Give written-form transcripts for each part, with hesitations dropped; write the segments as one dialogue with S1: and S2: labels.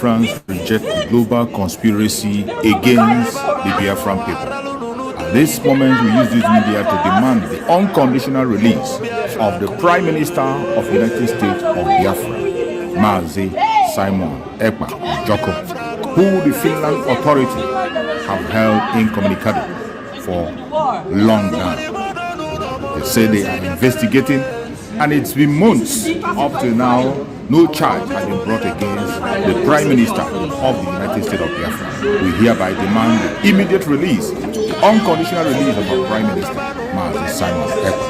S1: Biafrans reject the global conspiracy against the Biafran people. At this moment, we use this media to demand the unconditional release of the Prime Minister of the United States of Biafra, Mazi Simon Ekpa Joko, who the Finland authority have held incommunicado for long now. They say they are investigating, and it's been months up to now. No charge has been brought against the Prime Minister of the United States of Biafra. We hereby demand the immediate release, the unconditional release of our Prime Minister, Mazi Simon Ekpa.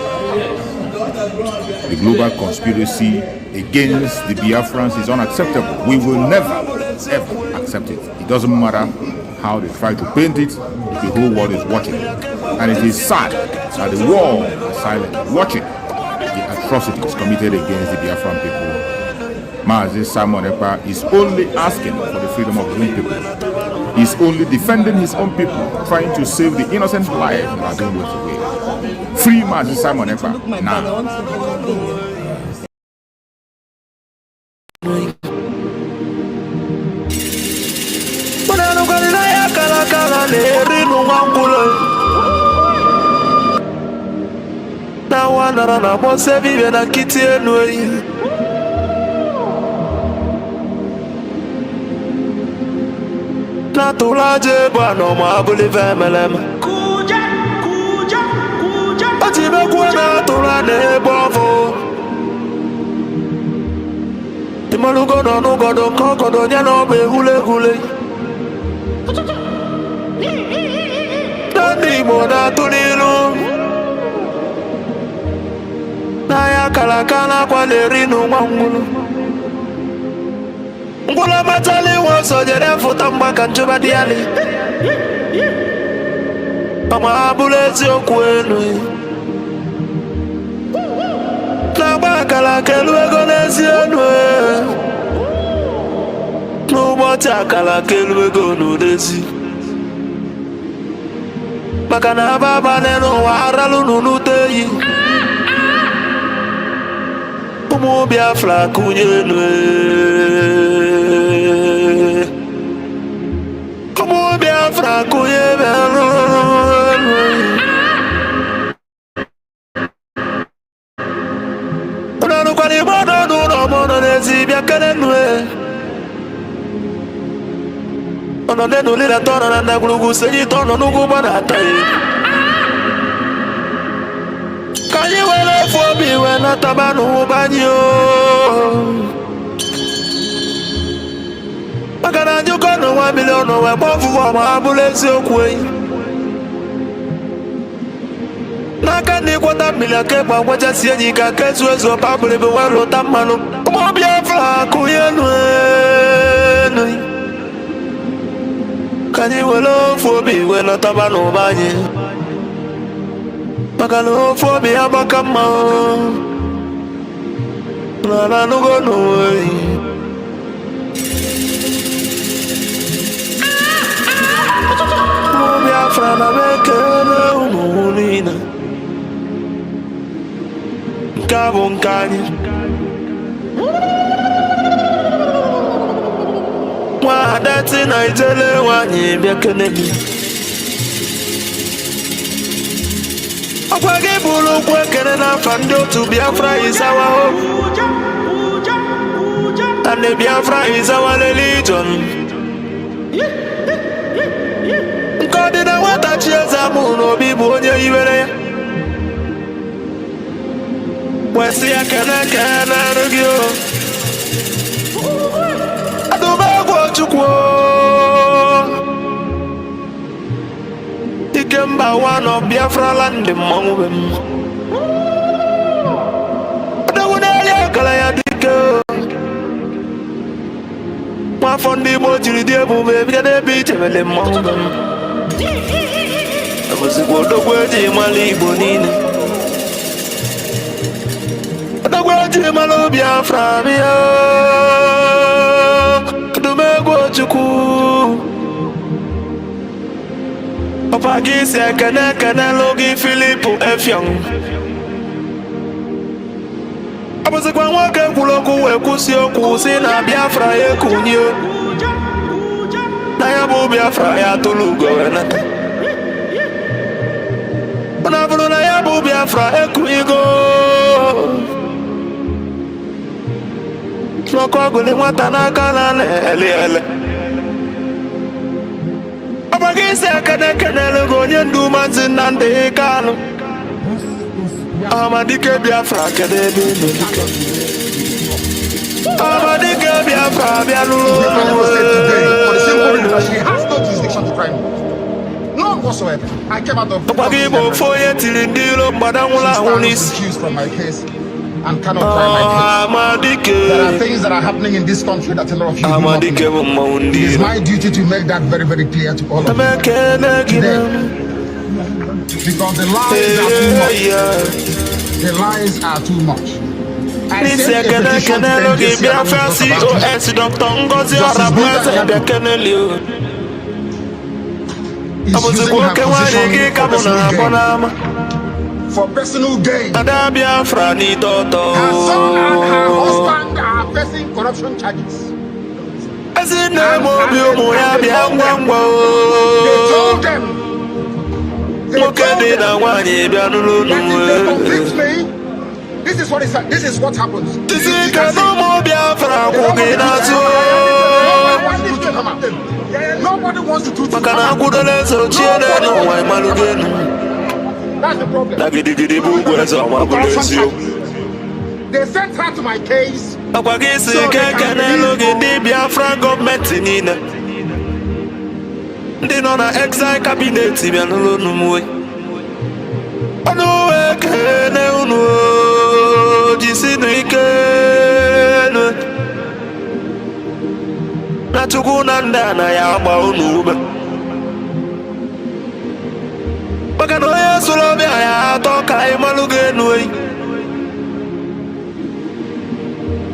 S1: The global conspiracy against the Biafrans is unacceptable. We will never, ever accept it. It doesn't matter how they try to paint it, the whole world is watching. And it is sad that the world is silent, watching the atrocities committed against the Biafran people. Mazi Simon Ekpa is only asking for the freedom of his own people. He's only defending his own people, trying to save the innocent lives that are being wasted away. Free Mazi Simon Ekpa now.
S2: Natulaje bano mabuli vemelem. Kuja. Atibe kuena tulane bovo. Timalugo no nugodo kokodo nyano be hule. Dani mona tulilu. Naya kalakana kwa lerinu mangulu. Ngula matali woso jere futa mbaka njuba diali. Ama abulezi okwenu. Na baka la kelwego nesienwe. Nuboti akala kelwego nudezi. Baka na baba neno waralu nunuteyi. Umu Biafra kunyenwe. Umu Biafra kunyenwe. Unanukwani bono nuno mono nezi biakenenwe. Ono nenu lila tono na nagulugu seji tono nugu banatayi. Kanyi wele fobi wena tabanu banyo. Makana njuko no 1 million no we bofu wa mabulezi okwe. Naka ni kwata milake kwa wacha sienyi kakezu ezo pabule be welo tamanu. Umu Biafra kuyenwe. Kanyi wele fobi wena tabanu banyo. Makalo fobi abakama. Nana nugo noe. Biafra na bekele ununina. Nkabo nkani. Mwadati na itele wanyi bekele mi. Okwage bulu kwekere na fando to Biafra is our hope. And the Biafra is our religion. God in a water cheers a moon or be born ye. Wesi a can argue. I don't know what you quote. Ikemba one of Biafra land among them. The one I dike. My fundy moji debu baby the beach and the mountain. I was a good word in my libonine. The word in my lobia from you. To make what you cool. Papa gisi kana logi Philippe F Young. Abose kwa wake kuloku we kusio kusi na Biafra ye kunyo. ya bụ Biafra ya tụrụ ugo wenata na bụrụ na ya bụ Biafra ekuigo n'ọkụ ọgụli nwata n'aka na na-ele ele ọgbaghị isi ekene kenelu gị onye ndu Maazị Nnamdi Kanu Amadike Biafra kedu ebe ị nọ Amadike Biafra bịa
S3: She has no jurisdiction to crime. None whatsoever. I came out of
S2: ọgbaghị bụ ofe onye tiri ndị iro mgbada nwụrụ ahụ n'isi
S3: accused from my case and cannot try my case.
S2: Amadike
S3: There are things that are happening in this country that a lot of you do not
S2: Amadike
S3: know.
S2: bụ mmanwụ ndị
S3: It is
S2: iro
S3: my duty to make that very, very clear to all of you.
S2: emekene gị na
S3: Because the lies are too much. The lies are too much. I
S2: n'isi
S3: sent a
S2: ekene
S3: petition to
S2: kenelu gị
S3: NJC
S2: Biafra COS Dr. Ngozi Orabueze bịa keneli o
S3: is using
S2: ọbụzikwa
S3: her
S2: oke nwaanyị
S3: position
S2: gị ka
S3: for
S2: mụ na-akpọ
S3: personal gain.
S2: n'ama
S3: For personal gain.
S2: ada Biafra n'ite ọtọ
S3: Her son and her husband are facing corruption charges.
S2: ezinne m obi ụmụ ya bịa ngwa ngwa
S3: They
S2: o
S3: told them. They
S2: nwoke
S3: told
S2: dị
S3: them
S2: na nwaanyị bịa n'ụlọ
S3: that if they
S2: unu
S3: convict me, this is what happens.
S2: isi ike n'ụmụ Biafra kwụ gị n'azụ
S3: Nobody wants to do
S2: maka na akwụdola eze ochie n'elu ụwa ịmalụgo enu
S3: That's the problem.
S2: na gidigidi bụ ugwu eze ọma bụrụ eziokwu
S3: They sent her to my case.
S2: ọkwa gị si ike kenelu gị ndị Biafra gọọmenti niile ndị nọ na exile cabinet bịa n'ụlọ unu mwe ọnụ wee kene unu jisinu ike na Chukwu na ndị a na ya agba unu ume maka na onye sụrụ ọbịa ya atọ ka anyị malụgo enu eyi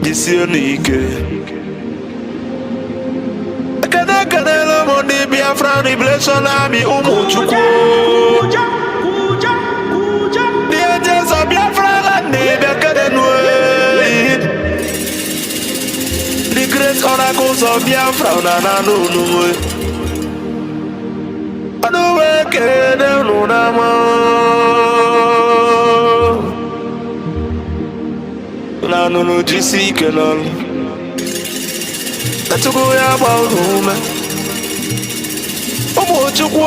S2: jisienu ike ekene ekenela m ndị Biafra Liberation Army ụmụ Chukwu ndị ejezọ Biafra land bịa kenenu the great oracles of Biafra na nanụ unu ọnụ wee kene unu n'ama na nụnụ jisi ike n'ọrụ na Chukwu ya gba unu ume ụmụ Chukwu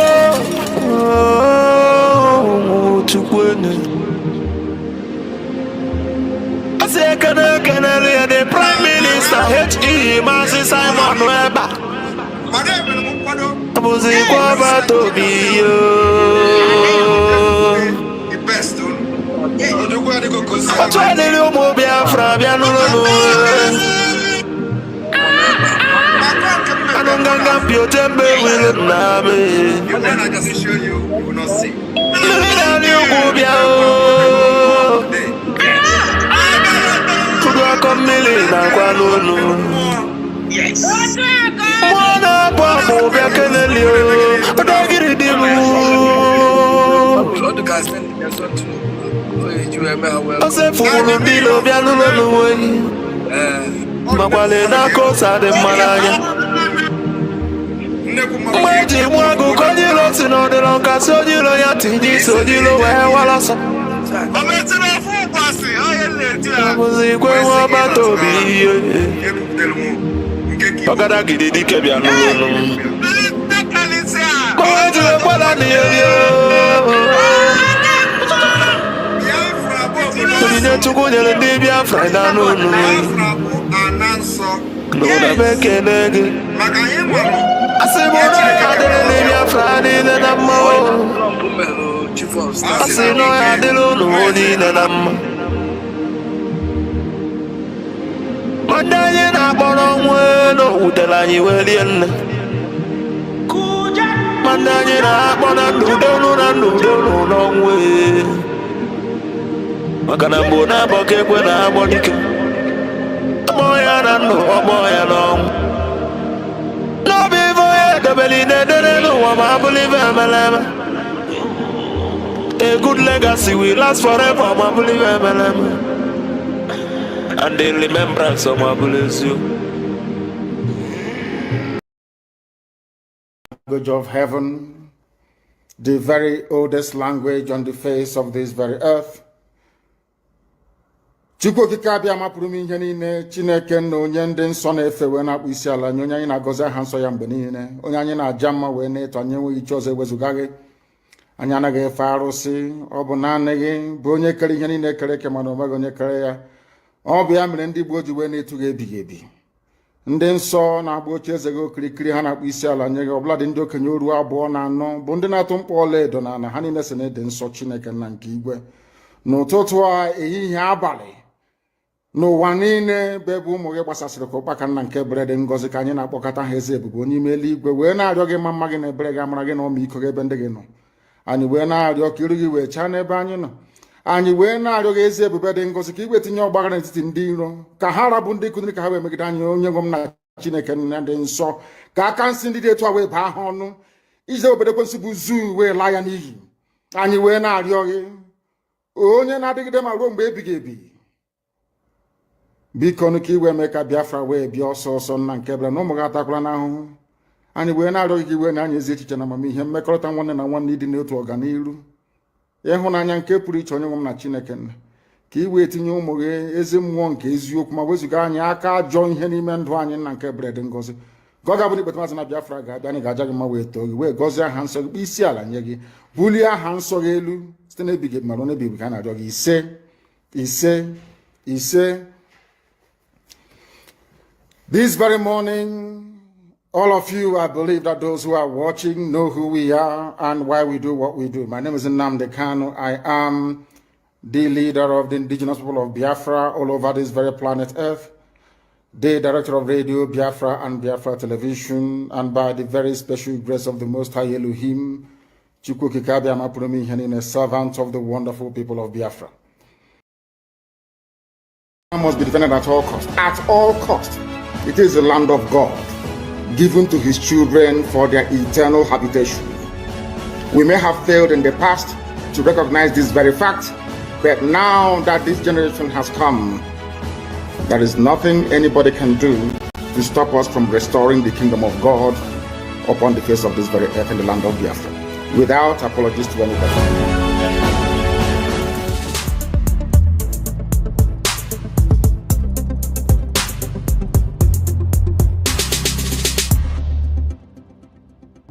S2: ụmụ Chukwu enu asị ekene ekenelu ya the Prime Minister H.E. Maazị Simon Eba abụzikwa ọbata obi otu adịrị ụmụ Biafra bịa n'ụlọ anụ nganga mpi otembe wilu nna me mmiri na-arị ugwu bịa kudu akọ mmiri na-akwa n'onu mmụọ na-abụ abụ bịa keneli ọdọgịrị dị m ose fụrụ ndị ilo bịa n'ụlọ n'uwe makwale n'aka ose adị mma n'anya mgbe eji mụ agụ ka onye ilo si n'ọdịrọ nka si onye ilo ya tinye isi onye ilo wee walọsọ abụzikwa nwe ọbata obi ihe ọgada gidi dike bịa n'ụlọ ka o jiri kwala n'ihe onyinye Chukwu nyere ndị Biafra na n'ụlọ n'ụlọ ebe ekele gị asị m na ya adịrị ndị Biafra niile na mma asị na ya adịrị ụlọ niile na mma ndị anyị na-akpọrọ nwa elu wutere anyị wee rie nne ma ndị anyị na-akpọ na ndụ donu na ndụ donu n'ọnwụ maka na mgbe na-abọ ka ekwe na-agbọ dike ọgbọ ya na ndụ ọgbọ ya n'ọnwụ n'obi ife onye edobeli na-edere n'ụwa ma abụrụ ife emere eme a good legacy will last forever ma abụrụ ife emere eme and in remembrance of my blessing.
S4: language of heaven, the very oldest language on the face of this very earth. Chukwu okike abịa mapụrụ m ihe niile, Chineke na onye ndị nsọ na-efe wee na-akpụ isi ala nye onye anyị na-agọzi aha nsọ ya mgbe niile, onye anyị na-aja mma wee na-eto anyị enweghị iche ọzọ ewezuga gị. Anyị anaghị efe arụsị, ọ bụ naanị gị bụ onye kere ihe niile kere eke mana onweghị onye kere ya. Ọ bụ ya mere ndị Igbo ji wee na-etu gị ebighị ebi. Ndị nsọ na-agba oche eze gị okirikiri, ha na-akpụ isi ala nye gị, ọbụladị ndị okenye oru 2 na 4 bụ ndị na-atụ mkpọ ọla edo na ala, ha niile si na ede nsọ Chineke nna nke igwe. N'ụtụtụ a, ehihie, abalị, n'ụwa niile bụ ebe ụmụ gị gbasasịrị ka ụkpaka nna nke ebere dị ngọzi, ka anyị na-akpọkọta ha eze ebube onye ime eluigwe wee na-arịọ gị mma gị na ebere gị, amara gị na ọmịiko gị ebe ndị gị nọ. Anyị wee na-arịọ ka iru gị wee chaa n'ebe anyị nọ. Anyị wee na-arịọ gị eze ebube dị ngọzi ka igwe tinye ọgbaghara n'etiti ndị iro, ka ha rabụ ndị kụziri ka ha wee megide anyị, onye nwe m na Chineke nna dị nsọ, ka aka nsị ndị dị etu a wee baa ha ọnụ, ije obodo ekwensị bụ zuu wee laa ya n'iyi. Anyị wee na-arịọ gị, onye na-adịgide ma ruo mgbe ebighị ebi, biko nụ ka iwe mee ka Biafra wee bịa ọsọ ọsọ nna nke ebere na ụmụ gị atakwala n'ahụhụ. Anyị wee na-arịọ gị ka iwe na anyị ezi echiche na amamihe, mmekọrịta nwanne na nwanne, ịdị n'otu ọganiru, ịhụnanya nke pụrụ iche onye nwe m na Chineke nna, ka i wee tinye ụmụ gị ezi mmụọ nke eziokwu ma wezụga anyị aka ajọ ihe n'ime ndụ anyị nna nke ebere dị ngọzi. Ka ọ ga-abụ n'ikpeta maazị na Biafra ga-abịa, anyị ga-aja gị mma wee too gị, wee gọzie aha nsọ gị, kpee isi ala nye gị, bulie aha nsọ gị elu site n'ebighị ebi ma ruo n'ebighị ebi, ka a na-arịọ gị ise ise ise. This very morning, all of you, I believe that those who are watching know who we are and why we do what we do. My name is Nnamdi Kanu. I am the leader of the indigenous people of Biafra all over this very planet Earth, the director of Radio Biafra and Biafra Television, and by the very special grace of the Most High Elohim, Chukwu Kikabi Amapurumi Henine, servant of the wonderful people of Biafra. Must be defended at all costs. At all costs. It is the land of God, given to his children for their eternal habitation. We may have failed in the past to recognize this very fact, but now that this generation has come, there is nothing anybody can do to stop us from restoring the kingdom of God upon the face of this very earth in the land of Biafra, without apologies to anybody.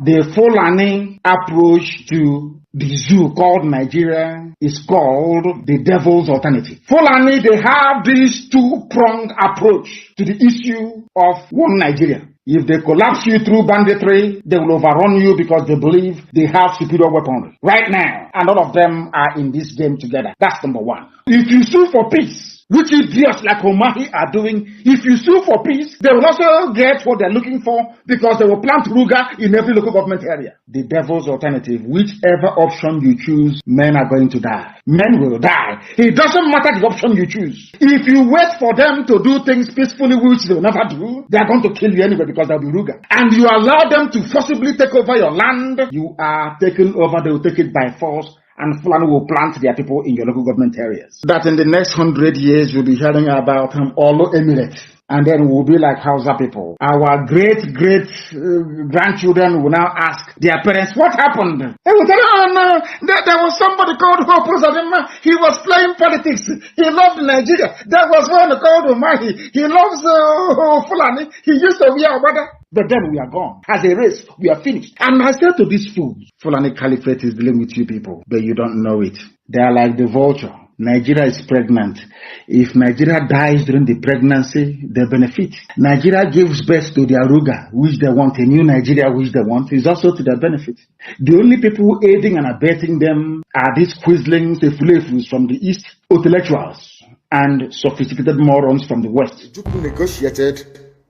S3: The Fulani approach to the zoo called Nigeria is called the devil's alternative. Fulani, they have this two-pronged approach to the issue of one Nigeria. If they collapse you through banditry, they will overrun you because they believe they have superior weaponry. Right now, and all of them are in this game together. That's number one. If you sue for peace, which idiots like Omahi are doing, if you sue for peace, they will also get what they're looking for because they will plant Ruga in every local government area. The devil's alternative, whichever option you choose, men are going to die. Men will die. It doesn't matter the option you choose. If you wait for them to do things peacefully, which they will never do, they are going to kill you anyway because they'll be Ruga. And you allow them to forcibly take over your land, you are taken over, they will take it by force. And Fulani will plant their people in your local government areas. That in the next 100 years, you'll be hearing about Olo Emirates. And then we'll be like Hausa people. Our great-grandchildren will now ask their parents, what happened? They will tell them, oh no, there was somebody called Hope Uzodinma. He was playing politics. He loved Nigeria. There was one called Umahi. He loves Fulani. He used to wear Obada. But then we are gone. As a race, we are finished. And I said to these fools, Fulani Caliphate is dealing with you people, but you don't know it. They are like the vulture. Nigeria is pregnant. If Nigeria dies during the pregnancy, they benefit. Nigeria gives birth to their Ruga, which they want, a new Nigeria which they want, is also to their benefit. The only people aiding and abetting them are these quislings, the fulefus from the east, intellectuals, and sophisticated morons from the west.
S4: Ojukwu negotiated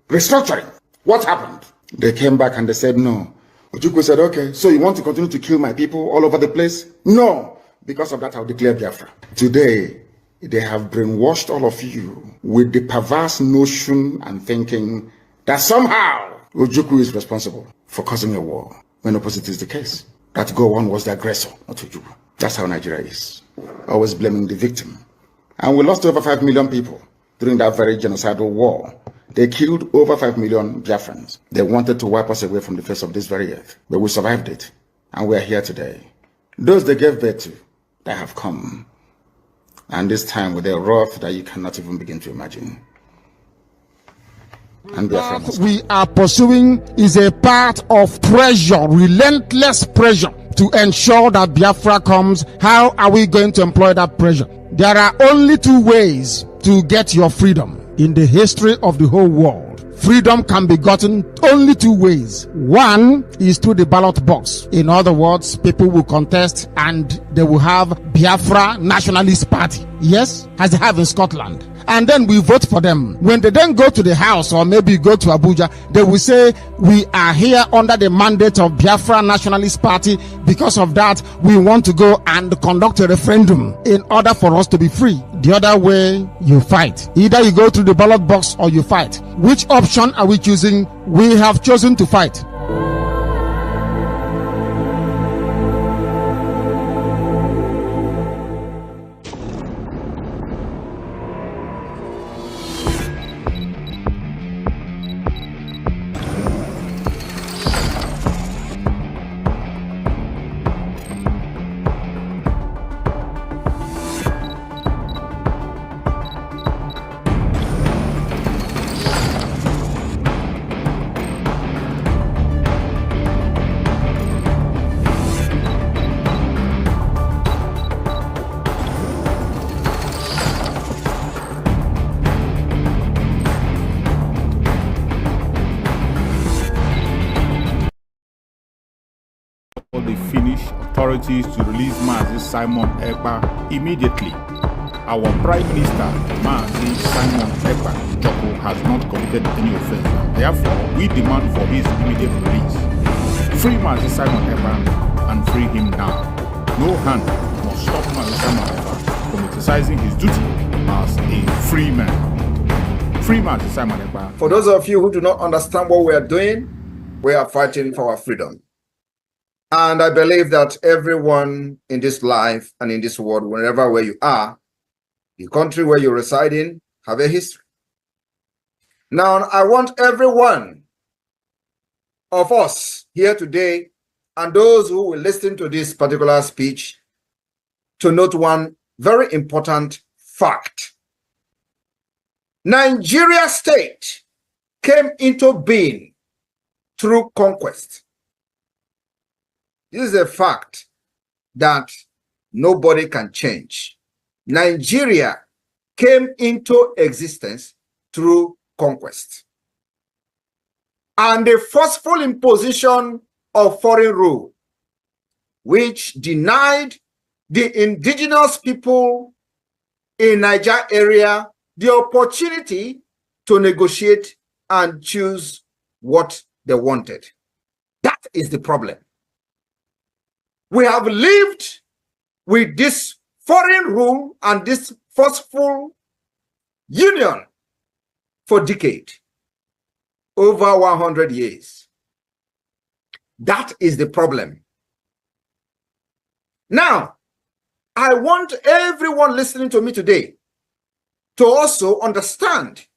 S4: restructuring. What happened? They came back and they said no. Ojukwu said, okay, so you want to continue to kill my people all over the place? No. Because of that, I'll declare Biafra. Today, they have brainwashed all of you with the perverse notion and thinking that somehow Ojukwu is responsible for causing a war, when opposite is the case. That Gowon was the aggressor, not Ojukwu. That's how Nigeria is. Always blaming the victim. And we lost over 5 million people during that very genocidal war They killed over 5 million Biafrans. They wanted to wipe us away from the face of this very earth. But we survived it. And we are here today. Those they gave birth to, they have come. And this time with a wrath that you cannot even begin to imagine. And
S3: what we are pursuing is a part of pressure, relentless pressure to ensure that Biafra comes. How are we going to employ that pressure? There are only two ways to get your freedom in the history of the whole world. Freedom can be gotten only two ways. One is through the ballot box. In other words, people will contest and they will have Biafra Nationalist Party. Yes, as they have in Scotland. And then we vote for them. When they then go to the house or maybe go to Abuja, they will say, we are here under the mandate of Biafra Nationalist Party. Because of that, we want to go and conduct a referendum in order for us to be free. The other way, you fight. Either you go through the ballot box or you fight. Which option are we choosing? We have chosen to fight.
S1: The Finnish authorities to release Mazi Simon Ekpa immediately. Our Prime Minister, Mazi Simon Ekpa Joko, has not committed any offense, and therefore we demand for his immediate release. Free Mazi Simon Ekpa and free him now. No hand must stop Mazi Simon Ekpa from exercising his duty as a free man. Free Mazi Simon Ekpa.
S5: For those of you who do not understand what we are doing, we are fighting for our freedom. And I believe that everyone in this life and in this world, wherever where you are, the country where you reside in, have a history. Now, I want every one of us here today and those who will listen to this particular speech to note one very important fact. Nigeria state came into being through conquest. This is a fact that nobody can change. Nigeria came into existence through conquest. And the forceful imposition of foreign rule, which denied the indigenous people in Niger area the opportunity to negotiate and choose what they wanted. That is the problem. We have lived with this foreign rule and this forceful union for decades, over 100 years. That is the problem. Now, I want everyone listening to me today to also understand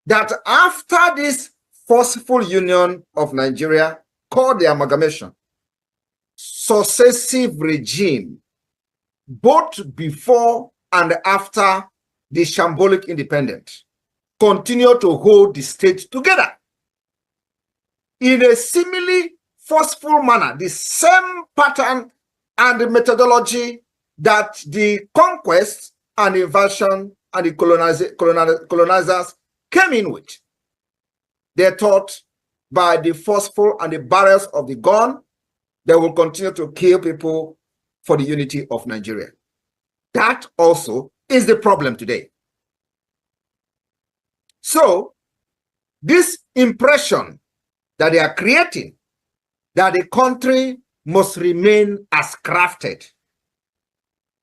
S5: that after this forceful union of Nigeria, called the amalgamation, successive regime, both before and after the shambolic independence, continue to hold the state together in a similarly forceful manner, the same pattern and the methodology that the conquest and invasion and the colonizers came in with. They're taught by the forceful and the barrels of the gun, they will continue to kill people for the unity of Nigeria. That also is the problem today. So, this impression that they are creating, that the country must remain as crafted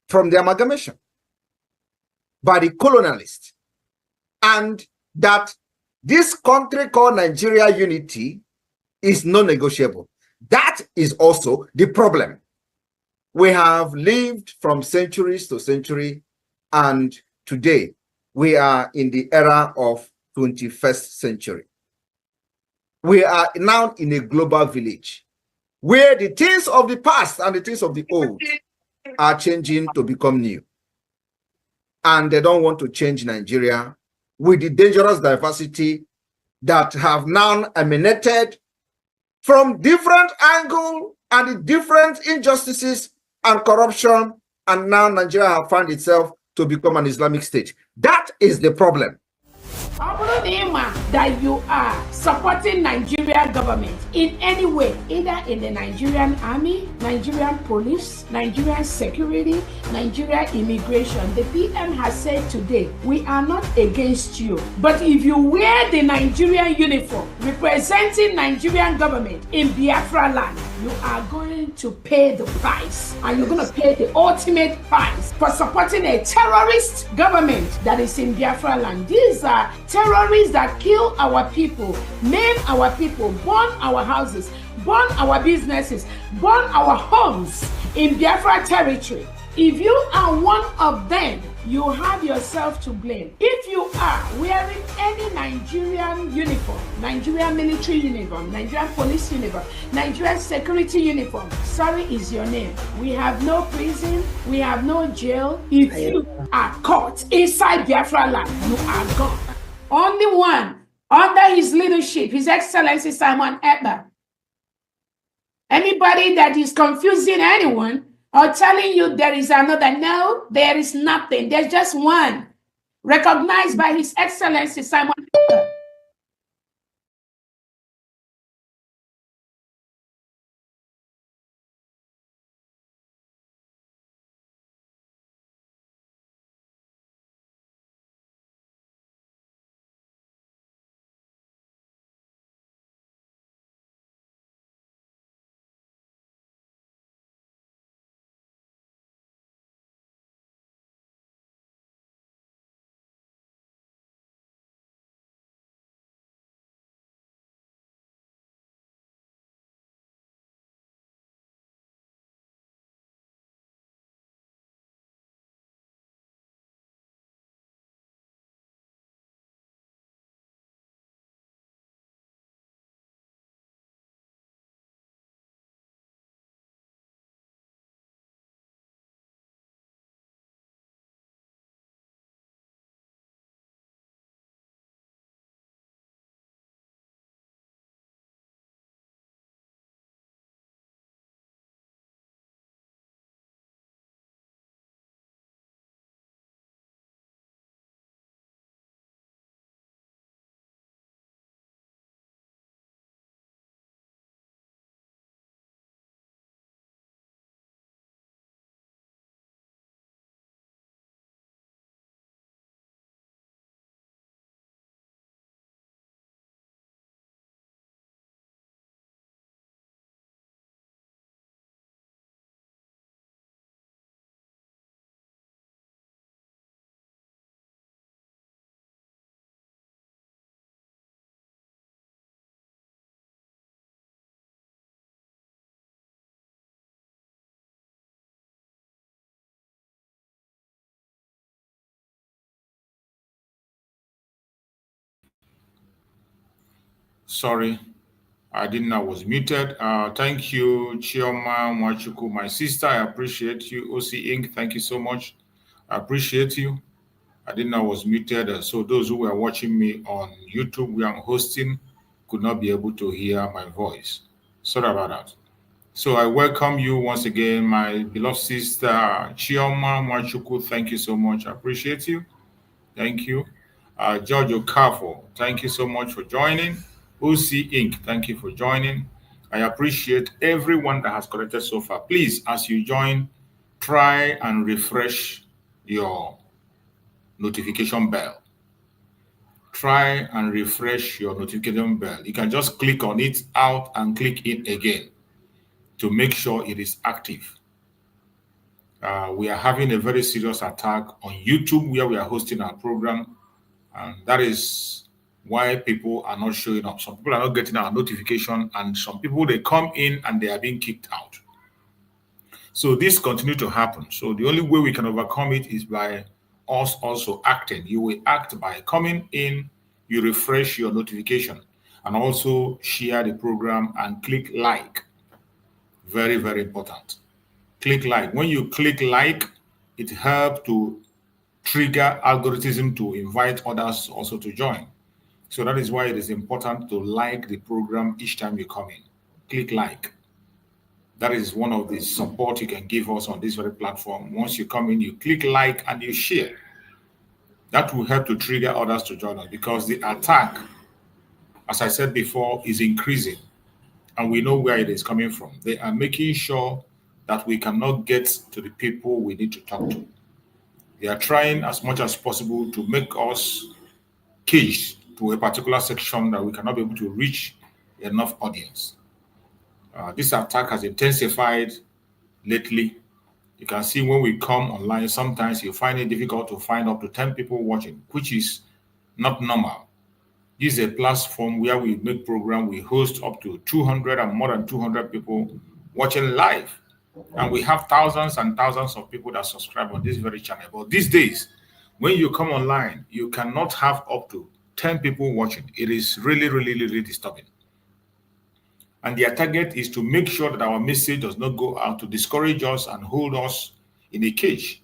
S5: from the amalgamation by the colonialists, and that this country called Nigeria unity is non-negotiable. That is also the problem. We have lived from centuries to century, and today we are in the era of 21st century. We are now in a global village where the things of the past and the things of the old are changing to become new. And they don't want to change Nigeria with the dangerous diversity that have now emanated from different angles and the different injustices and corruption, and now Nigeria have found itself to become an Islamic state. That is the problem.
S6: That you are supporting Nigerian government in any way, either in the Nigerian army, Nigerian police, Nigerian security, Nigerian immigration. The PM has said today, we are not against you, but if you wear the Nigerian uniform representing Nigerian government in Biafra land, you are going to pay the price, and you're going to pay the ultimate price for supporting a terrorist government that is in Biafra land. These are terrorists that kill our people, maim our people, burn our houses, burn our businesses, burn our homes in Biafra territory. If you are one of them, you have yourself to blame. If you are wearing any Nigerian uniform, Nigerian military uniform, Nigerian police uniform, Nigerian security uniform, sorry is your name. We have no prison, we have no jail. If you are caught inside Biafra land, you are gone. Only one, under his leadership, His Excellency Simon Ekpa. Anybody that is confusing anyone or telling you there is another, no, there is nothing. There's just one, recognized by His Excellency Simon Ekpa.
S1: Sorry, I didn't know I was muted. Thank you, Chioma Mwachuku, my sister. I appreciate you. OC Inc., thank you so much. I appreciate you. I didn't know I was muted. So those who were watching me on YouTube, we are hosting, could not be able to hear my voice. Sorry about that. So I welcome you once again, my beloved sister, Chioma Mwachuku. Thank you so much. I appreciate you. Thank you. George Okafo, thank you so much for joining. OC Inc., thank you for joining. I appreciate everyone that has connected so far. Please, as you join, try and refresh your notification bell. Try and refresh your notification bell. You can just click on it out and click it again to make sure it is active. We are having a very serious attack on YouTube where we are hosting our program, and that is why people are not showing up. Some people are not getting our notification, and some people, they come in and they are being kicked out. So this continue to happen. So the only way we can overcome it is by us also acting. You will act by coming in, you refresh your notification and also share the program and click like. Very, very important. Click like. When you click like, it helps to trigger algorithm to invite others also to join. So that is why it is important to like the program each time you come in. Click like. That is one of the support you can give us on this very platform. Once you come in, you click like and you share. That will help to trigger others to join us, because the attack, as I said before, is increasing. And we know where it is coming from. They are making sure that we cannot get to the people we need to talk to. They are trying as much as possible to make us caged to a particular section that we cannot be able to reach enough audience. This attack has intensified lately. You can see when we come online, sometimes you find it difficult to find up to 10 people watching, which is not normal. This is a platform where we make program, we host up to 200 and more than 200 people watching live. And we have thousands and thousands of people that subscribe on this very channel. But these days, when you come online, you cannot have up to 10 people watching. It is really, really, really disturbing. And their target is to make sure that our message does not go out, to discourage us and hold us in a cage.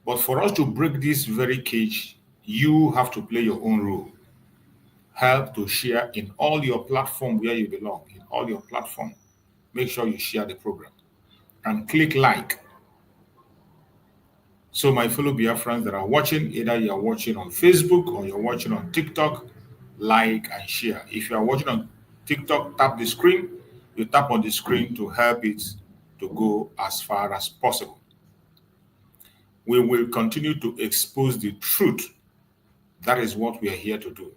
S1: But for us to break this very cage, you have to play your own role. Help to share in all your platform where you belong, in all your platform. Make sure you share the program and click like. So my fellow Biafrans that are watching, either you are watching on Facebook or you're watching on TikTok, like and share. If you are watching on TikTok, tap the screen. You tap on the screen to help it to go as far as possible. We will continue to expose the truth. That is what we are here to do.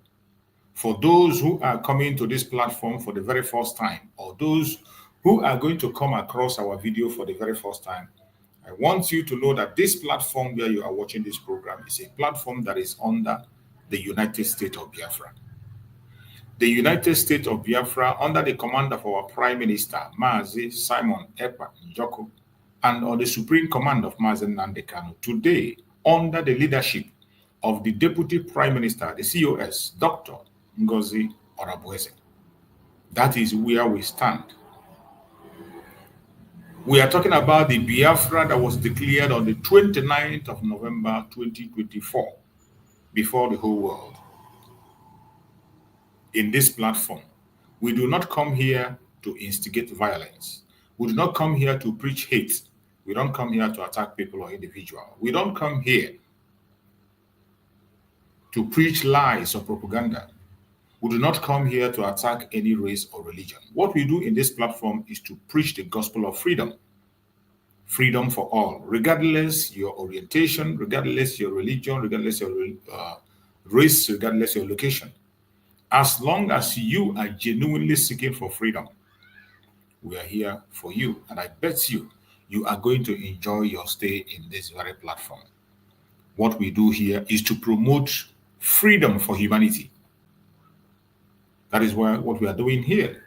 S1: For those who are coming to this platform for the very first time, or those who are going to come across our video for the very first time, I want you to know that this platform where you are watching this program is a platform that is under the United States of Biafra. The United States of Biafra, under the command of our Prime Minister, Mazi Simon Ekpa Njoko, and on the Supreme Command of Mazi Nnamdi Kanu, today, under the leadership of the Deputy Prime Minister, the COS, Dr. Ngozi Orabueze. That is where we stand. We are talking about the Biafra that was declared on the 29th of November 2024 before the whole world. In this platform, we do not come here to instigate violence. We do not come here to preach hate. We don't come here to attack people or individuals. We don't come here to preach lies or propaganda. We do not come here to attack any race or religion. What we do in this platform is to preach the gospel of freedom. Freedom for all, regardless your orientation, regardless your religion, regardless your race, regardless your location. As long as you are genuinely seeking for freedom, we are here for you. And I bet you are going to enjoy your stay in this very platform. What we do here is to promote freedom for humanity. That is what we are doing here.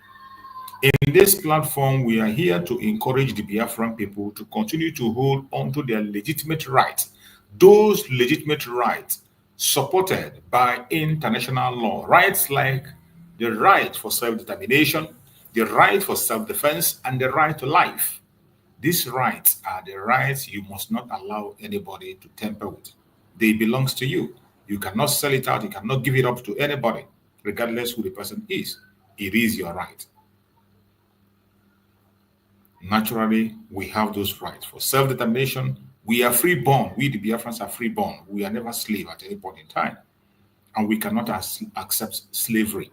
S1: In this platform, we are here to encourage the Biafran people to continue to hold on to their legitimate rights. Those legitimate rights supported by international law. Rights like the right for self-determination, the right for self-defense, and the right to life. These rights are the rights you must not allow anybody to tamper with. They belong to you. You cannot sell it out. You cannot give it up to anybody, regardless who the person is. It is your right. Naturally, we have those rights. For self-determination, we are free-born. We, the Biafrans, are free-born. We are never slave at any point in time. And we cannot accept slavery.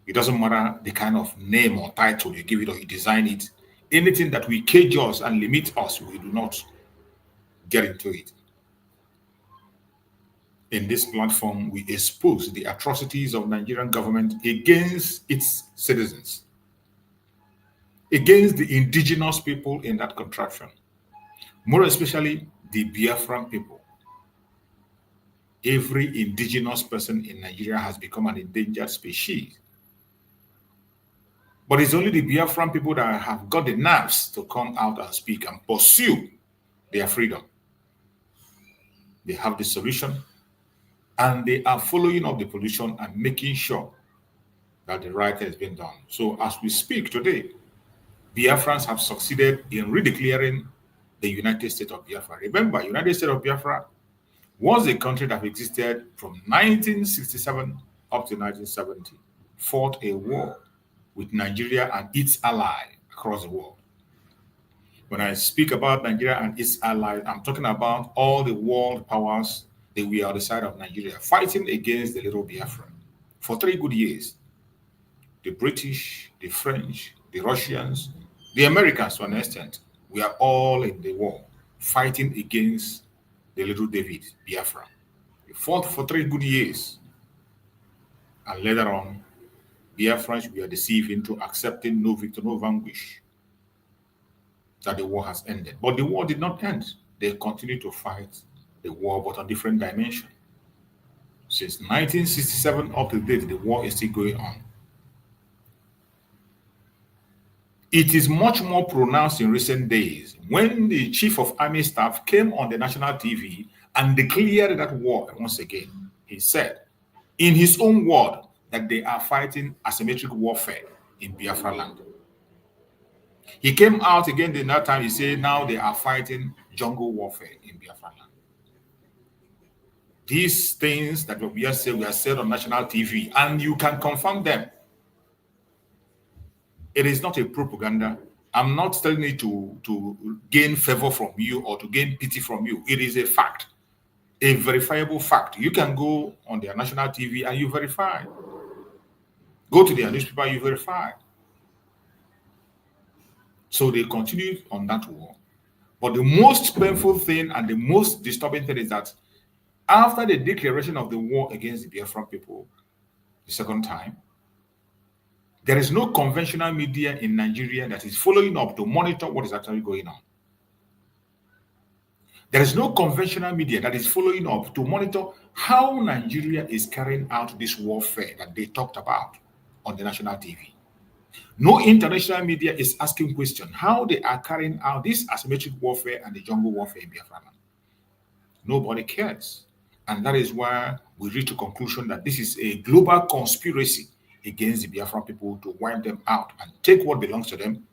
S1: It doesn't matter the kind of name or title you give it or you design it. Anything that will cage us and limit us, we do not get into it. In this platform, we expose the atrocities of Nigerian government against its citizens, against the indigenous people in that contraption, more especially the Biafran people. Every indigenous person in Nigeria has become an endangered species. But it's only the Biafran people that have got the nerves to come out and speak and pursue their freedom. They have the solution, And they are following up the position and making sure that the right has been done. So as we speak today, Biafrans have succeeded in redeclaring the United States of Biafra. Remember, United States of Biafra was a country that existed from 1967 up to 1970, fought a war with Nigeria and its ally across the world. When I speak about Nigeria and its allies, I'm talking about all the world powers that were on the side of Nigeria, fighting against the little Biafra for 3 good years. The British, the French, the Russians, the Americans to an extent, we are all in the war, fighting against the little David, Biafra. We fought for 3 good years. And later on, Biafrans were deceived into accepting no victor, no vanquish, that the war has ended. But the war did not end. They continue to fight the war, but on different dimensions. Since 1967 up to date, the war is still going on. It is much more pronounced in recent days when the Chief of Army Staff came on the national TV and declared that war once again. He said, in his own word, that they are fighting asymmetric warfare in Biafra land. He came out again in that time, he said, now they are fighting jungle warfare in Biafra land. These things that we are said on national TV, and you can confirm them. It is not a propaganda. I'm not telling you to gain favor from you or to gain pity from you. It is a fact, a verifiable fact. You can go on their national TV and you verify. Go to their newspaper, you verify. So they continue on that war. But the most painful thing and the most disturbing thing is that after the declaration of the war against the Biafran people, the second time, there is no conventional media in Nigeria that is following up to monitor what is actually going on. There is no conventional media that is following up to monitor how Nigeria is carrying out this warfare that they talked about on the national TV. No international media is asking questions how they are carrying out this asymmetric warfare and the jungle warfare in Biafra. Nobody cares. And that is why we reach a conclusion that this is a global conspiracy against the Biafran people to wipe them out and take what belongs to them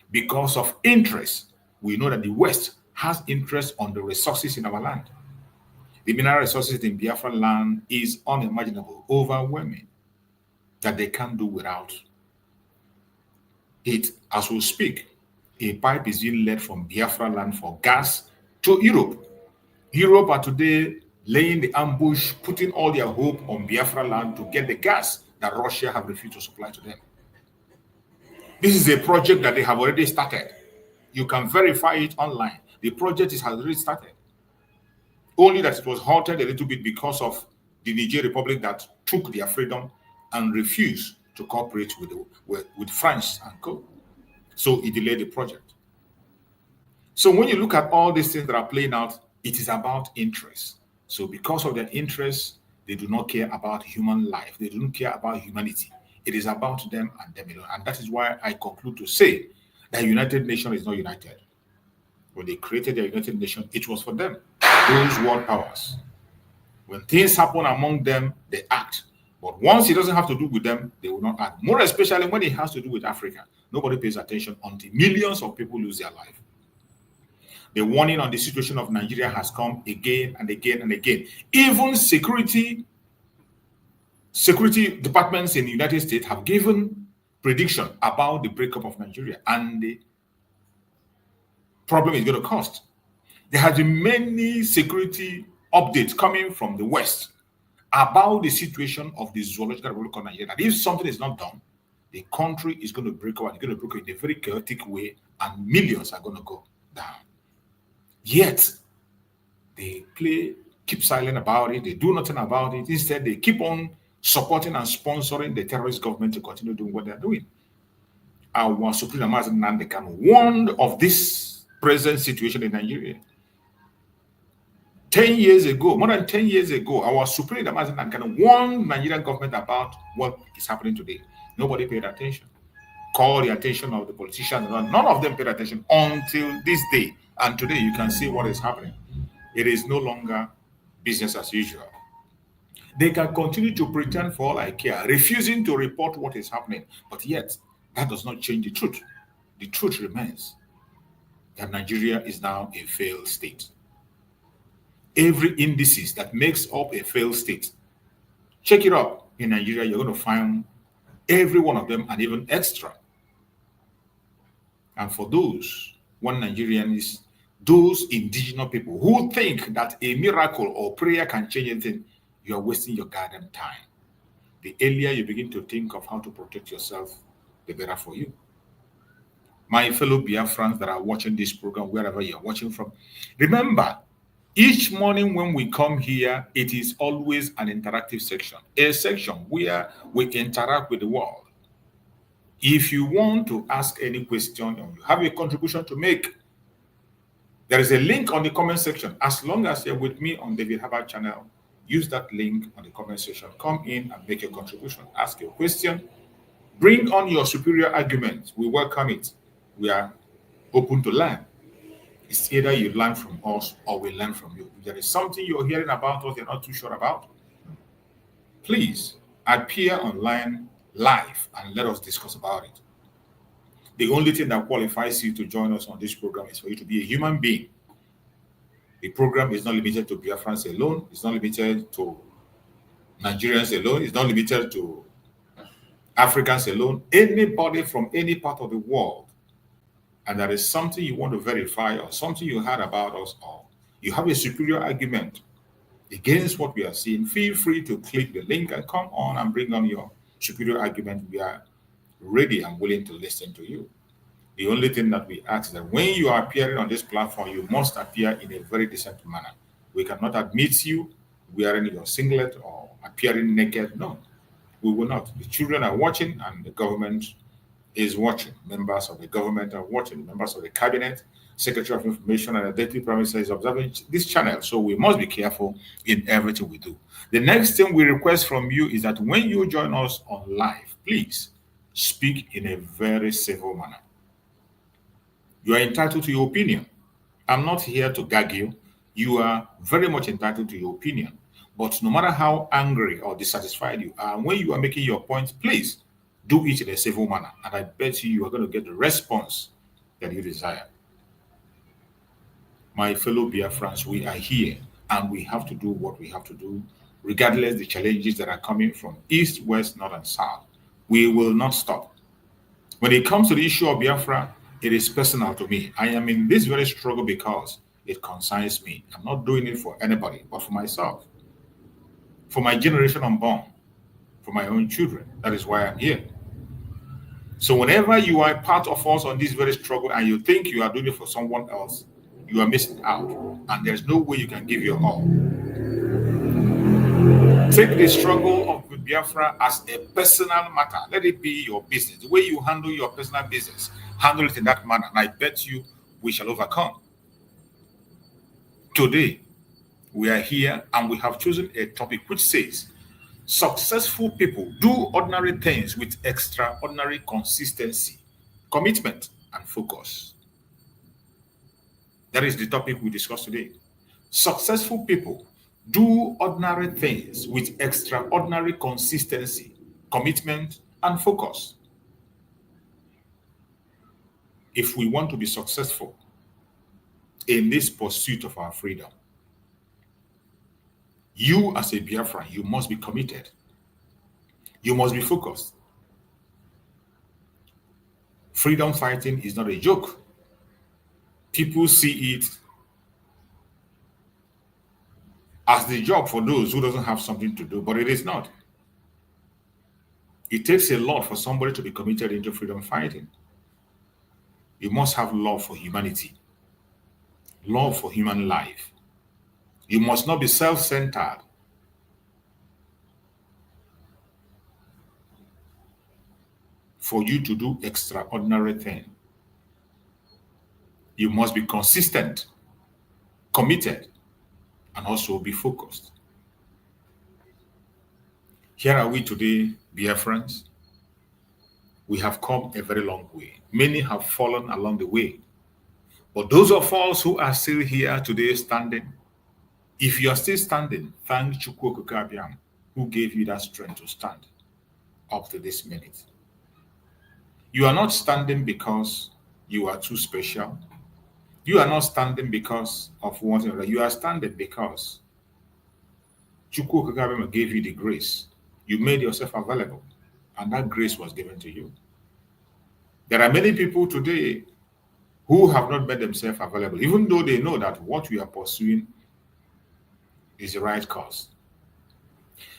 S1: because of interest. We know that the West has interest on the resources in our land. The mineral resources in Biafra land is unimaginable, overwhelming, that they can't do without it. As we speak, a pipe is being led from Biafra land for gas to Europe. Europe are today laying the ambush, putting all their hope on Biafra land to get the gas that Russia have refused to supply to them. This is a project that they have already started. You can verify it online. The project has already started. Only that it was halted a little bit because of the Niger Republic that took their freedom and refused to cooperate with France and co. So it delayed the project. So when you look at all these things that are playing out, it is about interest. So because of their interest, they do not care about human life. They don't care about humanity. It is about them and them alone. And that is why I conclude to say that United Nations is not united. When they created the United Nations, it was for them, those world powers. When things happen among them, they act. But once it doesn't have to do with them, they will not act. More especially when it has to do with Africa. Nobody pays attention until millions of people lose their life. The warning on the situation of Nigeria has come again and again and again. Even security departments in the United States have given prediction about the breakup of Nigeria and the problem it's going to cost. There have been many security updates coming from the West about the situation of the zoological republic of Nigeria. That if something is not done, the country is going to break up and it's going to break up in a very chaotic way and millions are going to go down. Yet, they keep silent about it. They do nothing about it. Instead, they keep on supporting and sponsoring the terrorist government to continue doing what they're doing. Our Supreme Amazon Nandekan warned of this present situation in Nigeria. 10 years ago, more than 10 years ago, our Supreme Amazon Nandekan warned Nigerian government about what is happening today. Nobody paid attention. Call the attention of the politicians. None of them paid attention until this day. And today you can see what is happening. It is no longer business as usual. They can continue to pretend for all I care, refusing to report what is happening. But yet, that does not change the truth. The truth remains that Nigeria is now a failed state. Every indices that makes up a failed state, check it up in Nigeria, you're going to find every one of them and even extra. And for those Nigerians, those indigenous people who think that a miracle or prayer can change anything, you are wasting your goddamn time. The earlier you begin to think of how to protect yourself, the better for you. My fellow Biafrans that are watching this program, wherever you're watching from, remember, each morning when we come here, it is always an interactive section, a section where we interact with the world. If you want to ask any question or you have a contribution to make, there is a link on the comment section. As long as you're with me on David Harvard channel, use that link on the comment section. Come in and make a contribution. Ask your question. Bring on your superior argument. We welcome it. We are open to learn. It's either you learn from us or we learn from you. If there is something you're hearing about us you're not too sure about, please appear online live and let us discuss about it. The only thing that qualifies you to join us on this program is for you to be a human being. The program is not limited to Biafrans alone. It's not limited to Nigerians alone. It's not limited to Africans alone. Anybody from any part of the world, and there is something you want to verify or something you heard about us, or you have a superior argument against what we are seeing, feel free to click the link and come on and bring on your superior argument. We are ready and willing to listen to you. The only thing that we ask is that when you are appearing on this platform, you must appear in a very decent manner. We cannot admit you wearing your singlet or appearing naked. No, we will not. The children are watching and the government is watching. Members of the government are watching. Members of the cabinet, Secretary of Information, and the Deputy Prime Minister is observing this channel. So we must be careful in everything we do. The next thing we request from you is that when you join us on live, please speak in a very civil manner. You are entitled to your opinion. I'm not here to gag you. You are very much entitled to your opinion. But no matter how angry or dissatisfied you are, when you are making your point, please do it in a civil manner. And I bet you are going to get the response that you desire. My fellow Biafrans, we are here and we have to do what we have to do, regardless the challenges that are coming from east, west, north, and south. We will not stop. When it comes to the issue of Biafra, it is personal to me. I am in this very struggle because it concerns me. I'm not doing it for anybody, but for myself, for my generation unborn, for my own children. That is why I'm here. So whenever you are part of us on this very struggle and you think you are doing it for someone else, you are missing out. And there's no way you can give your all. Take the struggle of Biafra as a personal matter. Let it be your business. The way you handle your personal business, handle it in that manner. And I bet you we shall overcome. Today, we are here and we have chosen a topic which says, successful people do ordinary things with extraordinary consistency, commitment, and focus. That is the topic we discuss today. Successful people do ordinary things with extraordinary consistency, commitment, and focus. If we want to be successful in this pursuit of our freedom, you as a Biafran, you must be committed. You must be focused. Freedom fighting is not a joke. People see it as the job for those who doesn't have something to do, but it is not. It takes a lot for somebody to be committed into freedom fighting. You must have love for humanity, love for human life. You must not be self-centered. For you to do extraordinary things, you must be consistent, committed, and also be focused. Here are we today, Biafrans. We have come a very long way. Many have fallen along the way. But those of us who are still here today standing, if you are still standing, thank Chukwu Okike Abiam, who gave you that strength to stand up to this minute. You are not standing because you are too special. You are not standing because of one thing. You are standing because Chukwu Okike gave you the grace. You made yourself available, and that grace was given to you. There are many people today who have not made themselves available, even though they know that what we are pursuing is the right cause.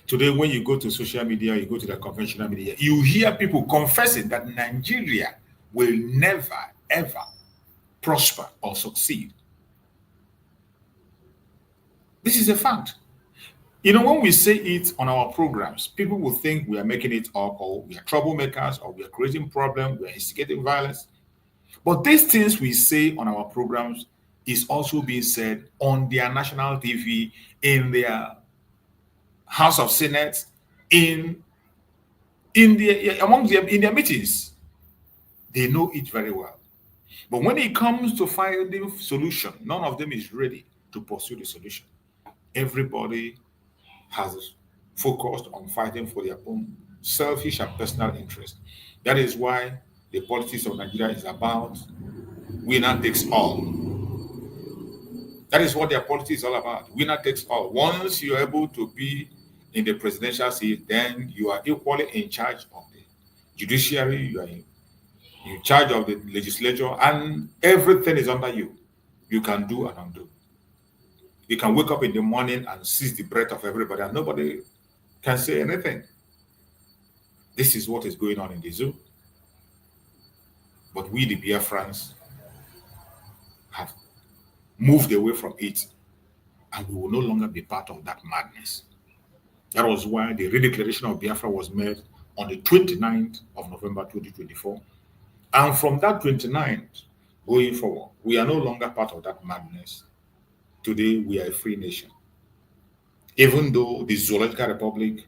S1: Today, when you go to social media, you go to the conventional media, you hear people confessing that Nigeria will never, ever prosper or succeed. This is a fact. You know, when we say it on our programs, people will think we are making it up, or we are troublemakers, or we are creating problems, we are instigating violence. But these things we say on our programs is also being said on their national TV, in their House of Senate, in their meetings. They know it very well. But when it comes to finding solution, none of them is ready to pursue the solution. Everybody has focused on fighting for their own selfish and personal interest. That is why the politics of Nigeria is about winner takes all. That is what their politics is all about. Winner takes all. Once you're able to be in the presidential seat, then you are equally in charge of the judiciary, you are in charge of the legislature, and everything is under you. You can do and undo. You can wake up in the morning and seize the breath of everybody, and nobody can say anything. This is what is going on in the zoo. But we, the Biafrans, have moved away from it, and we will no longer be part of that madness. That was why the redeclaration of Biafra was made on the 29th of November 2024. And from that 29th going forward, we are no longer part of that madness. Today, we are a free nation. Even though the Zoological Republic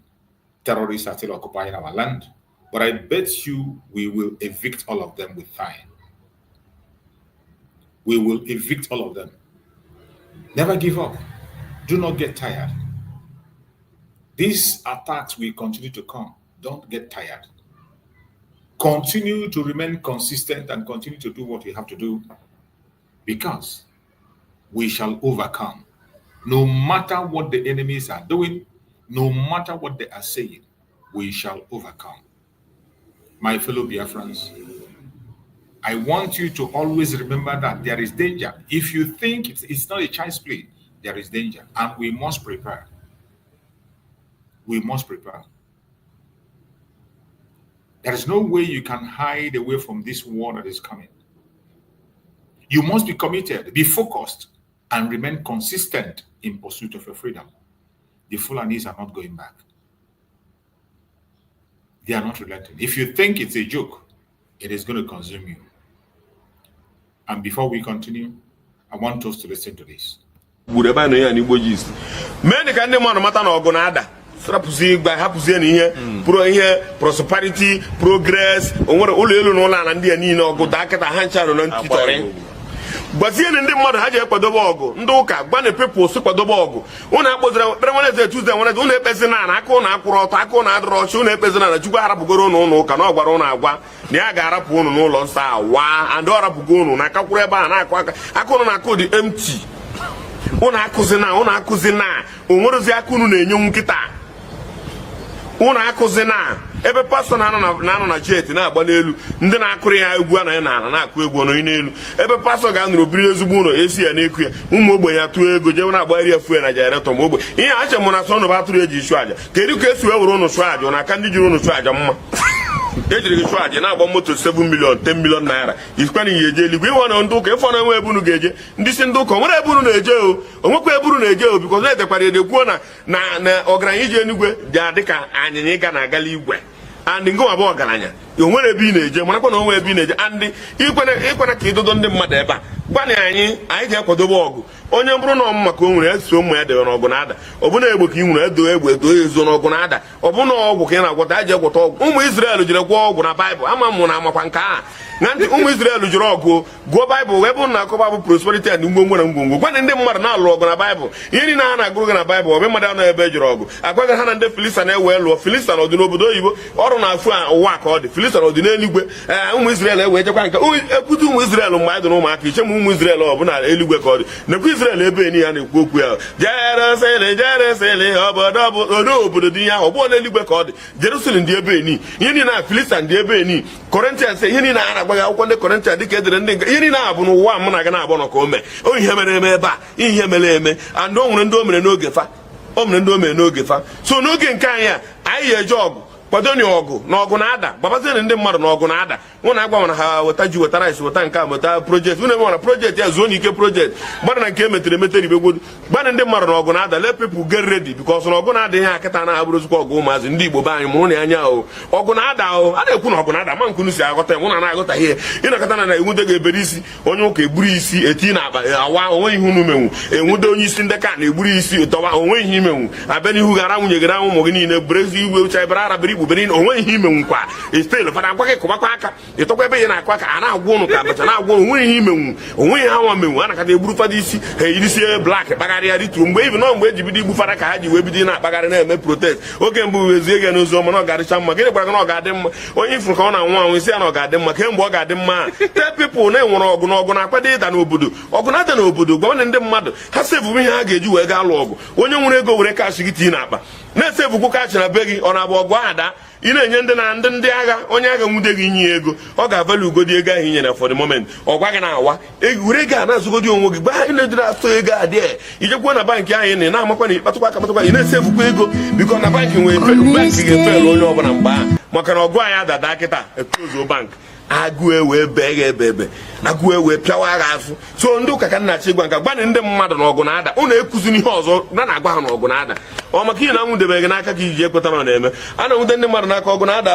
S1: terrorists are still occupying our land, but I bet you we will evict all of them with time. We will evict all of them. Never give up. Do not get tired. These attacks will continue to come. Don't get tired. Continue to remain consistent and continue to do what you have to do, because we shall overcome. No matter what the enemies are doing, no matter what they are saying, we shall overcome. My fellow Biafrans, I want you to always remember that there is danger. If you think it's not a child's play, there is danger, and we must prepare. We must prepare. There is no way you can hide away from this war that is coming. You must be committed, be focused, and remain consistent in pursuit of your freedom. The Fulanis are not going back. They are not relenting. If you think it's a joke, it is going to consume you. And before we continue, I want us to listen to this.
S7: Prosperity, progress, but in the mother had a padobogo, Ndoka, Bane people, Superdobogo. Una was Tuesday when I don't have Pesana, Akona, Akona, Roshuna, Pesana, Jugara, no, Cano, Barona, Niagara, Puno, no, Lonsa, Wa, and Dora Pugono, Nakakureba, and Akona, empty. Una Cusina, Umorziakunu, young guitar. Una Cusina. Every person na jet na agbalelu ndị na-akụrụ ya egwu anaghị na-akụ egwu ọnụ n'elu. Ebe pastor ga-anụrụ biri ezigbo ụlọ esi ya na-ekwu ya ụmụ ogbenye atụ ego jewe na-agbagharị efu ya na generator ma ogbe ihe ache mụ na sọ ba atụrụ eji isu aja kedu ka esi wee were ụnụ sụ aja na aka ndị jiri ụnụ sụ aja mma ejiri gị sụ aja na-agba moto 7 million 10 million naira isikwana ihe eje eluigwe ịwa na ndị ụka ịfọ na enwe ebunu ga-eje ndị si ndị ụka onwere ebunu na-eje o onwekwa ebunu na-eje o bikọz na-etekwara edekwuo na ọgaranya ije enugwe dị adịka anyịnya ịga na agala igwe and go about Galanya. You want to be in a gem, I'm going to be in a and you can ka idodo ndị mmadụ ebe a gbana anyị ji akwadobe ọgụ onye bụrụ na ọmụ maka o nwere esi ụmụ ya debe n'ọgụ na ada ọbụna egbe ka ị nwere edo egbe edo ezo n'ọgụ na ada ọbụna ọgwụ ka ị na-agwọta aje gwọta ọgwụ ụmụ Israel jiri gwọọ ọgwụ na Baịbụl ama mụ na amakwa nke a na ndị ụmụ Israel jiri ọgụ gụọ Baịbụl wee bụrụ na akọba bụ prosperity and ngwongwo na ngwongwo gwana ndị mmadụ na-alụ ọgụ na Baịbụl ihe niile ha na-agụrụ gị na Baịbụl ọbụ mmadụ anọ ebe ejiri ọgụ agwaghị ha na ndị Filistia na-ewe lụọ Filistia ọdị n'obodo oyibo ọrụ na-afụ ụwa ka ọ dị Filistia ọdị n'eluigwe ụmụ Israel ewee chekwa nke ekwute ụmụ Israel mgbe anyị dị n'ụmụaka iche ma ụmụ Israel ọ bụ na eluigwe ka ọ dị nekwa Israel ebe ni ya na-ekwu okwu ya Jerusalem obodo dị ihe ahụ ọ bụ n'eluigwe ka ọ dị Jerusalem dị ebe ni ihe niile na Filistia dị ebe ni Corinthians ihe niile a na-agbaghị akwụkwọ ndị Corinthians dịka edere ndị nke ihe niile a bụ n'ụwa mụ na ga na-agbọ nọ ka o mee o ihe mere eme ebe a ihe mere eme and o nwere ndị o mere n'oge fa o mere ndị o mere n'oge fa so n'oge nke anyị anyị ga-eje ọgụ kwadoni ọgụ na ọgụ na-ada gbabazienụ ndị mmadụ na ọgụ na-ada mụ na agwa mana ha weta ji weta rice weta nke a weta projekti unu enwere projekti ya zuo n'ike projekti gbana na nke emetere emetere ibegwodu gbana ndị mmadụ na ọgụ na-ada let people get ready because na ọgụ na-ada ihe akịta na-abụrụzikwa ọgụ ụmụazị ndị Igbo be anyị mụrụ na anya ahụ ọgụ na-ada ahụ a na-ekwu na ọgụ na-ada ma nkunu si aghọta mụ na na-aghọta ihe ịnakọta na enwude ga-ebere isi onye ụka egburu isi eti na akpa awa onwe ihe unu menwu enwude onye isi ndị ka na-egburu isi tọwa onwe ihe imenwu abịa n'ihu gara nwunye gị na ụmụ gị niile berezi igwe ucha ebere arabere igbubere onwe ihe imenwu kwa estel fada ngwa gị kụbakwa aka ịtọkwa ebe ya na-akwa ka a na-agwụ ụnụ ka abacha na-agwụ ụnụ onwe ihe imenwu onwe ihe ha nwa menwu a nakata egburu fada isi ha irisie blak kpagharịa rituo mgbe ibi nọ mgbe eji bido igbu fada ka ha ji wee bido na-akpagharị na-eme protest oge mbụ wezie gị n'ozi ọma na ọ ga-adịcha mma gịnị gwara gị na ọ ga-adị mma onye ifuru ka ọ na-anwụ anwụ isi ya na ọ ga-adị mma kemgbe ọ ga-adị mma tell people na-enwere ọgụ na ọgụ na-akpado ịda n'obodo ọgụ na-ada n'obodo gwa ndị mmadụ ha sevubu ihe ha ga-eji wee gaa lụ ọgụ onye nwere ego were kash gị tinye n'akpa na-esevukwu kash na be gị ọ na-abụ ọgụ ada ị na-enye ndị agha onye agha nwude gị inye ego ọ ga-avali ugodi ego ahụ inyere for the moment ọ gwa gị na-awa were ego a na-azụgodi onwe gị gba ị na-edere atụ ego a dị ijekwa na bankị ahụ ị na-amakwa na ịkpatakwa aka kpatakwa ị na-esevukwa ego biko na bankị nwere bankị ga-efelu onye ọbụla mgbe ahụ maka na ọgụ anyị adada kịta etozuo bankị agụ ewe bee gị ebe agụ ewe pịawa agha afụ so ndị ụka ka nna-achị gwa nka gbanị ndị mmadụ na ọgụ na-ada ụnụ ekụziri ihe ọzọ na-agwa ha na ọgụ na-ada ọ maka ihe na nwụdebe gị n'aka ka iji ekweta na ọ na-eme a na-enwute ndị mmadụ n'aka ọgụ na-ada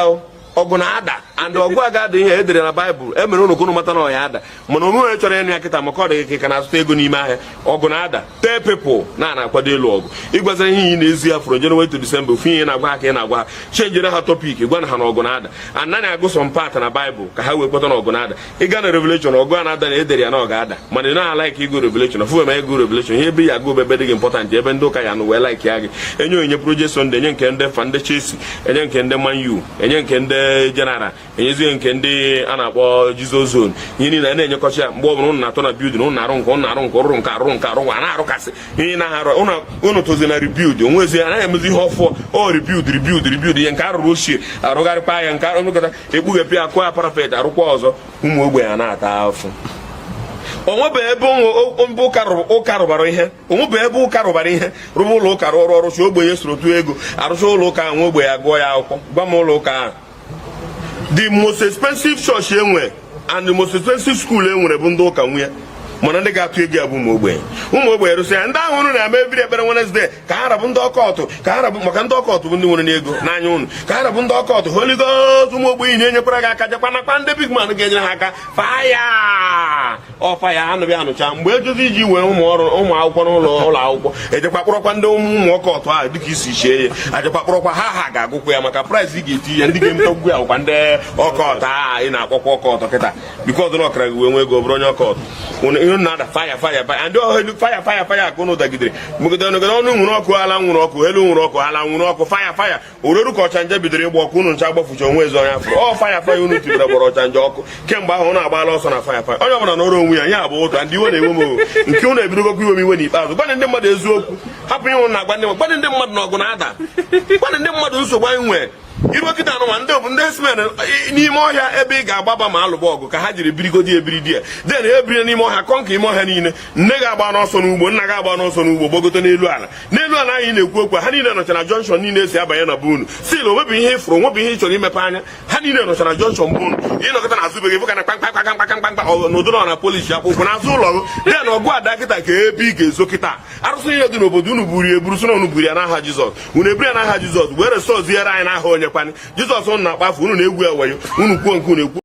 S7: ọgụ na-ada and ọgụ a ga-ada ihe edere na Baịbụl emere ụnụ kụnụ mata na ọ ya ada mana onwe onye chọrọ ịnụ ya kịta maka ọ dị ka na-azụta ego n'ime ahịa ọgụ na-ada tell people na-akwado ịlụ ọgụ ịgwazara ihe ị na-ezi ya from January to December ofu ihe na-agwa ha ka ị na-agwa ha chenjere ha topic gwa na ha na ọgụ na-ada and na na-agụ some part na Baịbụl ka ha wee kweta na ọgụ na-ada ịga na Revelation ọgụ a na-ada na edere ya na ọ ga-ada mana ị na-alaik ịgụ Revelation ọfụ ma ịgụ Revelation ihe ebe ya agụ ebe dị gị important ebe ndị ụka ya nụ wee laik ya gị enye onyinye Project Sunday enye nke ndị fa ndị Chelsea enye nke ndị Man U enye nke ndị General enyezie nke ndị a na-akpọ Jesus Zone ihe niile na-enyekọcha ya mgbe ọbụla ụnụ na-atọ na building ụnụ na-arụ nke rụrụ nke a na-arụkasị ihe na-arụ ụnụ tozi na rebuild onwezi anaghị emezi ihe ọfụ o rebuild ihe nke arụrụ ochie arụgharịkwa ya nke arụgata ekpughepụ ya kụọ ya parapet arụkwa ọzọ ụmụ ogbenye na-ata afụ onwebe ebe ụka rụbara ihe rụba ụlọ ụka rụrụ ọrụ chi ogbenye soro tụọ ego arụcha ụlọ ụka nwe ogbenye agụọ ya akwụkwọ gwa m ụlọ ụka ahụ the most expensive church enwe and the most expensive school enwere bụ ndị ụka nwunye mana ndị ga-atụ ego ya bụ ụmụ ogbenye rụsị ya ndị ahụ unu na-eme ebiri ekpere Wednesday ka ha rabụ ndị ọkọtụ maka ndị ọkọtụ bụ ndị nwere n'ego n'anya unu ka ha rabụ ndị ọkọtụ Holy Ghost ụmụ ogbenye na-enyekwara gị aka jakwanakwa ndị big man ga-enyere ha aka faya anụbịa anụcha mgbe ejozi iji were ụmụ akwụkwọ n'ụlọ akwụkwọ ejekwa kpọrọkwa ndị ụmụ ọkọtụ ahụ dịka isi chie ya ajekwa kpọrọkwa ha ga-agụkwa ya maka price ị ga-eti ya ndị ga-emetagwu ya bụkwa ndị ọkọtụ ahụ ị na-akpọkwa ọkọtụ kịta bikọz na ọkara gị wee nwe ego bụrụ onye ọkọtụ ihe na-ada faya ndị ọhelu faya ka ụnụ dagidere megide ọnụ nwụrụ ọkụ ala nwụrụ ọkụ elu nwụrụ ọkụ ala nwụrụ ọkụ faya oreru ka ọchanja bidoro ịgba ọkụ ụnụ ncha gbafucha onwe ezi ọnya fụrụ faya unu tibere gbara ọchanja ọkụ kemgbe ahụ ụnụ agbaala ọsọ na faya onye ọbụla n'ọrụ onwe ya ya bụ ụtọ ndị iwe na-enwe m nke ụnụ ebidogokwa iwe m iwe n'ikpeazụ gbanị ndị mmadụ eziokwu hapụ ịnwụ na agba gbanị ndị mmadụ na ọgụ na-ada gbanị ndị mmadụ nsogbu anyị nwee iru okịta anụma ndị bụ ndị esmen n'ime ọhịa ebe ị ga-agbaba ma alụba ọgụ ka ha jiri birigodi ebiridi ya den ebiri n'ime ọhịa kọnka ime ọhịa niile nne ga-agba n'ọsọ n'ugbo nna ga-agba n'ọsọ n'ugbo gbogote n'elu ala anyị na-ekwu okwu ha niile nọcha na jọnshọn niile esi abanye na bunu sil onwebu ihe ịfụrụ onwebu ihe ị chọrọ imepe anya ha niile nọcha na jọnshọn bunu ịnọkọta na azụ gị fụka na kpamkpamkpamkpamkpamkpa n'ụdụrọ na polisi akpụkpụ n'azụ ụlọ gị den ọgụ ada kịta ka ebe ị ga-ezo kịta arụsị niile dị n'obodo unu buru eburu so na unu buru ya n'aha Jizọs unu eburu ya n'aha Jizọs wee resọziere anyị n'aha onye kwani Jizọs unu na-akpafu unu na-egwu ewayo unu kwuo nke unu ekwu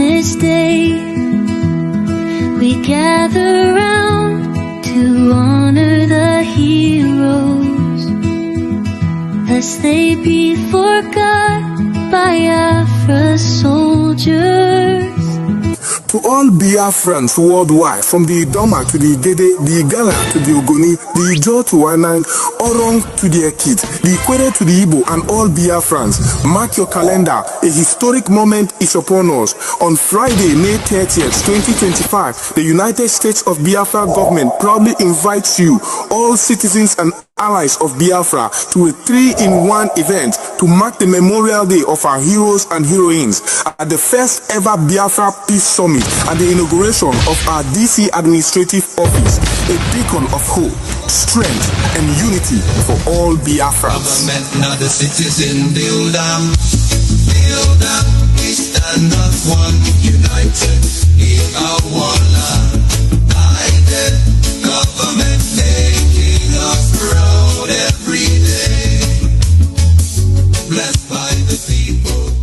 S8: this day we gather round to honor the heroes, lest they be forgot by Biafra's soldiers.
S9: To all Biafrans worldwide, from the Idoma to the Igede, the Igala to the Ogoni, the Ijo to Wanang, Orong to the Ekit, the Ikwere to the Igbo, and all Biafrans, mark your calendar. A historic moment is upon us. On Friday, May 30th, 2025, the United States of Biafra government proudly invites you, all citizens and allies of Biafra, to a 3-in-1 event to mark the Memorial Day of our heroes and heroines at the first ever Biafra Peace Summit and the inauguration of our DC administrative office, a beacon of hope, strength, and unity for all Biafrans.
S10: Government, not the citizen, build up, we stand up one, united, in our one united. Government making us proud every day, blessed by the people.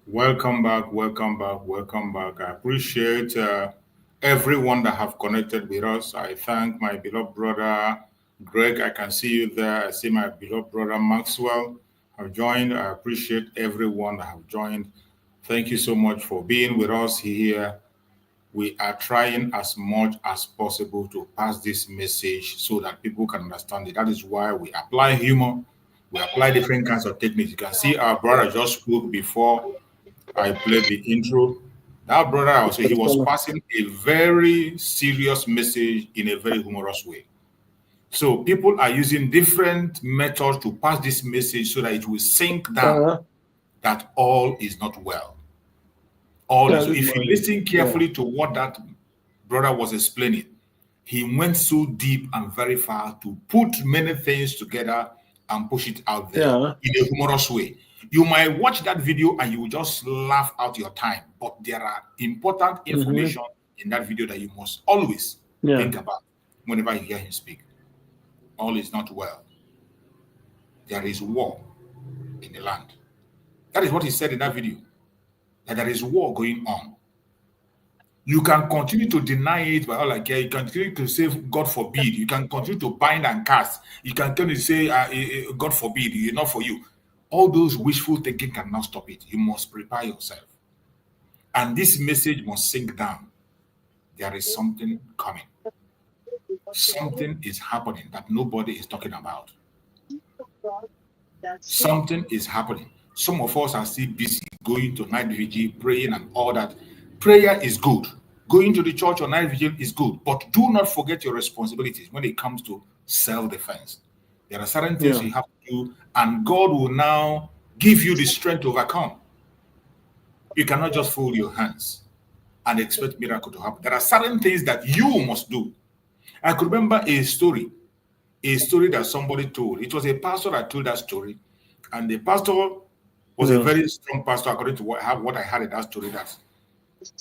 S1: Welcome back. I appreciate everyone that have connected with us. I thank my beloved brother Greg. I can see you there. I see my beloved brother Maxwell have joined. I appreciate everyone that have joined. Thank you so much for being with us here. We are trying as much as possible to pass this message so that people can understand it. That is why we apply humor. We apply different kinds of techniques. You can see our brother just spoke before I played the intro. That brother also, he was passing a very serious message in a very humorous way. So people are using different methods to pass this message so that it will sink down that all is not well. So if you listen carefully to what that brother was explaining, he went so deep and very far to put many things together and push it out there in a humorous way. You might watch that video and you will just laugh out your time, but there are important information in that video that you must always think about whenever you hear him speak. All is not well. There is war in the land. That is what he said in that video, that there is war going on. You can continue to deny it by all I care. You can continue to say, God forbid. You can continue to bind and cast. You can continue to say, God forbid, it's not for you. All those wishful thinking cannot stop it. You must prepare yourself. And this message must sink down. There is something coming. Something is happening that nobody is talking about. Something is happening. Some of us are still busy going to night vigil, praying and all that. Prayer is good. Going to the church or night vigil is good. But do not forget your responsibilities when it comes to self-defense. There are certain things you have to do, and God will now give you the strength to overcome. You cannot just fold your hands and expect miracle to happen. There are certain things that you must do. I could remember a story that somebody told. It was a pastor that told that story, and the pastor was a very strong pastor according to what I had in that story.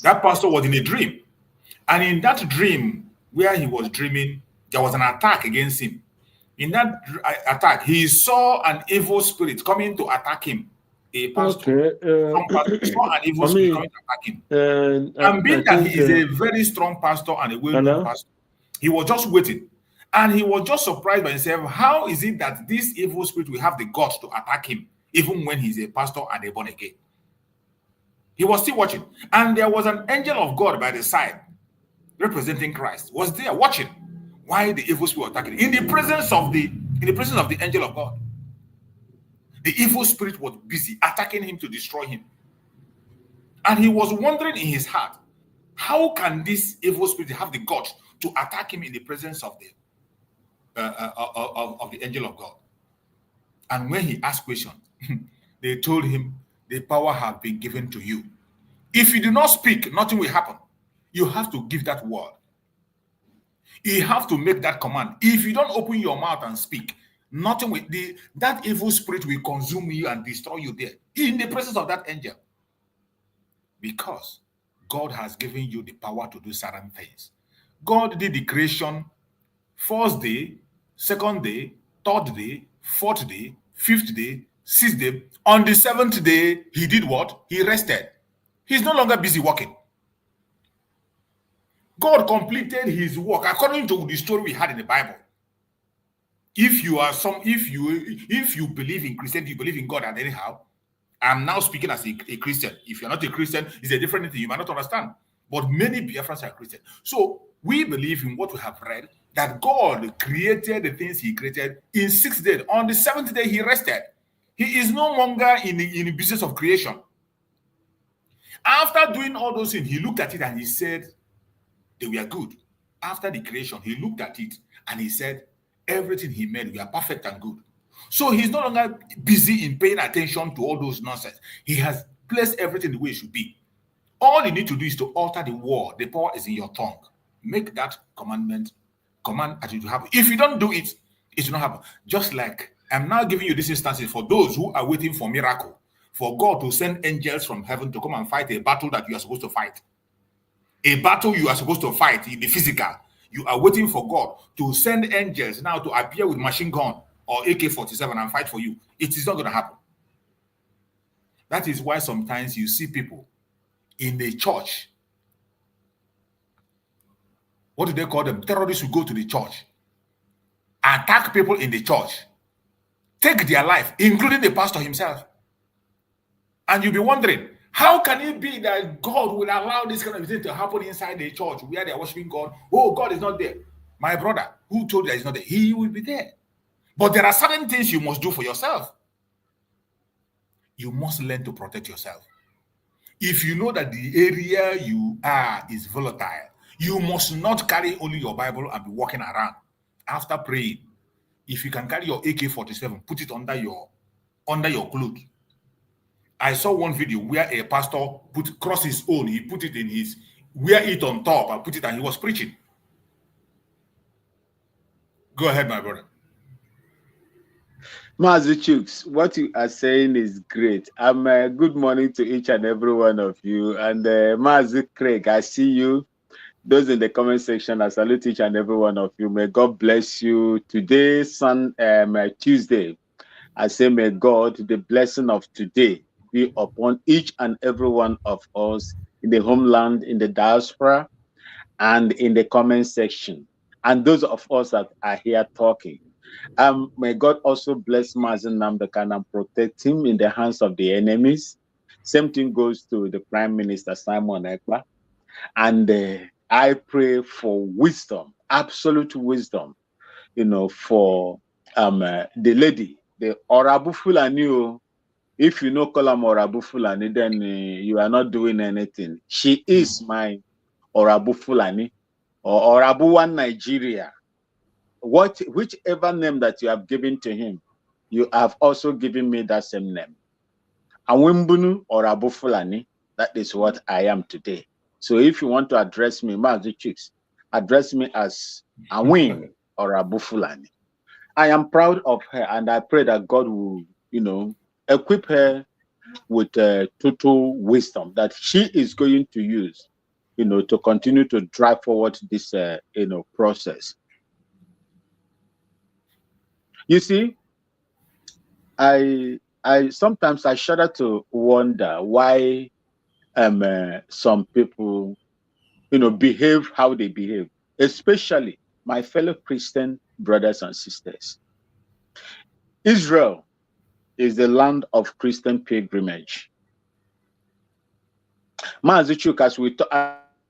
S1: That pastor was in a dream, and in that dream, where he was dreaming, there was an attack against him. In that attack, he saw an evil spirit coming to attack him. A pastor, saw an evil spirit coming to attack him. And being that he is a very strong pastor and a well-known pastor, he was just waiting. And he was just surprised by himself. How is it that this evil spirit will have the guts to attack him, even when he's a pastor and a born again? He was still watching. And there was an angel of God by the side, representing Christ, was there watching why the evil spirit was attacking him. In the presence of the angel of God. The evil spirit was busy attacking him to destroy him. And he was wondering in his heart, how can this evil spirit have the guts to attack him in the presence of the angel of God? And when he asked questions, they told him, the power has been given to you. If you do not speak, nothing will happen. You have to give that word. You have to make that command. If you don't open your mouth and speak, nothing will. That evil spirit will consume you and destroy you there in the presence of that angel. Because God has given you the power to do certain things. God did the creation first day, second day, third day, fourth day, fifth day, 6th day. On the 7th day, he did what? He rested. He's no longer busy working. God completed his work according to the story we had in the Bible. If you believe in Christianity, you believe in God, and anyhow, I'm now speaking as a Christian. If you're not a Christian, it's a different thing. You might not understand. But many Biafrans are Christian. So we believe in what we have read, that God created the things he created in 6 days. On the 7th day, he rested. He is no longer in the business of creation. After doing all those things, he looked at it and he said they were good. After the creation, he looked at it and he said, everything he made, we are perfect and good. So he's no longer busy in paying attention to all those nonsense. He has placed everything the way it should be. All you need to do is to alter the word. The power is in your tongue. Make that command as it will happen. If you don't do it, it will not happen. Just like I'm now giving you these instances for those who are waiting for miracle, for God to send angels from heaven to come and fight a battle that you are supposed to fight. A battle you are supposed to fight in the physical. You are waiting for God to send angels now to appear with machine gun or AK-47 and fight for you. It is not going to happen. That is why sometimes you see people in the church. What do they call them? Terrorists who go to the church, attack people in the church, take their life, including the pastor himself. And you'll be wondering, how can it be that God will allow this kind of thing to happen inside the church where they're worshiping God? Oh, God is not there. My brother, who told you that he's not there? He will be there. But there are certain things you must do for yourself. You must learn to protect yourself. If you know that the area you are is volatile, you must not carry only your Bible and be walking around after praying. If you can carry your AK-47, put it under your clothes. I saw one video where a pastor cross his own, he put it in his, wear it on top and put it, and he was preaching. Go ahead, my brother.
S11: Mazi Chooks, what you are saying is great. Good morning to each and every one of you. And Mazi Craig, I see you. Those in the comment section, I salute each and every one of you. May God bless you. Today, Tuesday, I say may God, the blessing of today, be upon each and every one of us in the homeland, in the diaspora, and in the comment section. And those of us that are here talking. May God also bless Mazen Namdekan and protect him in the hands of the enemies. Same thing goes to the Prime Minister Simon Ekpa. And I pray for wisdom, absolute wisdom, for the lady, the Orabu Fulani. If you know Kolam Orabu Fulani, then you are not doing anything. She is my Orabu Fulani or Orabu One Nigeria. Whichever name that you have given to him, you have also given me that same name. Awimbunu or Abu Fulani, that is what I am today. So if you want to address me, Mazi Chooks, address me as Awin or Abu Fulani. I am proud of her, and I pray that God will, equip her with total wisdom that she is going to use, to continue to drive forward this, process. You see, I sometimes I shudder to wonder why some people, behave how they behave, especially my fellow Christian brothers and sisters. Israel is the land of Christian pilgrimage. Mazi Chooks,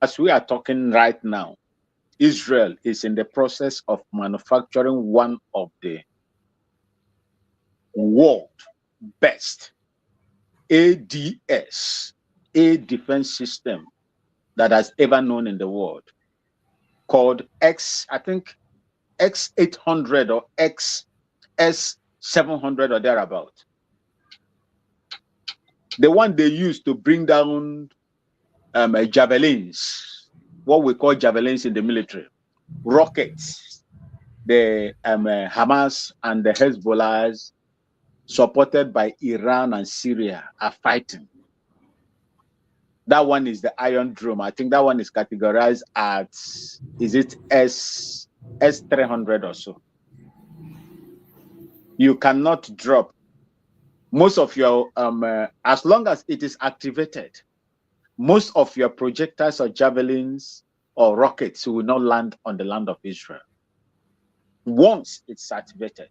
S11: as we are talking right now, Israel is in the process of manufacturing one of the world best ADS, a defense system that has ever known in the world, called X800 or XS700 or thereabout. The one they use to bring down javelins, what we call javelins in the military, rockets. The Hamas and the Hezbollahs, supported by Iran and Syria, are fighting. That one is the Iron Dome. I think that one is categorized at, is it S300 or so? You cannot drop most of your as long as it is activated, most of your projectiles or javelins or rockets will not land on the land of Israel. Once it's activated,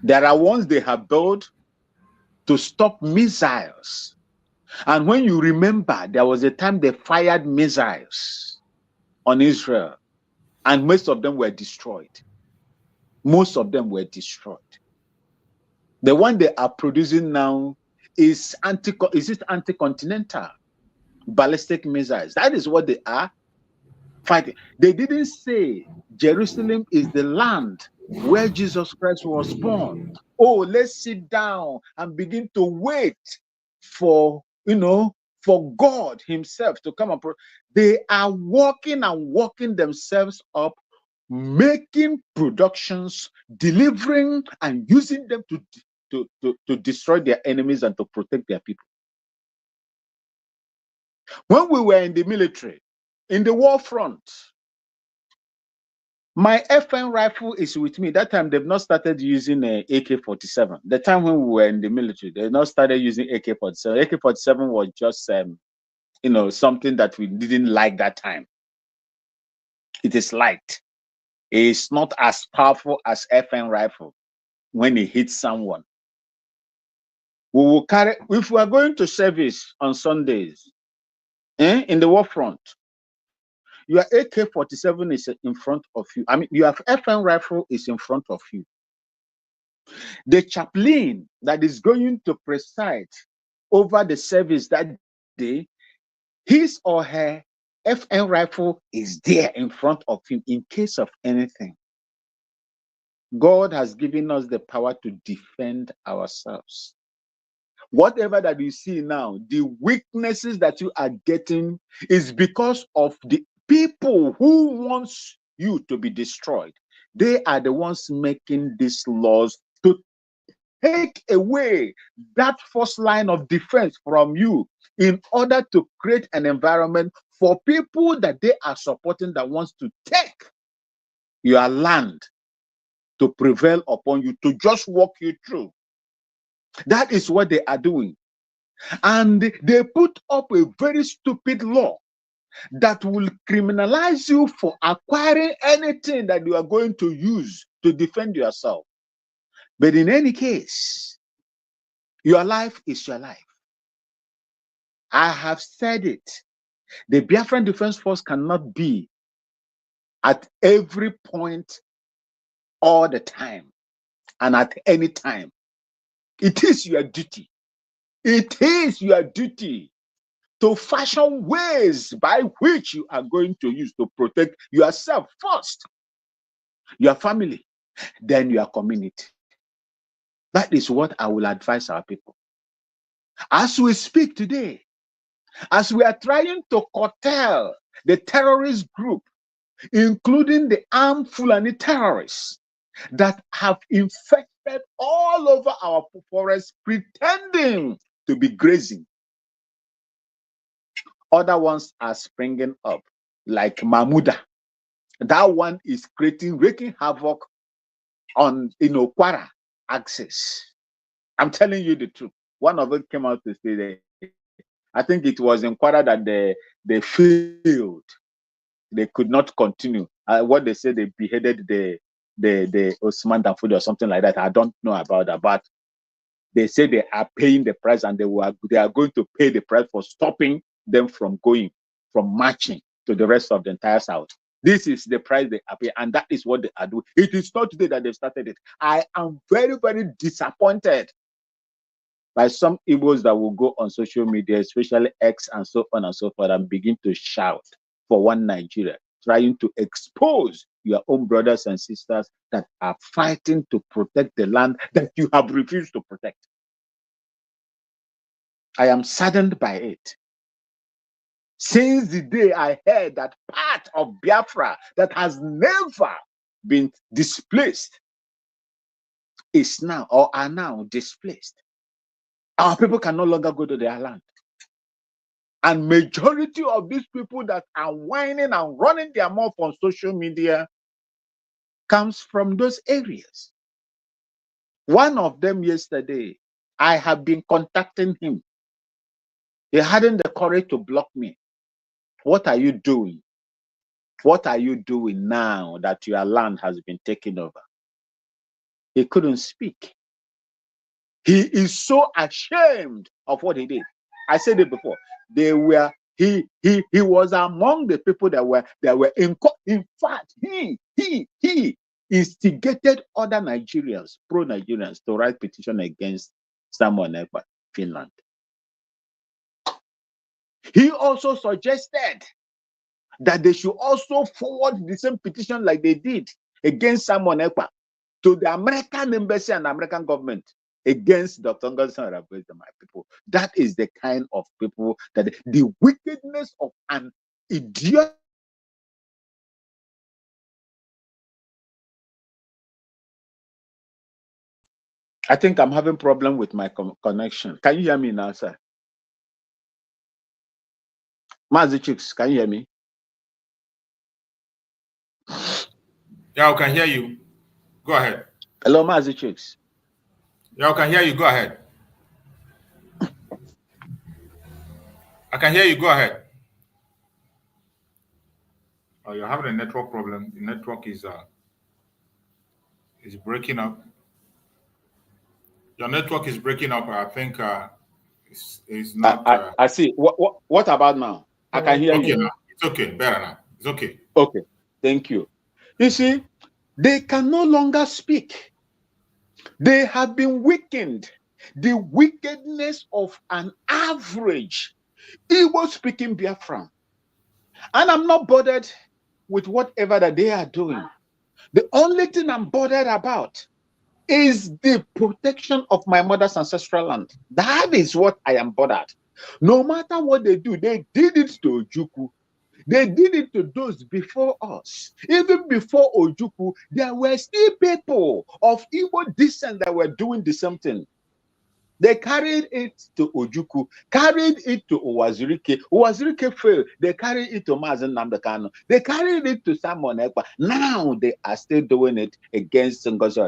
S11: there are ones they have built to stop missiles. And when you remember, there was a time they fired missiles on Israel, and most of them were destroyed. Most of them were destroyed. The one they are producing now is anti-continental ballistic missiles. That is what they are fighting. They didn't say Jerusalem is the land where Jesus Christ was born. Oh, let's sit down and begin to wait for, for God himself to come up. They are working themselves up, making productions, delivering and using them to destroy their enemies and to protect their people. When we were in the military, in the war front, my FN rifle is with me. That time, they've not started using AK-47. The time when we were in the military, they've not started using AK-47. AK-47 was just, something that we didn't like that time. It is light. It's not as powerful as FN rifle when it hits someone. We will carry, if we are going to service on Sundays, in the war front, your AK-47 is in front of you. I mean, your FN rifle is in front of you. The chaplain that is going to preside over the service that day, his or her FN rifle is there in front of him in case of anything. God has given us the power to defend ourselves. Whatever that you see now, the weaknesses that you are getting is because of the people who wants you to be destroyed. They are the ones making these laws to take away that first line of defense from you in order to create an environment for people that they are supporting that wants to take your land to prevail upon you, to just walk you through. That is what they are doing. And they put up a very stupid law that will criminalize you for acquiring anything that you are going to use to defend yourself. But in any case, your life is your life. I have said it. The Biafran Defense Force cannot be at every point all the time and at any time. It is your duty. It is your duty to fashion ways by which you are going to use to protect yourself first, your family, then your community. That is what I will advise our people. As we speak today, as we are trying to curtail the terrorist group, including the armed Fulani terrorists that have infected all over our forests, pretending to be grazing. Other ones are springing up, like Mahmuda. That one is wreaking havoc on Kwara axis. I'm telling you the truth. One of them came out to say that I think it was in Kwara that they failed. They could not continue. What they say, they beheaded the Osman Danfodio or something like that. I don't know about that, but they say they are paying the price, and they are going to pay the price for stopping them from marching to the rest of the entire South. This is the price they are paying, and that is what they are doing. It is not today that they've started it. I am very, very disappointed by some Igbos that will go on social media, especially X and so on and so forth, and begin to shout for one Nigeria, trying to expose your own brothers and sisters that are fighting to protect the land that you have refused to protect. I am saddened by it. Since the day I heard that part of Biafra that has never been displaced is now, or are now, displaced. Our people can no longer go to their land. And majority of these people that are whining and running their mouth on social media comes from those areas. One of them yesterday, I have been contacting him. He hadn't the courage to block me. What are you doing? What are you doing now that your land has been taken over? He couldn't speak. He is so ashamed of what he did. I said it before. He was among the people that were in fact, he instigated other Nigerians, pro-Nigerians, to write petition against Samuel Ekpa, Finland. He also suggested that they should also forward the same petition like they did against Samuel Ekpa to the American embassy and American government against Dr. Ngozi Okonjo-Iweala, my people. That is the kind of people that the wickedness of an idiot. I think I'm having problem with my connection. Can you hear me now, sir? Mazi Chicks, can you hear me?
S1: Yeah, I can hear you. Go ahead.
S11: Hello, Mazi Chicks.
S1: Yeah, I can hear you. Go ahead. I can hear you. Go ahead. Oh, you're having a network problem. The network is breaking up. Your network is breaking up. I think it's not.
S11: I see. What about now? I can hear
S1: okay
S11: you.
S1: now. It's okay. Better now. It's okay.
S11: Okay. Thank you. You see, they can no longer speak. They have been weakened. The wickedness of an average Igbo-speaking Biafran. And I'm not bothered with whatever that they are doing. The only thing I'm bothered about is the protection of my mother's ancestral land. That is what I am bothered. No matter what they do, they did it to Ojukwu. They did it to those before us. Even before Ojukwu, there were still people of Igbo descent that were doing the same thing. They carried it to Ojukwu, carried it to Uwazirike. Uwazirike failed. They carried it to Mazen Namdekano. They carried it to Simon Ekpa. Now they are still doing it against Ngozi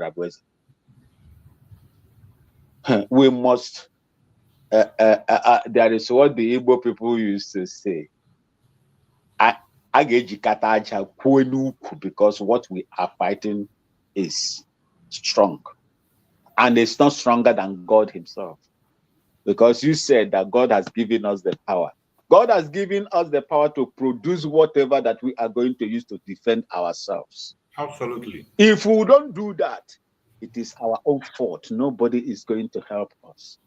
S11: Okonjo-Iweala. We must, there is what the Igbo people used to say. Because what we are fighting is strong. And it's not stronger than God himself. Because you said that God has given us the power. God has given us the power to produce whatever that we are going to use to defend ourselves.
S1: Absolutely.
S11: If we don't do that, it is our own fault. Nobody is going to help us.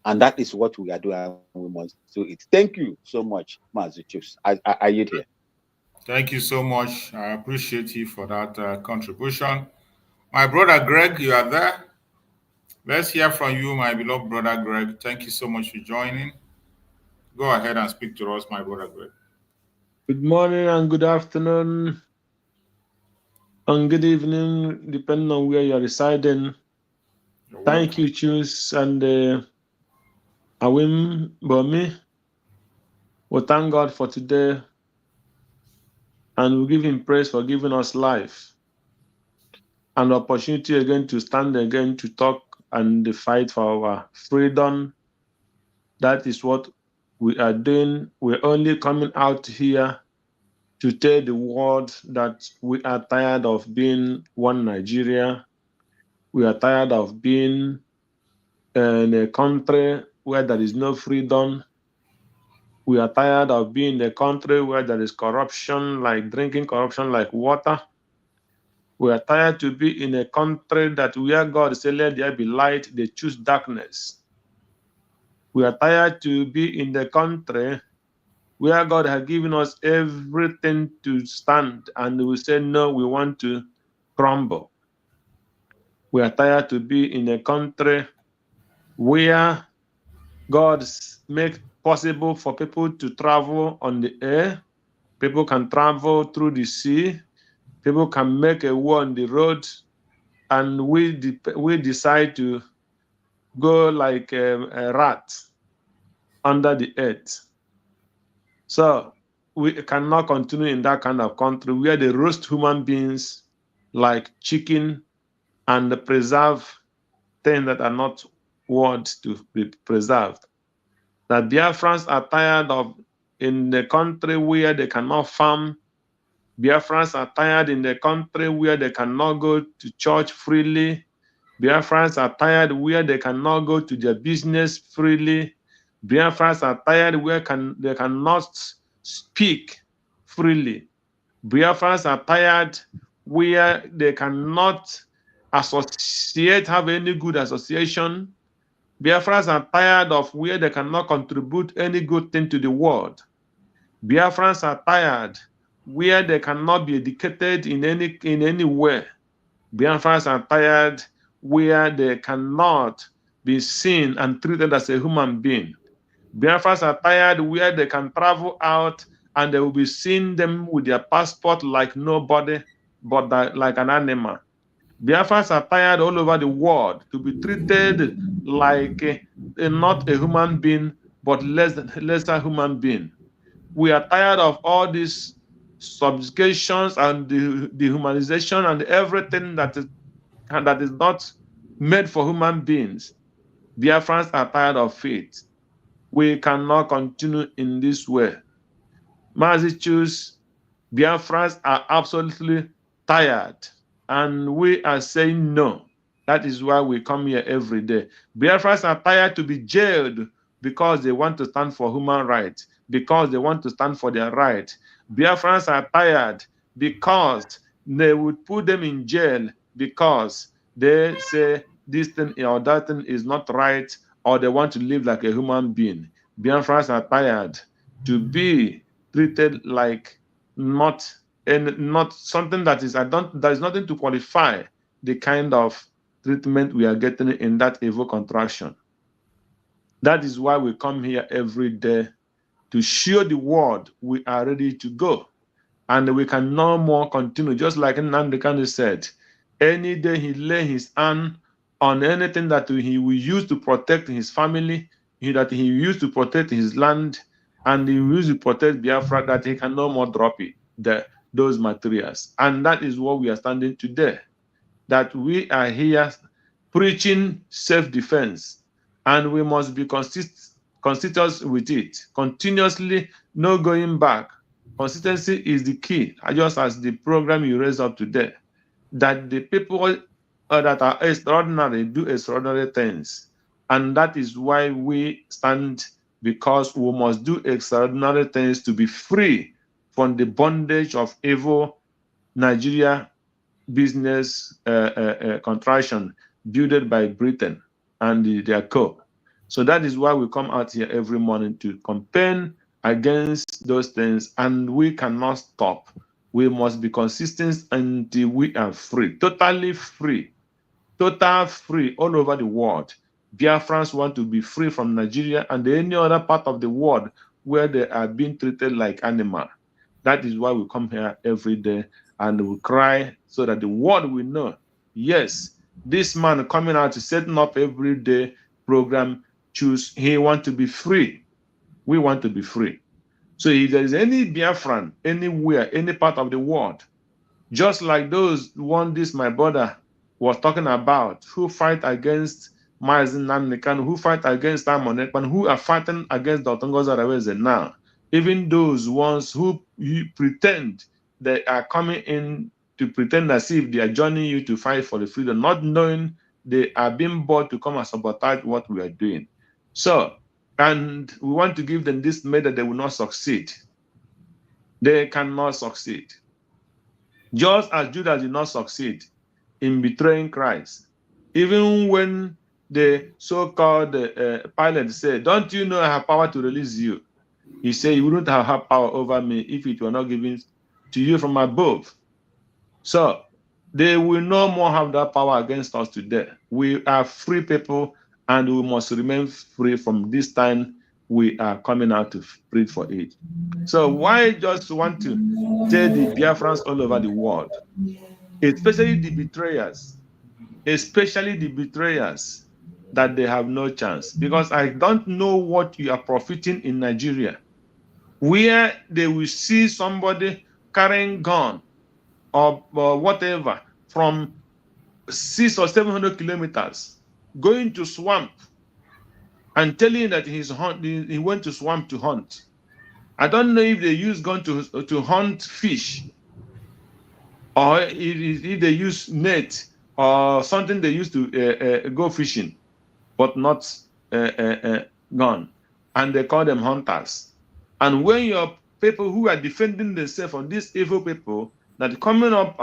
S11: And that is what we are doing. We must do it. Thank you so much, Mazi Chiefs. I yield here.
S1: Thank you so much. I appreciate you for that contribution. My brother Greg, you are there. Let's hear from you, my beloved brother Greg. Thank you so much for joining. Go ahead and speak to us, my brother Greg.
S12: Good morning and good afternoon and good evening, depending on where you're residing. Thank you, Chus and Awim Bomi. We thank God for today and we give him praise for giving us life and opportunity again to stand again to talk and fight for our freedom. That is what we are doing. We're only coming out here to tell the world that we are tired of being one Nigeria. We are tired of being in a country where there is no freedom. We are tired of being in a country where there is corruption, like drinking corruption like water. We are tired to be in a country that where God said, let there be light, they choose darkness. We are tired to be in the country where God has given us everything to stand, and we say, no, we want to crumble. We are tired to be in a country where God makes possible for people to travel on the air. People can travel through the sea. People can make a war on the road. And we decide to go like a rat under the earth. So we cannot continue in that kind of country where they roast human beings like chicken and preserve things that are not worth to be preserved. That Biafrans are tired of in the country where they cannot farm. Biafrans are tired in the country where they cannot go to church freely. Biafrans are tired where they cannot go to their business freely. Biafrans are tired where they cannot speak freely. Biafrans are tired where they cannot have any good association. Biafrans are tired of where they cannot contribute any good thing to the world. Biafrans are tired where they cannot be educated in any way. Biafrans are tired where they cannot be seen and treated as a human being. Biafrans are tired where they can travel out and they will be seeing them with their passport like nobody, but like an animal. Biafrans are tired all over the world to be treated like not a human being, but lesser human being. We are tired of all these subjugations and the dehumanization and everything that is not made for human beings. Biafrans are tired of it. We cannot continue in this way. Massachusetts, Biafrans are absolutely tired, and we are saying no. That is why we come here every day. Biafrans are tired to be jailed because they want to stand for human rights, because they want to stand for their right. Biafrans are tired because they would put them in jail because they say this thing or that thing is not right, or they want to live like a human being. Biafrans are tired to be treated like not something that is there is nothing to qualify the kind of treatment we are getting in that evil contraction. That is why we come here every day to show the world we are ready to go, and we can no more continue. Just like Nnamdi Kanu said, any day he lay his hand on anything that he will use to protect his family, that he used to protect his land, and he will use to protect Biafra, that he can no more drop it, those materials. And that is what we are standing today, that we are here preaching self-defense, and we must be consistent with it, continuously, no going back. Consistency is the key, just as the program you raised up today, that the people that are extraordinary do extraordinary things. And that is why we stand, because we must do extraordinary things to be free from the bondage of evil Nigeria business contraction built by Britain and their co. So that is why we come out here every morning to campaign against those things, and we cannot stop. We must be consistent until we are free, totally free, total free all over the world. Biafrans want to be free from Nigeria and any other part of the world where they are being treated like animals. That is why we come here every day and we cry so that the world will know, yes, this man coming out to setting up every day program, he want to be free. We want to be free. So if there is any Biafran anywhere, any part of the world, just like those one this my brother was talking about, who fight against Mazi Nnamdi Kanu, who fight against Simon Ekpan, who are fighting against Dr. Ngozi Areweze now, even those ones who pretend they are coming in to pretend as if they are joining you to fight for the freedom, not knowing they are being bought to come and sabotage what we are doing. So, and we want to give them this message that they will not succeed. They cannot succeed. Just as Judas did not succeed in betraying Christ, even when the so-called Pilate said, "Don't you know I have power to release you?" He said, "You wouldn't have power over me if it were not given to you from above." So they will no more have that power against us today. We are free people, and we must remain free from this time we are coming out to preach for it. So why just want to tell the Biafrans all over the world, especially the betrayers, that they have no chance? Because I don't know what you are profiting in Nigeria, where they will see somebody carrying gun or whatever from 600 or 700 kilometers. going to swamp and telling that he went to swamp to hunt. I don't know if they use gun to hunt fish, or if they use net or something they use to go fishing, but not gun. And they call them hunters. And when your people who are defending themselves from these evil people that coming up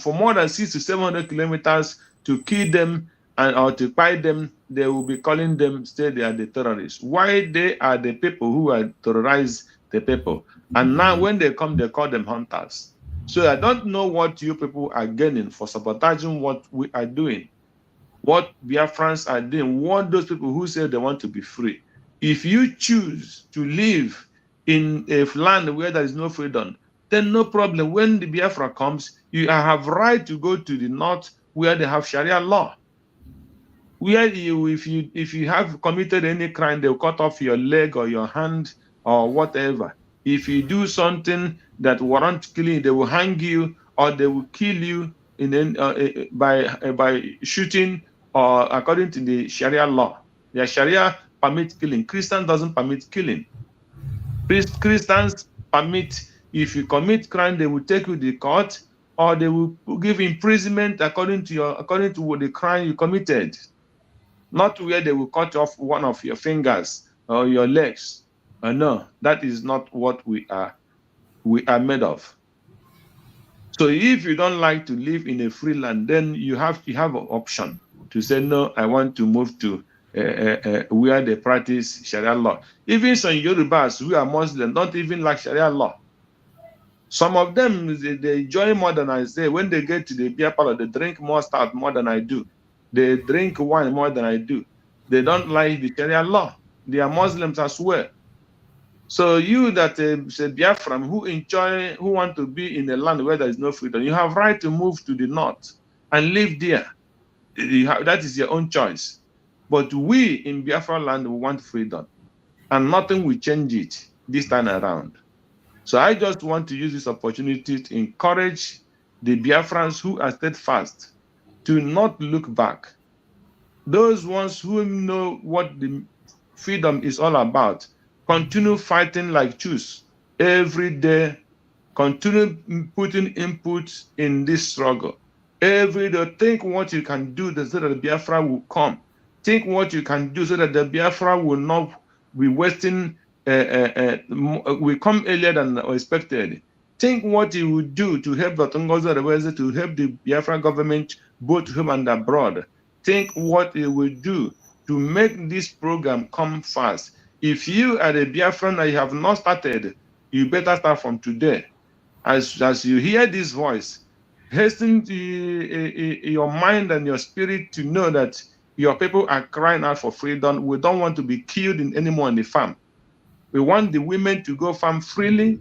S12: for more than 600 to 700 kilometers to kill them or to fight them, they will be calling them, say they are the terrorists. Why they are the people who are terrorize the people? And now when they come, they call them hunters. So I don't know what you people are gaining for sabotaging what we are doing, what Biafrans are doing, what those people who say they want to be free. If you choose to live in a land where there is no freedom, then no problem. When the Biafra comes, you have right to go to the north where they have Sharia law. Where if you have committed any crime, they'll cut off your leg or your hand or whatever. If you do something that warrant killing, they will hang you or they will kill you by shooting or according to the Sharia law. The Sharia permits killing. Christian doesn't permit killing. Christians permit, if you commit crime, they will take you to the court or they will give imprisonment according to the crime you committed. Not where they will cut off one of your fingers or your legs. No, that is not what we are made of. So if you don't like to live in a free land, then you have an option to say, no, I want to move to where they practice Sharia law. Even some Yorubas who are Muslim don't even like Sharia law. Some of them, they enjoy more than I say. When they get to the beer parlor, they drink more stout more than I do. They drink wine more than I do. They don't like the Sharia law. They are Muslims as well. So you that say Biafran who want to be in a land where there is no freedom, you have right to move to the north and live there. That is your own choice. But we in Biafra land, we want freedom, and nothing will change it this time around. So I just want to use this opportunity to encourage the Biafrans who are steadfast to not look back. Those ones who know what the freedom is all about, continue fighting like choose every day. Continue putting input in this struggle. Every day, think what you can do so that the Biafra will come. Think what you can do so that the Biafra will not be wasting, will come earlier than expected. Think what you would do to help the to help the Biafra government both home and abroad. Think what you will do to make this program come fast. If you are a Biafran and you have not started, you better start from today. As you hear this voice, hasten to your mind and your spirit to know that your people are crying out for freedom. We don't want to be killed anymore in the farm. We want the women to go farm freely.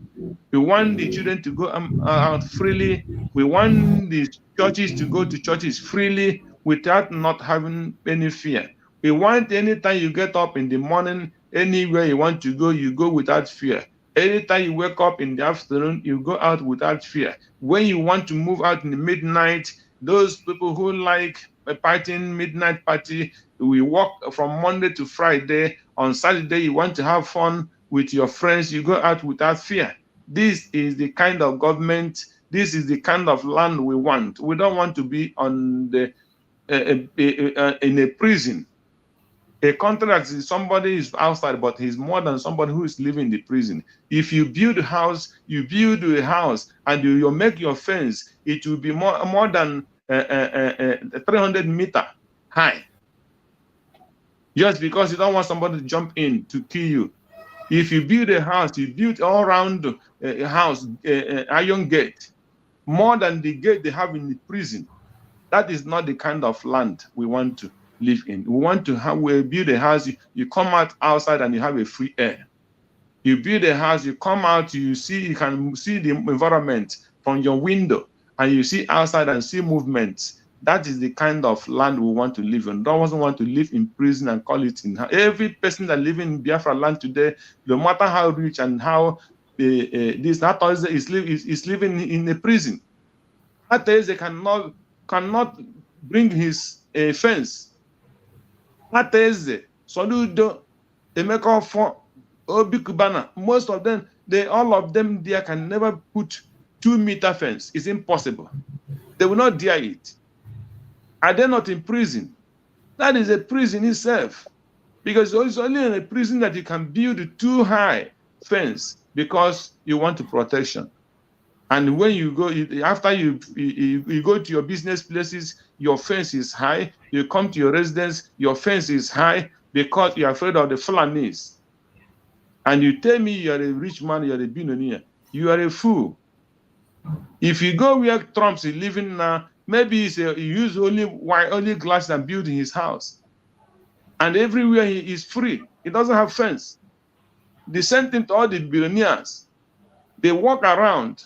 S12: We want the children to go out freely. We want the churches to go to churches freely without not having any fear. We want anytime you get up in the morning, anywhere you want to go without fear. Anytime you wake up in the afternoon, you go out without fear. When you want to move out in the midnight, those people who like a partying midnight party, we work from Monday to Friday. On Saturday, you want to have fun with your friends, you go out without fear. This is the kind of government, this is the kind of land we want. We don't want to be on the in a prison. A contract is somebody is outside, but he's more than somebody who is living in the prison. If you build a house, and you make your fence, it will be more than 300 meter high. Just because you don't want somebody to jump in to kill you. If you build a house, you build all around a house, iron gate, more than the gate they have in the prison. That is not the kind of land we want to live in. We want to build a house, you come outside and you have a free air. You build a house, you come out, you can see the environment from your window, and you see outside and see movements. That is the kind of land we want to live in. Don't want to live in prison and call it in. Every person that lives in Biafra land today, no matter how rich and how is living in a prison. That is, they cannot bring his fence Ateze, Soludo, Emeka for Obi Kubana, most of them, all of them there can never put 2-meter fence. It's impossible. They will not dare it. Are they not in prison? That is a prison itself. Because it's only in a prison that you can build too high fence because you want protection. And when you go, after you go to your business places, your fence is high. You come to your residence, your fence is high because you're afraid of the Fulanis. And you tell me you're a rich man, you're a billionaire. You are a fool. If you go where Trump's living now, maybe he use only glass and building his house. And everywhere he is free. He doesn't have fence. The same thing to all the billionaires. They walk around.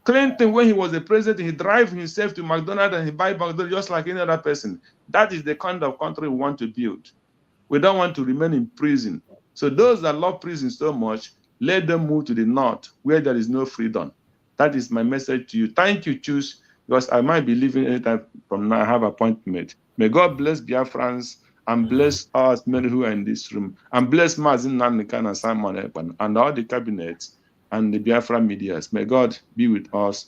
S12: Clinton, when he was the president, he drive himself to McDonald's and he buy McDonald's just like any other person. That is the kind of country we want to build. We don't want to remain in prison. So those that love prison so much, let them move to the north where there is no freedom. That is my message to you. Thank you, Choose, because I might be leaving anytime from now. I have an appointment. May God bless Biafrans and bless us many who are in this room. And bless Mazin Nanikan and Simon Ekpan and all the cabinets and the Biafra medias. May God be with us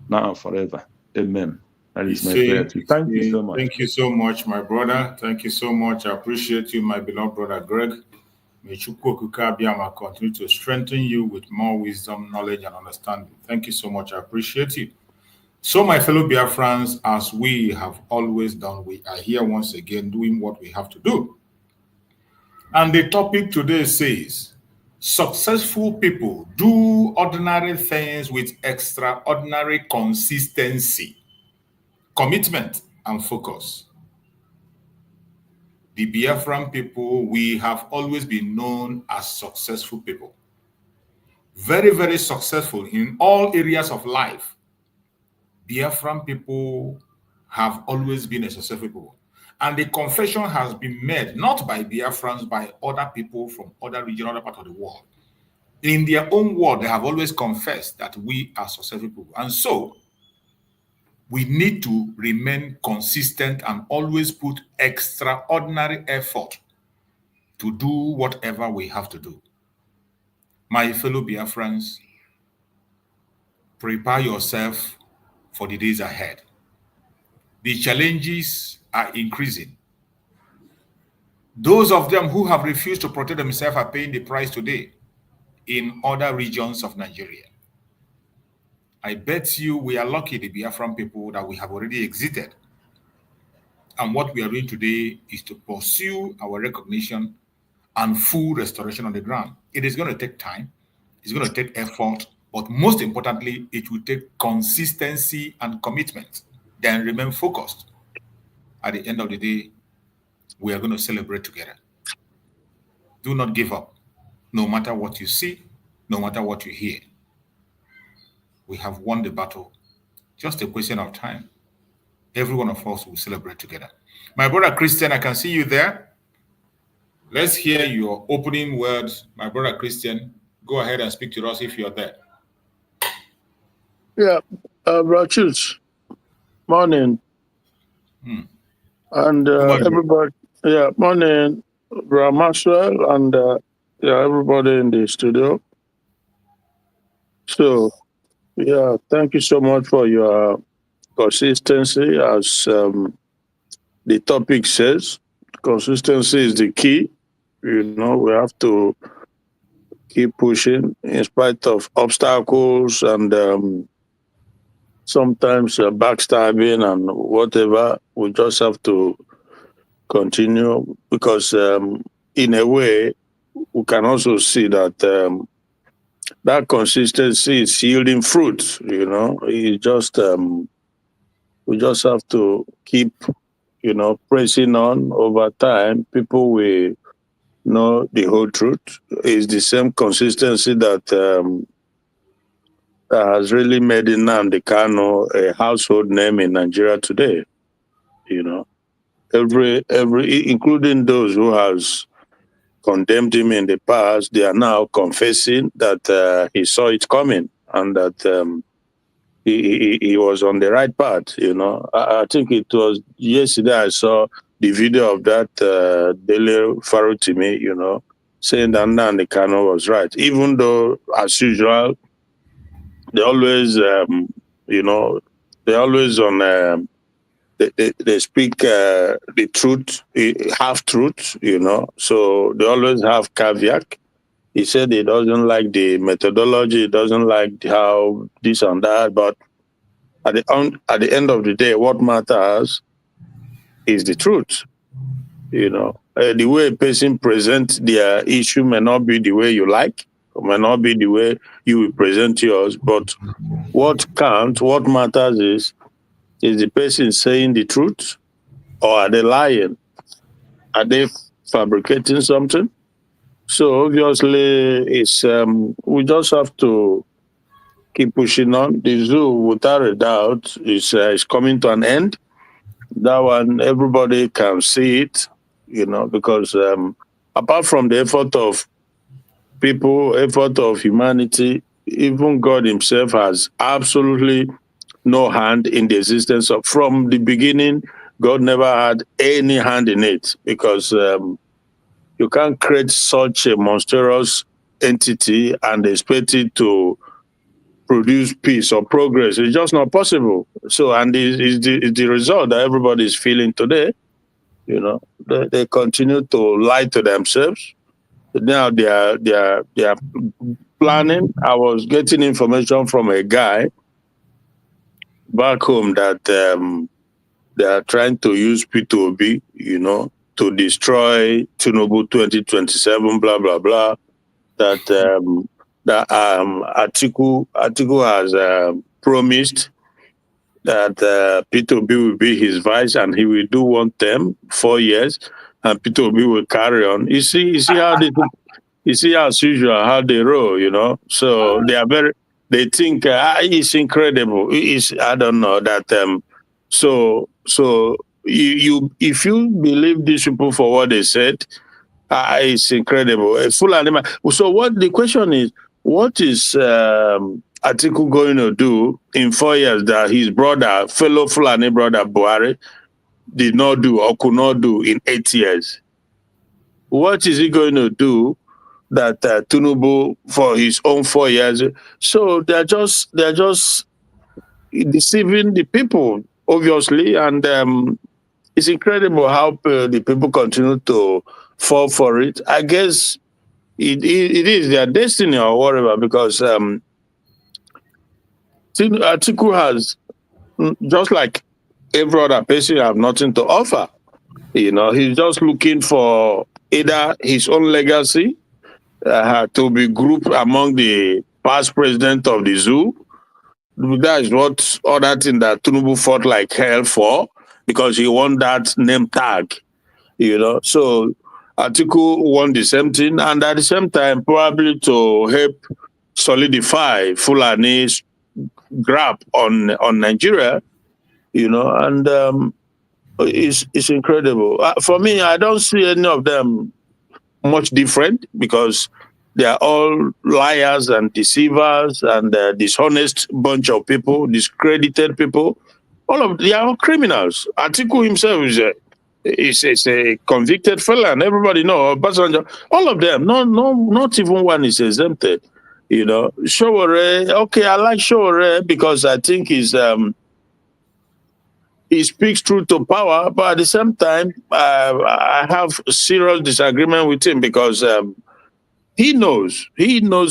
S12: now and forever. Amen. That is my prayer to you. Thank you so much.
S1: Thank you so much, my brother. Thank you so much. I appreciate you, my beloved brother Greg. May Chukwu Okike Abiama continue to strengthen you with more wisdom, knowledge, and understanding. Thank you so much. I appreciate you. So, my fellow Biafrans, as we have always done, we are here once again doing what we have to do. And the topic today says, successful people do ordinary things with extraordinary consistency, commitment, and focus. The Biafran people, we have always been known as successful people. Very, very successful in all areas of life. Biafran people have always been a successful people. And the confession has been made, not by Biafrans, by other people from other regions, other parts of the world. In their own word, they have always confessed that we are successful people. And so, we need to remain consistent and always put extraordinary effort to do whatever we have to do. My fellow Biafrans, prepare yourself for the days ahead. The challenges are increasing. Those of them who have refused to protect themselves are paying the price today in other regions of Nigeria. I bet you we are lucky, the Biafran people, that we have already exited. And what we are doing today is to pursue our recognition and full restoration on the ground. It is going to take time. It's going to take effort. But most importantly, it will take consistency and commitment. Then remain focused. At the end of the day, we are going to celebrate together. Do not give up, no matter what you see, no matter what you hear. We have won the battle. Just a question of time. Every one of us will celebrate together. My brother Christian, I can see you there. Let's hear your opening words. My brother Christian, go ahead and speak to us if you're there.
S13: Yeah, Rachels, morning. And everybody, yeah, morning, Bra Maxwell, and yeah, everybody in the studio. So, yeah, thank you so much for your consistency. As the topic says, consistency is the key. You know, we have to keep pushing in spite of obstacles and sometimes backstabbing and whatever. We just have to continue because in a way, we can also see that that consistency is yielding fruit. You know, it's just we just have to keep, you know, pressing on over time. People will know the whole truth. It's the same consistency that that has really made Nnamdi Kanu a household name in Nigeria today. You know, every including those who has condemned him in the past, they are now confessing that he saw it coming and that he was on the right path. You know, I think it was yesterday I saw the video of that Dele Farutimi, you know, saying that Nnamdi Kanu was right, even though, as usual, they always, you know, they always on. They speak the truth, half truth, you know. So they always have caveat. He said he doesn't like the methodology, he doesn't like how this and that, but at the end of the day, what matters is the truth. You know, the way a person presents their issue may not be the way you like, or may not be the way you will present yours, but what counts, what matters is the person saying the truth, or are they lying? Are they fabricating something? So obviously, it's we just have to keep pushing on. The zoo, without a doubt, is coming to an end. That one, everybody can see it, you know, because apart from the effort of people, effort of humanity, even God Himself has absolutely no hand in the existence of. From the beginning, God never had any hand in it, because you can't create such a monstrous entity and expect it to produce peace or progress. It's just not possible. So, and it's the result that everybody is feeling today. You know, they continue to lie to themselves. Now they are planning. I was getting information from a guy back home that they are trying to use P2B, you know, to destroy Tinubu 2027, blah blah blah. That Atiku has promised that P2B will be his vice and he will do one term, 4 years, and P2B will carry on. You see how you see as usual how they roll, you know. So they think it's incredible. It's, I don't know that so you if you believe these people for what they said, it's incredible. A full animal. So what the question is, what is Atiku going to do in 4 years that his brother, fellow Fulani brother Buhari, did not do or could not do in 8 years? What is he going to do that Tinubu for his own 4 years? So they're just deceiving the people, obviously, and it's incredible how the people continue to fall for it. I guess it is their destiny or whatever, because Atiku has, just like every other person, have nothing to offer. You know, he's just looking for either his own legacy to be grouped among the past president of the zoo. That is what other thing that Tinubu fought like hell for, because he won that name tag. You know, so Atiku won the same thing, and at the same time, probably to help solidify Fulani's grab on Nigeria, you know, and it's incredible. For me, I don't see any of them much different, because they are all liars and deceivers and dishonest bunch of people, discredited people. They are all criminals. Atiku himself is a convicted felon. Everybody know. Obasanjo, all of them. Not even one is exempted. You know, Sowore. Okay, I like Sowore because I think he speaks truth to power, but at the same time, I have serious disagreement with him, because he knows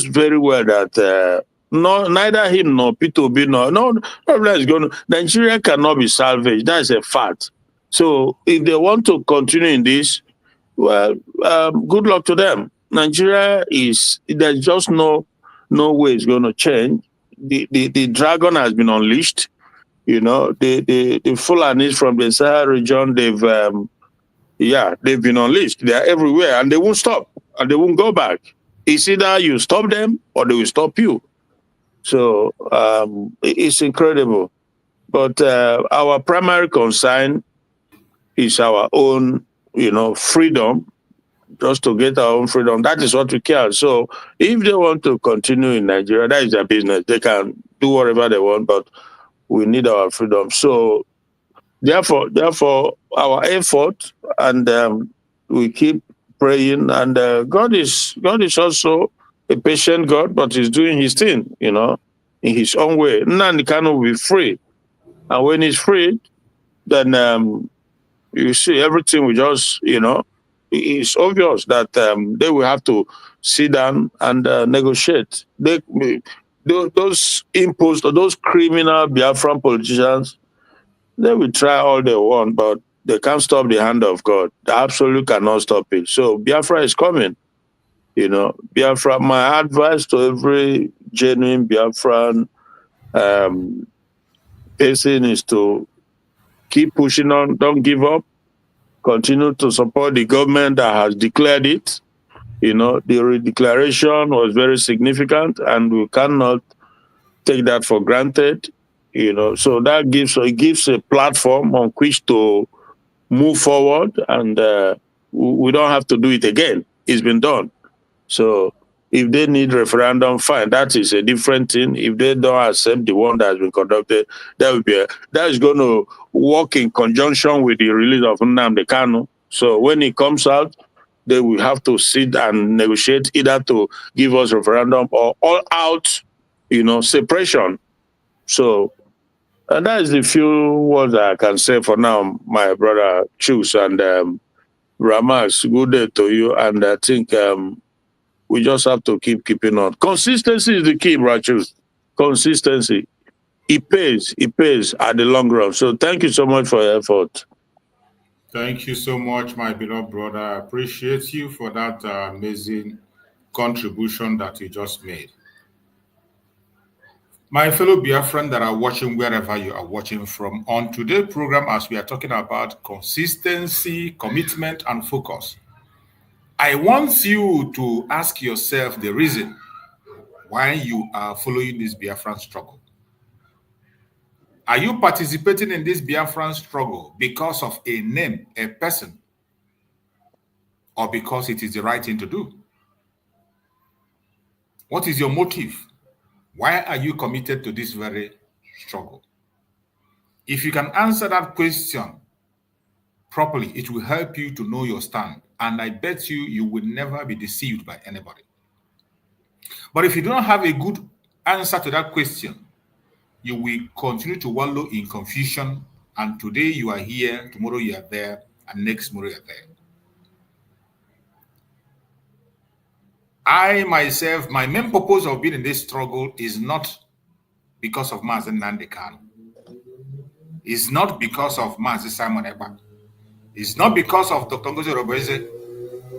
S13: very well that neither him nor P2B no is going to, Nigeria cannot be salvaged. That's a fact. So if they want to continue in this, well, good luck to them. Nigeria there's just no way it's going to change. The dragon has been unleashed. You know, the Fulanis from the Sahel region, they've been unleashed. They are everywhere, and they won't stop, and they won't go back. It's either you stop them or they will stop you. So it's incredible. But our primary concern is our own, you know, freedom, just to get our own freedom. That is what we care. So if they want to continue in Nigeria, that is their business. They can do whatever they want, but we need our freedom. So therefore, our effort, and we keep praying, and God is also a patient God, but He's doing His thing, in His own way. Nnamdi Kanu will be free, and when He's freed, then you see everything will just, it's obvious that they will have to sit down and negotiate. Those imposed or those criminal Biafran politicians, they will try all they want, but they can't stop the hand of God. They absolutely cannot stop it. So Biafra is coming. Biafra, my advice to every genuine Biafran person is to keep pushing on, don't give up, continue to support the government that has declared it. The declaration was very significant, and we cannot take that for granted. So that gives a platform on which to move forward, and we don't have to do it again. It's been done. So if they need referendum, fine. That is a different thing. If they don't accept the one that has been conducted, that is going to work in conjunction with the release of Nnamdi Kanu. So when it comes out, they will have to sit and negotiate either to give us referendum or all out, separation. So and that is the few words I can say for now, my brother Chus, and Ramas. Good day to you, and I think we just have to keeping on. Consistency is the key, brother Chus. Consistency. It pays at the long run. So thank you so much for your effort.
S1: Thank you so much, my beloved brother. I appreciate you for that amazing contribution that you just made. My fellow Biafran that are watching wherever you are watching from, on today's program, as we are talking about consistency, commitment, and focus, I want you to ask yourself the reason why you are following this Biafran struggle. Are you participating in this Biafran struggle because of a name, a person, or because it is the right thing to do? What is your motive? Why are you committed to this very struggle? If you can answer that question properly, it will help you to know your stand. And I bet you will never be deceived by anybody. But if you don't have a good answer to that question, you will continue to wallow in confusion. And today you are here, tomorrow you are there, and next tomorrow you are there. I myself, my main purpose of being in this struggle is not because of Mazi Nnamdi Kanu. It's not because of Mazi Simon Ekpa. It's not because of Dr. Ngozi Robeze.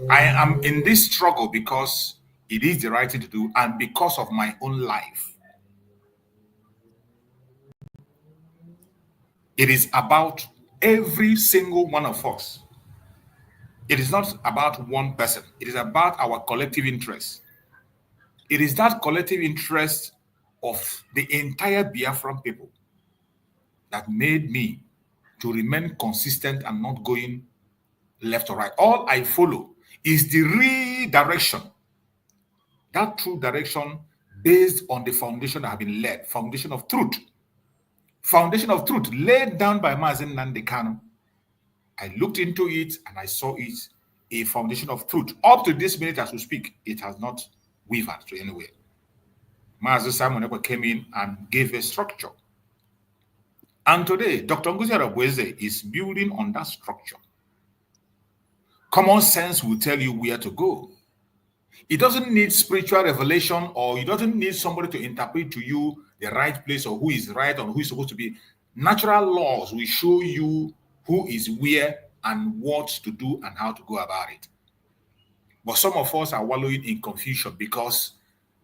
S1: I am in this struggle because it is the right thing to do and because of my own life. It is about every single one of us. It is not about one person. It is about our collective interest. It is that collective interest of the entire Biafran people that made me to remain consistent and not going left or right. All I follow is the redirection. That true direction based on the foundation that have been laid, foundation of truth. Foundation of truth laid down by Mazi Nnamdi Kanu. I looked into it and I saw it a foundation of truth. Up to this minute as we speak, it has not wavered to anywhere. Mazi Simon Ekpa came in and gave a structure. And today, Dr. Ngozi Arabweze is building on that structure. Common sense will tell you where to go. It doesn't need spiritual revelation, or it doesn't need somebody to interpret to you the right place or who is right or who is supposed to be. Natural laws will show you who is where and what to do and how to go about it. But some of us are wallowing in confusion because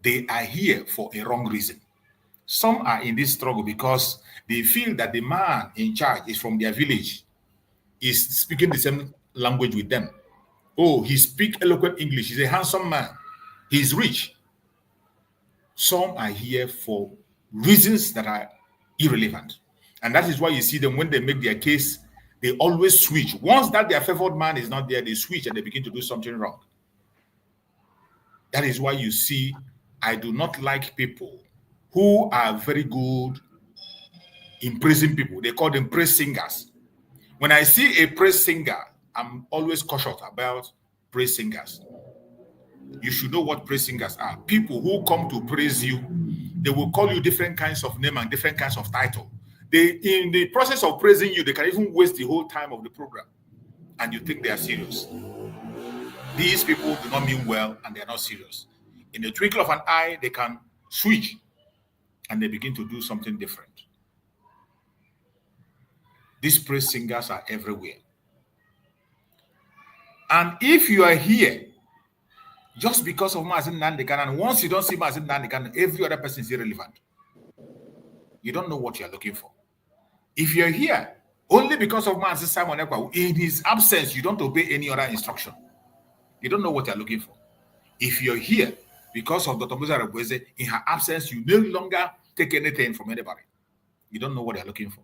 S1: they are here for a wrong reason. Some are in this struggle because they feel that the man in charge is from their village, is speaking the same language with them. Oh, he speaks eloquent English. He's a handsome man. He's rich. Some are here for reasons that are irrelevant. And that is why you see them when they make their case, they always switch. Once that their favored man is not there, they switch and they begin to do something wrong. That is why you see, I do not like people who are very good in praising people. They call them praise singers. When I see a praise singer, I'm always cautious about praise singers. You should know what praise singers are. People who come to praise you, they will call you different kinds of name and different kinds of title. In the process of praising you, they can even waste the whole time of the program. And you think they are serious. These people do not mean well and they are not serious. In the twinkle of an eye, they can switch and they begin to do something different. These praise singers are everywhere. And if you are here just because of Mazin Nandekan, and once you don't see Mazin Nandekan, every other person is irrelevant. You don't know what you're looking for. If you're here only because of Mazin Simon Ekpa, in his absence, you don't obey any other instruction. You don't know what you're looking for. If you're here because of Dr. Musa Rebweze, in her absence, you no longer take anything from anybody. You don't know what you're looking for.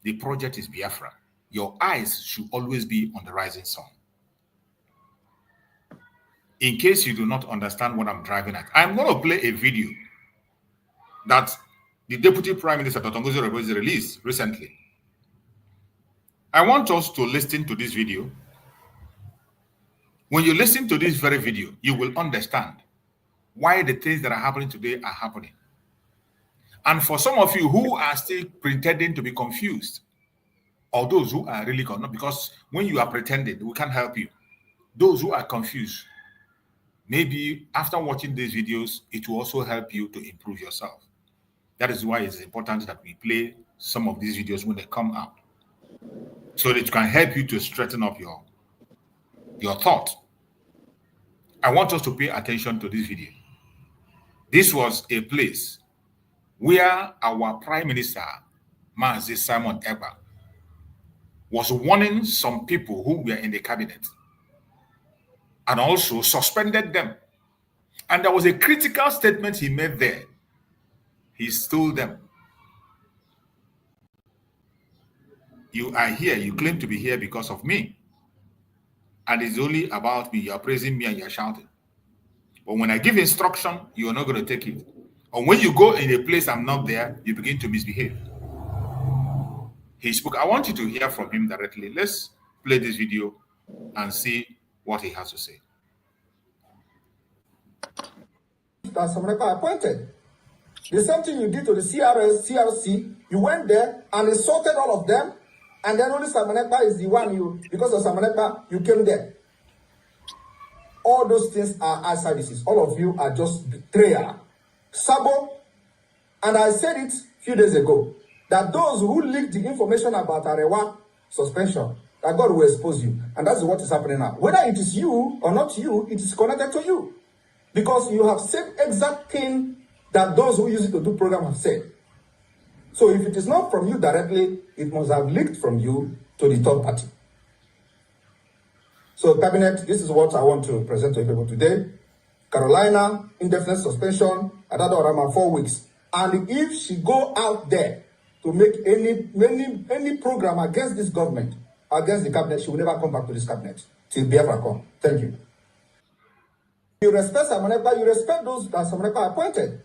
S1: The project is Biafra. Your eyes should always be on the rising sun. In case you do not understand what I'm driving at, I'm going to play a video that the Deputy Prime Minister, Dr. Musa Rebweze, released recently. I want us to listen to this video. When you listen to this very video, you will understand why the things that are happening today are happening. And for some of you who are still pretending to be confused, or those who are really not, because when you are pretending, we can't help you. Those who are confused, maybe after watching these videos, it will also help you to improve yourself. That is why it's important that we play some of these videos when they come out, so that it can help you to straighten up your thought. I want us to pay attention to this video. This was a place where our Prime Minister, Mazi Simon Ekpa, was warning some people who were in the cabinet and also suspended them. And there was a critical statement he made there. He told them, you are here, you claim to be here because of me. And it's only about me. You're praising me and you're shouting. But when I give instruction, you're not going to take it. And when you go in a place I'm not there, you begin to misbehave. He spoke. I want you to hear from him directly. Let's play this video and see what he has to say.
S14: That Samaneka appointed. The same thing you did to the CRC, you went there and insulted all of them, and then only Samaneka is the one because of Samaneka, you came there. All those things are eye services. All of you are just betrayal. Sabo, and I said it a few days ago, that those who leaked the information about Arewa suspension, that God will expose you. And that's what is happening now. Whether it is you or not you, it is connected to you. Because you have said exact thing that those who use it to do program have said. So if it is not from you directly, it must have leaked from you to the third party. So Cabinet, this is what I want to present to people today. Carolina, indefinite suspension, Adado Rama 4 weeks. And if she go out there to make any program against this government, against the cabinet, she will never come back to this cabinet till Biafra come. Thank you. You respect Samaneka, you respect those that Samaneka appointed.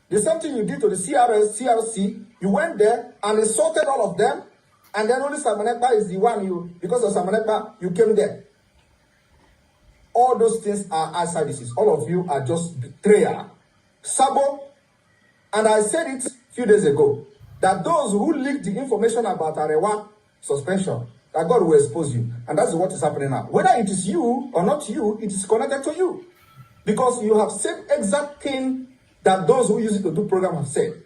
S14: The same thing you did to the CRC, you went there and insulted all of them, and then only Samaneka is the one because of Samaneka, you came there. All those things are eye services. All of you are just betrayal. Sabo, and I said it a few days ago, that those who leaked the information about Arewa suspension, that God will expose you. And that's what is happening now. Whether it is you or not you, it is connected to you. Because you have said exact thing that those who use it to do program have said.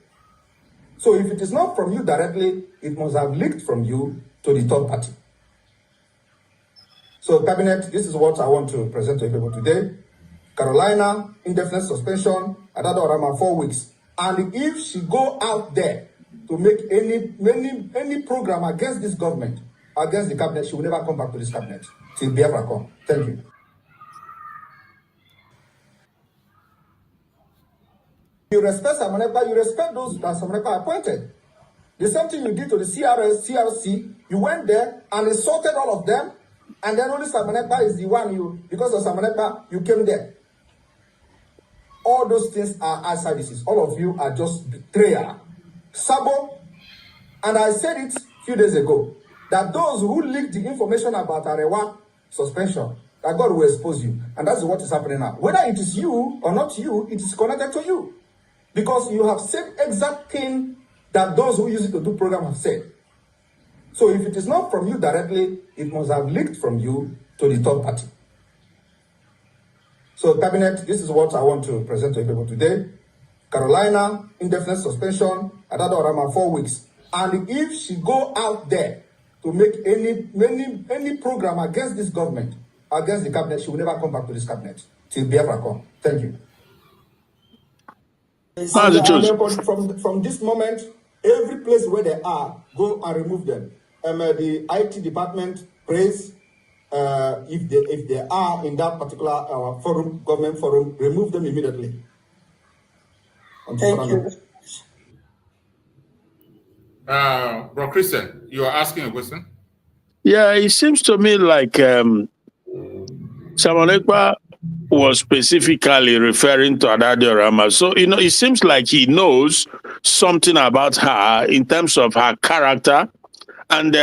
S14: So if it is not from you directly, it must have leaked from you to the third party. So Cabinet, this is what I want to present to people today. Carolina, indefinite suspension, Adado Rama 4 weeks. And if she go out there to make any program against this government, against the cabinet, she will never come back to this cabinet till Biafra come. Thank you. You respect Samaneka, you respect those that Samaneka appointed. The same thing you did to the CRC, you went there and insulted all of them, and then only Samaneka is the one because of Samaneka, you came there. All those things are eye services. All of you are just betrayal. Sabo, and I said it a few days ago, that those who leaked the information about Arewa suspension, that God will expose you. And that's what is happening now. Whether it is you or not you, it is connected to you. Because you have said exact thing that those who use it to do program have said. So if it is not from you directly, it must have leaked from you to the third party. So Cabinet, this is what I want to present to people today. Carolina, indefinite suspension, Adado Orama 4 weeks. And if she go out there to make any program against this government, against the cabinet, she will never come back to this cabinet till Biafra come. Thank you. From this moment, every place where they are, go and remove them. The IT department, praise, if they are in that particular forum, government forum, remove them immediately.
S1: Thank you. Bro Christian, you are asking a question?
S13: Yeah, it seems to me like Samonekwa was specifically referring to Adadio Rama. So, it seems like he knows something about her in terms of her character. And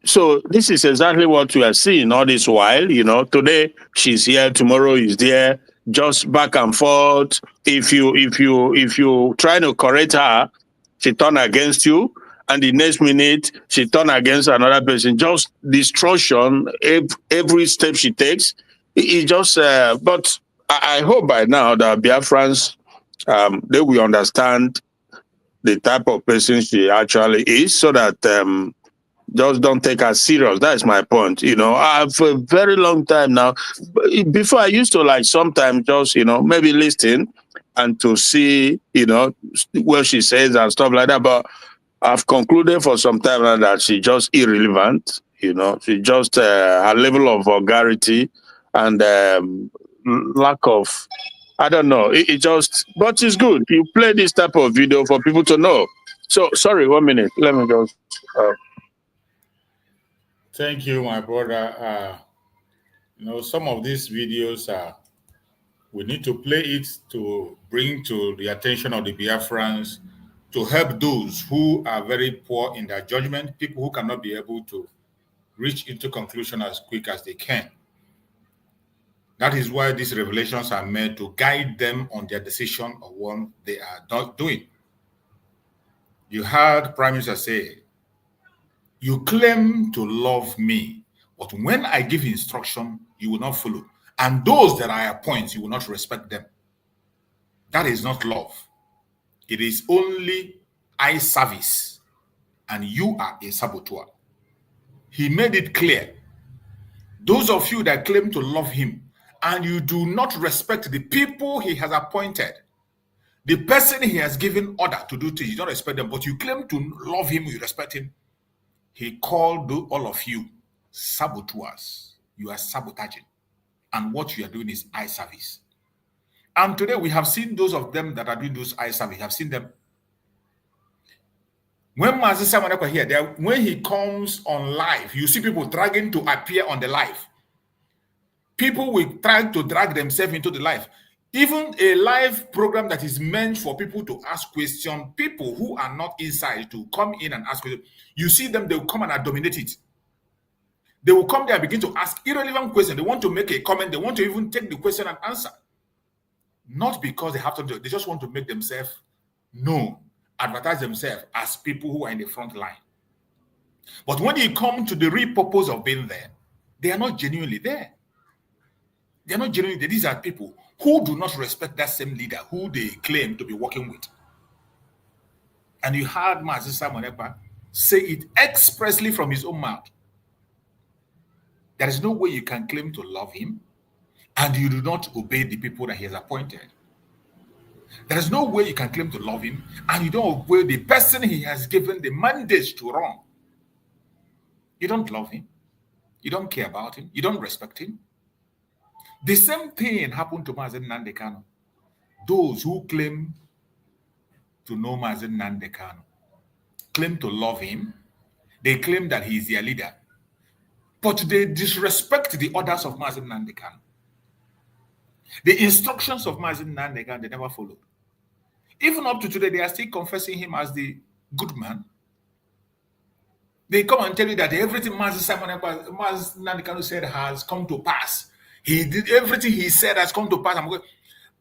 S13: so this is exactly what we are seeing all this while. Today she's here, tomorrow is there, just back and forth. If you try to correct her, she turn against you. And the next minute, she turn against another person. Just destruction, every step she takes. It just, but I hope by now that Biafrans, they will understand the type of person she actually is, so that just don't take her serious. That's my point. I've for a very long time now. Before I used to sometimes just, maybe listen and to see, what she says and stuff like that. But I've concluded for some time now that she's just irrelevant. She just her level of vulgarity and lack of, I don't know. It just, but it's good. You play this type of video for people to know. So, sorry, 1 minute. Let me just.
S1: Thank you, my brother. Some of these videos, we need to play it to bring to the attention of the Biafrans, to help those who are very poor in their judgment, people who cannot be able to reach into conclusion as quick as they can. That is why these revelations are made, to guide them on their decision of what they are not doing. You heard Prime Minister say, you claim to love me, but when I give instruction, you will not follow. And those that I appoint, you will not respect them. That is not love. It is only eye service, and you are a saboteur. He made it clear. Those of you that claim to love him, and you do not respect the people he has appointed, the person he has given order to do things, you don't respect them, but you claim to love him, you respect him. He called all of you saboteurs. You are sabotaging. And what you are doing is eye service. And today we have seen those of them that are doing those eye service. We have seen them. When Mazi Samanekwa here, when he comes on live, you see people dragging to appear on the live. People will try to drag themselves into the live. Even a live program that is meant for people to ask questions, people who are not inside to come in and ask questions, you see them, they will come and dominate it. They will come there and begin to ask irrelevant questions. They want to make a comment. They want to even take the question and answer. Not because they have to do it. They just want to make themselves known, advertise themselves as people who are in the front line. But when you come to the real purpose of being there, they are not genuinely there. They are not genuinely there. These are people who do not respect that same leader who they claim to be working with. And you heard Mazi Samonekwa say it expressly from his own mouth. There is no way you can claim to love him and you do not obey the people that he has appointed. There is no way you can claim to love him and you don't obey the person he has given the mandate to run. You don't love him. You don't care about him. You don't respect him. The same thing happened to Mazi Nnamdi Kanu. Those who claim to know Mazi Nnamdi Kanu claim to love him. They claim that he is their leader. But they disrespect the orders of Mazi Nnamdi Kanu. The instructions of Mazi Nnamdi Kanu, they never followed. Even up to today, they are still confessing him as the good man. They come and tell you that everything Maz Nandikano said has come to pass. He did everything he said has come to pass.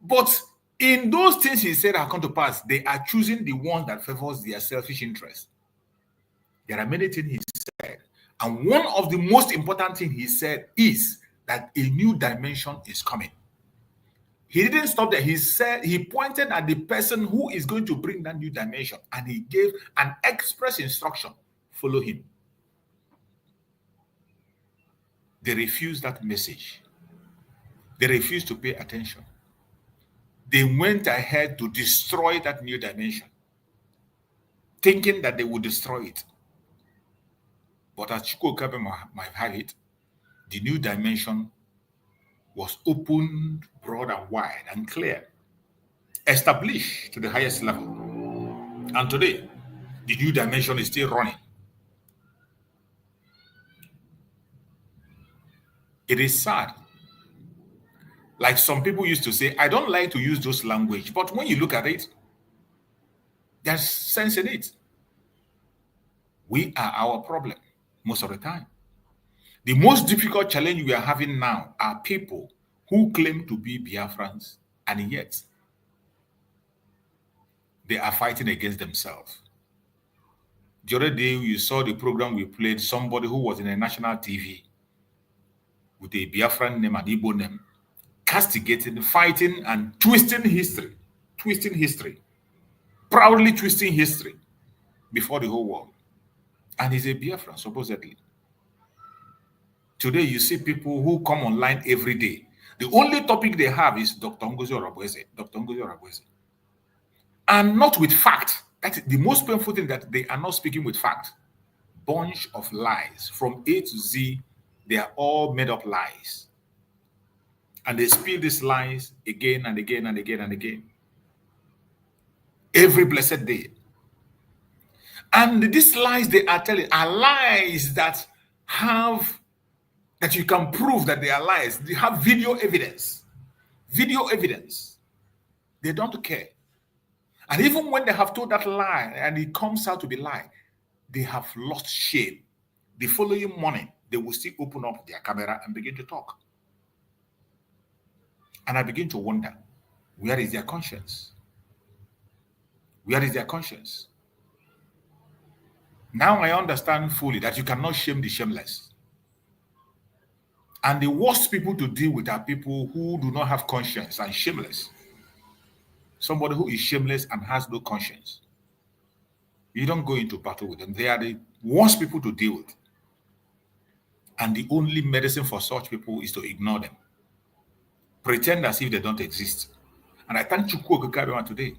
S1: But in those things he said have come to pass, they are choosing the ones that favors their selfish interest. There are many things he said. And one of the most important things he said is that a new dimension is coming. He didn't stop there. He said, he pointed at the person who is going to bring that new dimension, and he gave an express instruction: follow him. They refused that message. They refused to pay attention. They went ahead to destroy that new dimension, thinking that they would destroy it. But as Chukwu Okabe might have it, the new dimension was opened broad and wide and clear, established to the highest level. And today, the new dimension is still running. It is sad. Like some people used to say, I don't like to use those language, but when you look at it, there's sense in it. We are our problem most of the time. The most difficult challenge we are having now are people who claim to be Biafrans, and yet they are fighting against themselves. The other day, you saw the program we played, somebody who was in a national TV with a Biafran name and Igbo name, castigating, fighting, and twisting history, proudly twisting history before the whole world. And he's a Biafran, supposedly. Today, you see people who come online every day. The only topic they have is Dr. Ngozi Orabweze, Dr. Ngozi Orabweze. And not with fact. That's the most painful thing, that they are not speaking with fact. Bunch of lies. From A to Z, they are all made up lies. And they spill these lies again and again and again and again. Every blessed day. And these lies they are telling are lies that you can prove that they are lies. They have video evidence. Video evidence. They don't care. And even when they have told that lie and it comes out to be lie, they have lost shame. The following morning, they will still open up their camera and begin to talk. And I begin to wonder, where is their conscience? Where is their conscience? Now I understand fully that you cannot shame the shameless. And the worst people to deal with are people who do not have conscience and shameless. Somebody who is shameless and has no conscience. You don't go into battle with them. They are the worst people to deal with. And the only medicine for such people is to ignore them. Pretend as if they don't exist. And I thank Chukwu Okabe today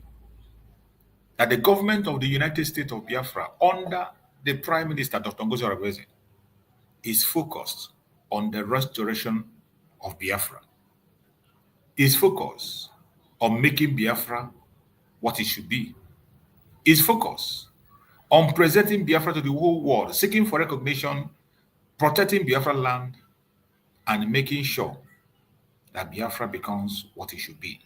S1: that the government of the United States of Biafra, under the Prime Minister, Dr. Ngozi Orabweze, is focused on the restoration of Biafra. Is focused on making Biafra what it should be. Is focused on presenting Biafra to the whole world, seeking for recognition, protecting Biafra land, and making sure that Biafra becomes what it should be.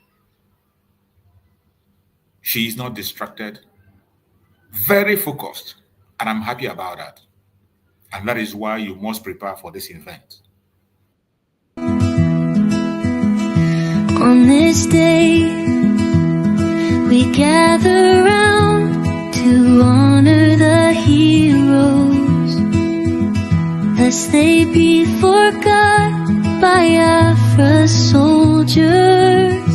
S1: She is not distracted, very focused, and I'm happy about that. And that is why you must prepare for this event.
S8: On this day, we gather round to honor the heroes, lest they be forgot by Biafra's soldiers.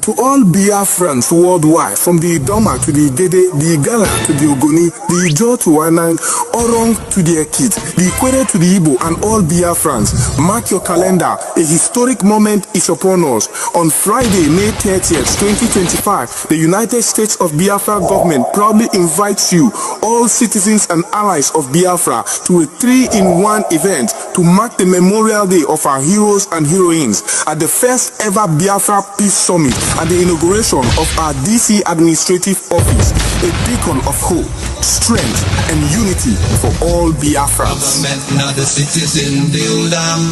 S9: To all Biafrans worldwide, from the Idoma to the Gede, the Igala to the Ogoni, the Ijo to Wanang, Orong to the Ekit, the Ikwere to the Igbo, and all Biafrans, mark your calendar. A historic moment is upon us. On Friday, May 30th, 2025, the United States of Biafra government proudly invites you, all citizens and allies of Biafra, to a 3-in-1 event to mark the Memorial Day of our heroes and heroines at the first ever Biafra Peace Summit and the inauguration of our DC administrative office, a beacon of hope, strength, and unity for all Biafrans.
S10: Government, not the citizen, build up,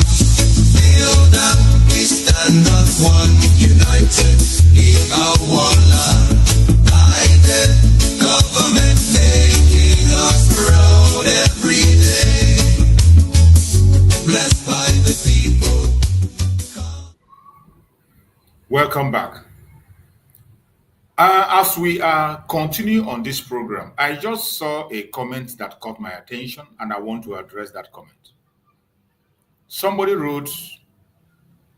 S10: we stand as one, united, in our one government making us proud every
S1: Welcome back. As we continue on this program, I just saw a comment that caught my attention, and I want to address that comment. Somebody wrote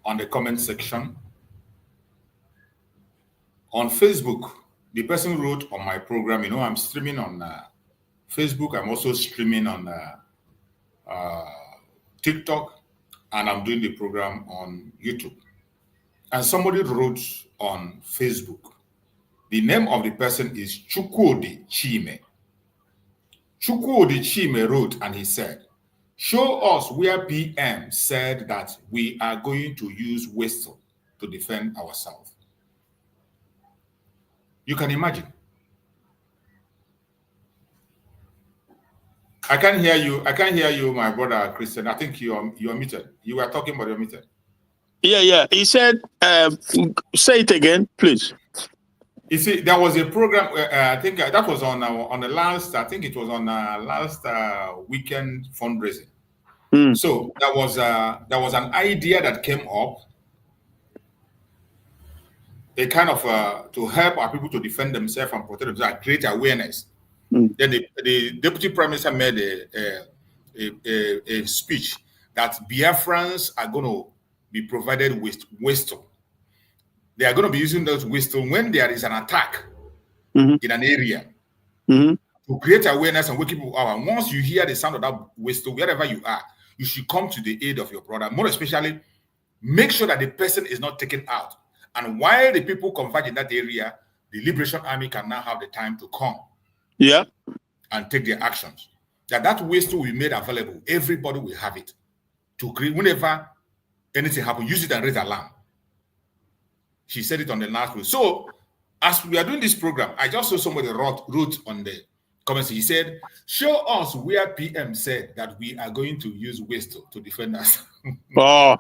S1: on the comment section on Facebook. The person wrote on my program, I'm streaming on Facebook. I'm also streaming on TikTok, and I'm doing the program on YouTube. And somebody wrote on Facebook. The name of the person is Chukwudi Chime. Chukwudi Chime wrote, and he said, show us where PM said that we are going to use whistle to defend ourselves. You can imagine. I can't hear you. I can't hear you, my brother Christian. I think you're muted. You were talking, but you're muted.
S13: Yeah. He said, say it again, please.
S1: You see, there was a program. I think that was on the last. I think it was on last weekend fundraising. So there was an idea that came up. They kind of to help our people to defend themselves and protect themselves, and create awareness. Then the deputy prime minister made a speech that Biafrans are going to be provided with whistle. They are going to be using those whistle when there is an attack in an area to create awareness and wake people up. And once you hear the sound of that whistle, wherever you are, you should come to the aid of your brother. More especially, make sure that the person is not taken out. And while the people converge in that area, the Liberation Army can now have the time to come and take their actions. That whistle will be made available. Everybody will have it to create whenever anything happens. Use it and raise alarm. She said it on the last week. So, as we are doing this program, I just saw somebody wrote on the comments. He said, show us where PM said that we are going to use whistle to defend us.
S13: Oh.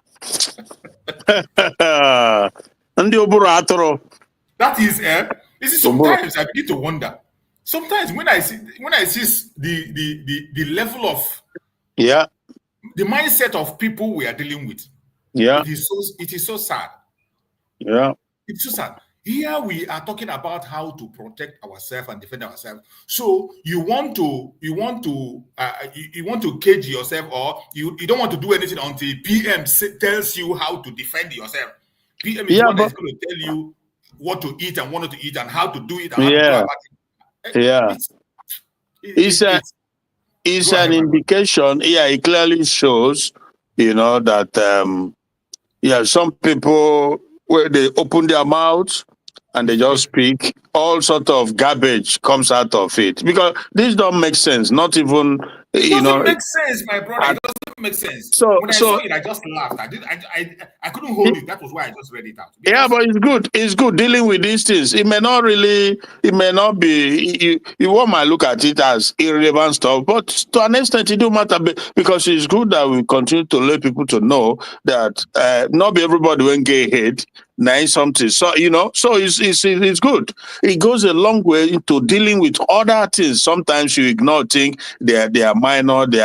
S1: That is, you see, sometimes I begin to wonder. Sometimes when I see the level of the mindset of people we are dealing with, it is so sad. It's so sad. Here we are talking about how to protect ourselves and defend ourselves. So you want to cage yourself, or you don't want to do anything until PM tells you how to defend yourself. PM is one that's going to tell you what to eat and what not to eat and how to do it. And how to go about it.
S13: It's an indication. It clearly shows, that some people, where they open their mouths and they just speak, all sort of garbage comes out of it, because this don't make sense. Not even
S1: it doesn't make sense, my brother. It doesn't make sense. When I saw it, I just laughed. I couldn't hold it. That was why I just read it out.
S13: But it's good. It's good dealing with these things. It may not be. You might look at it as irrelevant stuff, but to an extent, it do matter, because it's good that we continue to let people to know that not be everybody when get hate. Nice something. So so it's good. It goes a long way into dealing with other things. Sometimes you ignore things, they are minor, they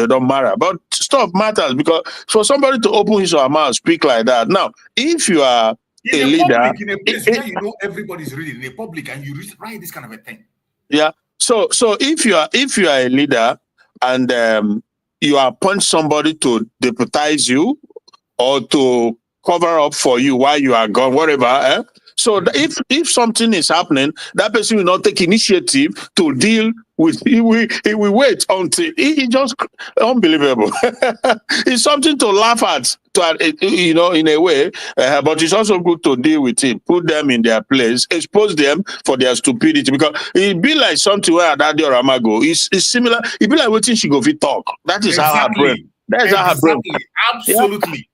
S13: don't matter. But stuff matters, because for somebody to open his or her mouth, speak like that. Now, if you are a leader,
S1: in a place where everybody's reading, in a public, and you write this kind of a thing.
S13: So if you are a leader and you appoint somebody to deputize you or to cover up for you while you are gone, whatever. So if something is happening, that person will not take initiative to deal with. He will wait until he just unbelievable. It's something to laugh at, in a way. But it's also good to deal with it, put them in their place, expose them for their stupidity, because it be like something where Daddy or Amago is similar. It be like waiting she go fit talk. That is how her brain. That's how her brain.
S1: Absolutely.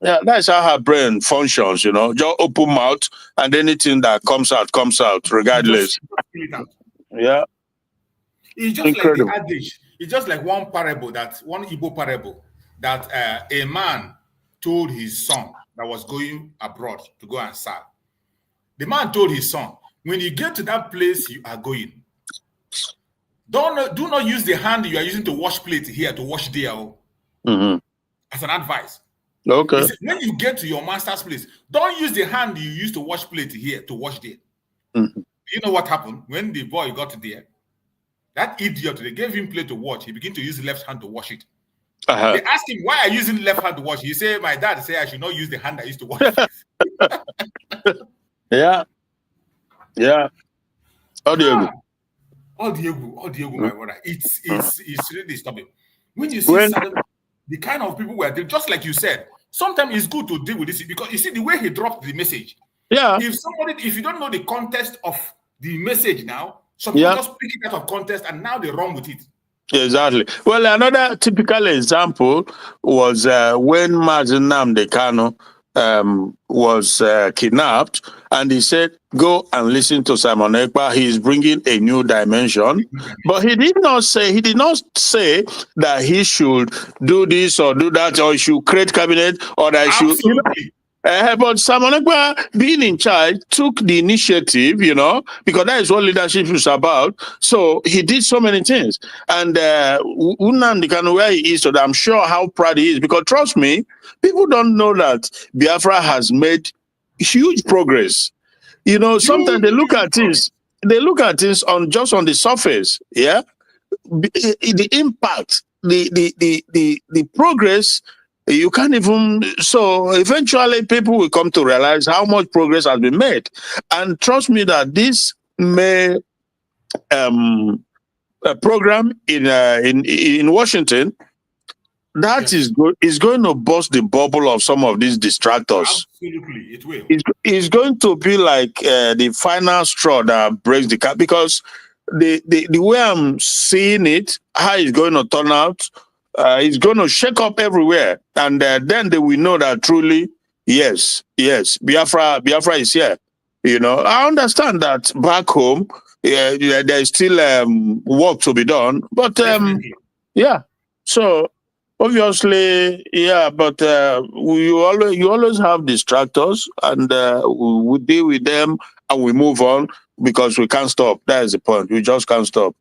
S13: Yeah, that's how her brain functions, just open mouth, and anything that comes out, regardless.
S1: It's just incredible. Like the adage. It's just like one Igbo parable that a man told his son that was going abroad to go and serve. The man told his son, when you get to that place you are going, do not use the hand you are using to wash plate here to wash there. As an advice. Okay. He said, when you get to your master's place, don't use the hand you used to wash plate here to wash there. Mm-hmm. You know what happened when the boy got there? That idiot, they gave him plate to wash. He began to use the left hand to wash it. They asked him, why are you using the left hand to wash? He said, my dad said I should not use the hand I used to wash.
S13: Yeah. All the
S1: my brother. It's really disturbing. When you see the kind of people were just like you said, sometimes it's good to deal with this because you see the way he dropped the message.
S13: Yeah.
S1: If you don't know the context of the message now, some people just pick it out of context and now they run with it.
S13: Exactly. Well, another typical example was when Mazi Nnamdi Kanu was kidnapped, and he said, "Go and listen to Simon Ekpa. He is bringing a new dimension." But he did not say that he should do this or do that, or he should create cabinet, or that he should. You know, but Simon Ekpa, being in charge, took the initiative, because that is what leadership is about. So he did so many things. And Nnamdi Kanu, where he is, so I'm sure how proud he is. Because trust me, people don't know that Biafra has made huge progress. Sometimes they look at things on the surface, yeah? The impact, the progress, you can't even. So eventually people will come to realize how much progress has been made. And trust me that this may a program in Washington that is going to burst the bubble of some of these distractors.
S1: Absolutely, it will.
S13: It's going to be like the final straw that breaks the cap, because the way I'm seeing it, how it's going to turn out, it's going to shake up everywhere, and then they will know that truly, yes, Biafra is here. I understand that back home, there's still work to be done, but yeah. So obviously, yeah, but you always have distractors, and we deal with them and we move on, because we can't stop. That is the point. We just can't stop.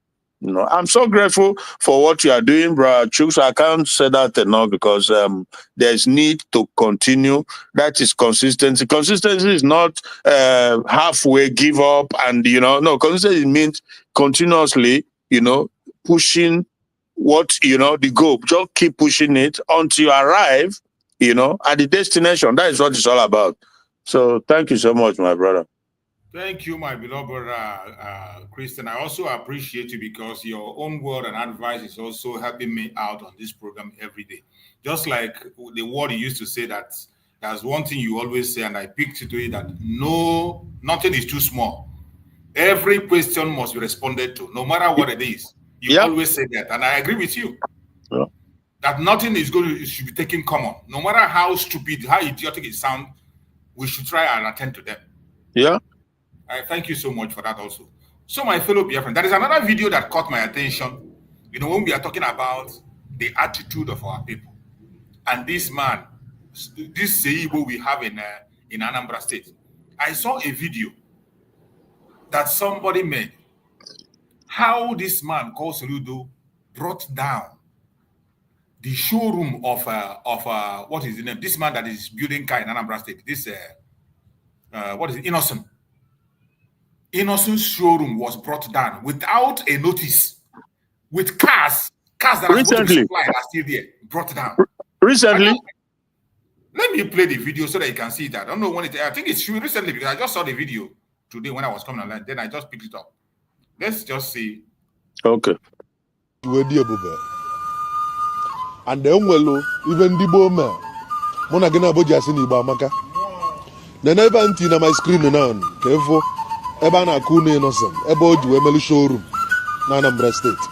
S13: I'm so grateful for what you are doing, bro. Chooks, I can't say that enough, because there's need to continue. That is consistency. Consistency is not halfway give up, and no, consistency means continuously, pushing what the goal. Just keep pushing it until you arrive, at the destination. That is what it's all about. So thank you so much, my brother.
S1: Thank you, my beloved brother, Christian. I also appreciate you, because your own word and advice is also helping me out on this program every day. Just like the word you used to say, that there's one thing you always say, and I picked to it, that nothing is too small. Every question must be responded to, no matter what it is. You always say that, and I agree with you. Yeah. That nothing should be taken common. No matter how stupid, how idiotic it sounds, we should try and attend to them.
S13: Yeah.
S1: I thank you so much for that also. So, my fellow Biafrans, there is another video that caught my attention. When we are talking about the attitude of our people. And this man, this Seibo we have in Anambra State. I saw a video that somebody made. How this man called Soludo brought down the showroom of what is the name? This man that is building car in Anambra State. This what is it? Innocent's showroom was brought down without a notice, with cars that are supposed to be supplied are still there, brought down.
S13: Recently?
S1: Let me play the video so that you can see that. I don't know when I think it's recently, because I just saw the video today when I was coming online. Then I just picked it up. Let's just see.
S13: Okay.
S15: And then even the bomber, Mona gonna bojas in Ibamaka. Then I went in my screen now. Careful. Ebana Kune innocent. About you, Emily showroom. Anambra State.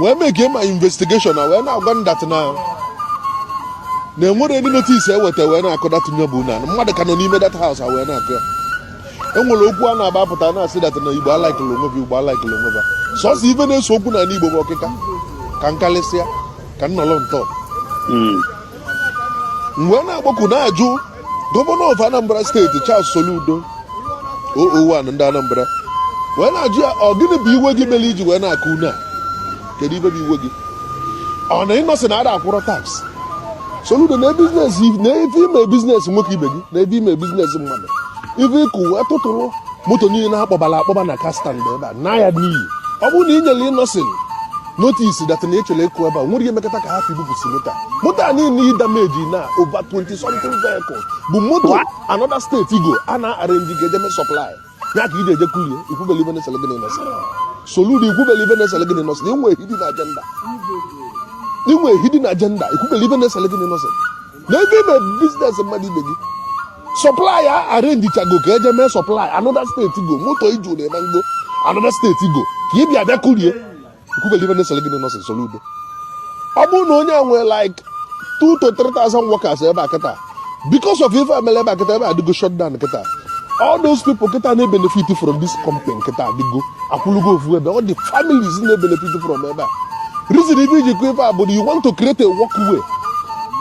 S15: When I get my investigation, when I got that now. The more any notice what when I got that to Nabuna. Mother can only make that house. I went out there. And we'll look one about Patana, say that you like a long of you, like a long over. So even a soap and a Nibo Wokeka. Kankalesia, can no long talk. When I walk on Aju, Governor of Anambra State, Charles Soludo, one and Anambra. When I are going to be waggy belly when I kuna, can even be waggy. On innocent other for a tax. Soludo na business na ife ime business nwoke ibe gị na ebe ime business mmadụ ife ịkụ wee tụtụrụ moto niile na-akpọbala akpọba na kastan ebe a na ya n'iyi ọ bụrụ na ị nyere ịnọsin notice that na echele ịkụ ebe a nwere ihe mekọta ka hapụ ibupụsi moto a niile iyi dameji na over 20 something vehicles bụ moto another state igo a na-arrange ga-ejeme supply ya ka ị ga-eje kwulie ikwubeli ife na-esele gịnị nọsị Soludo ikwubeli ife na-esele gịnị nọsị na inwe hidden agenda ikwubeli ife na-esele gịnị nọsị na ebe ime business mmadụ ibe gị supply ya arrange chago ka eje mee supply another state igo moto iju na-eme ngo another state igo ka ị bịa kwulie ikwubeli ife na-esele gịnị nọsị Soludo ọ bụrụ na onye a nwee like 2,000 to 3,000 workers ebe a kịta because of ife emele ebe a kịta ebe adịgo shut down kịta all those people kịta na-benefit from this company kịta adịgo akwụlugo ofu ebe all the families na-benefit from ebe a reason ibe iji kwu ife a bụ you want to create a walkway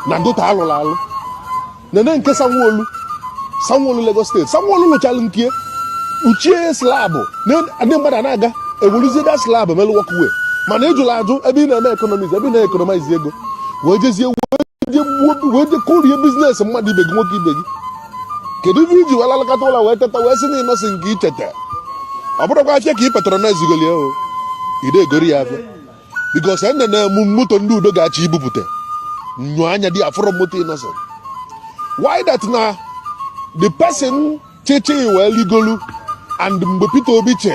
S15: na gota alụrụ alụ nene nke Sanwo-Olu Lagos State Sanwo-Olu lụchalụ nke uchie slabụ ndị mmadụ na-aga ewuruzie da slabụ melụ walkway mana ịjụrụ ajụ ebe ị na-eme economics ebe ị na-economize ego wee jezie wee je korie biznes mmadụ ibe gị nwoke ibe gị kedu ibe iji wee lalakọta ụlọ wee teta wee sị na ịnọsị nke icheta ọ bụrụkwa afịa ka ị patronize golie o ide egori ya afịa bikos ene na-emu moto ndị udo ga-achọ ibupụta nyụọ anya dị afọrọ moto ịnọsị why that na the person cheche wee ligolu and mgbe Peter Obi che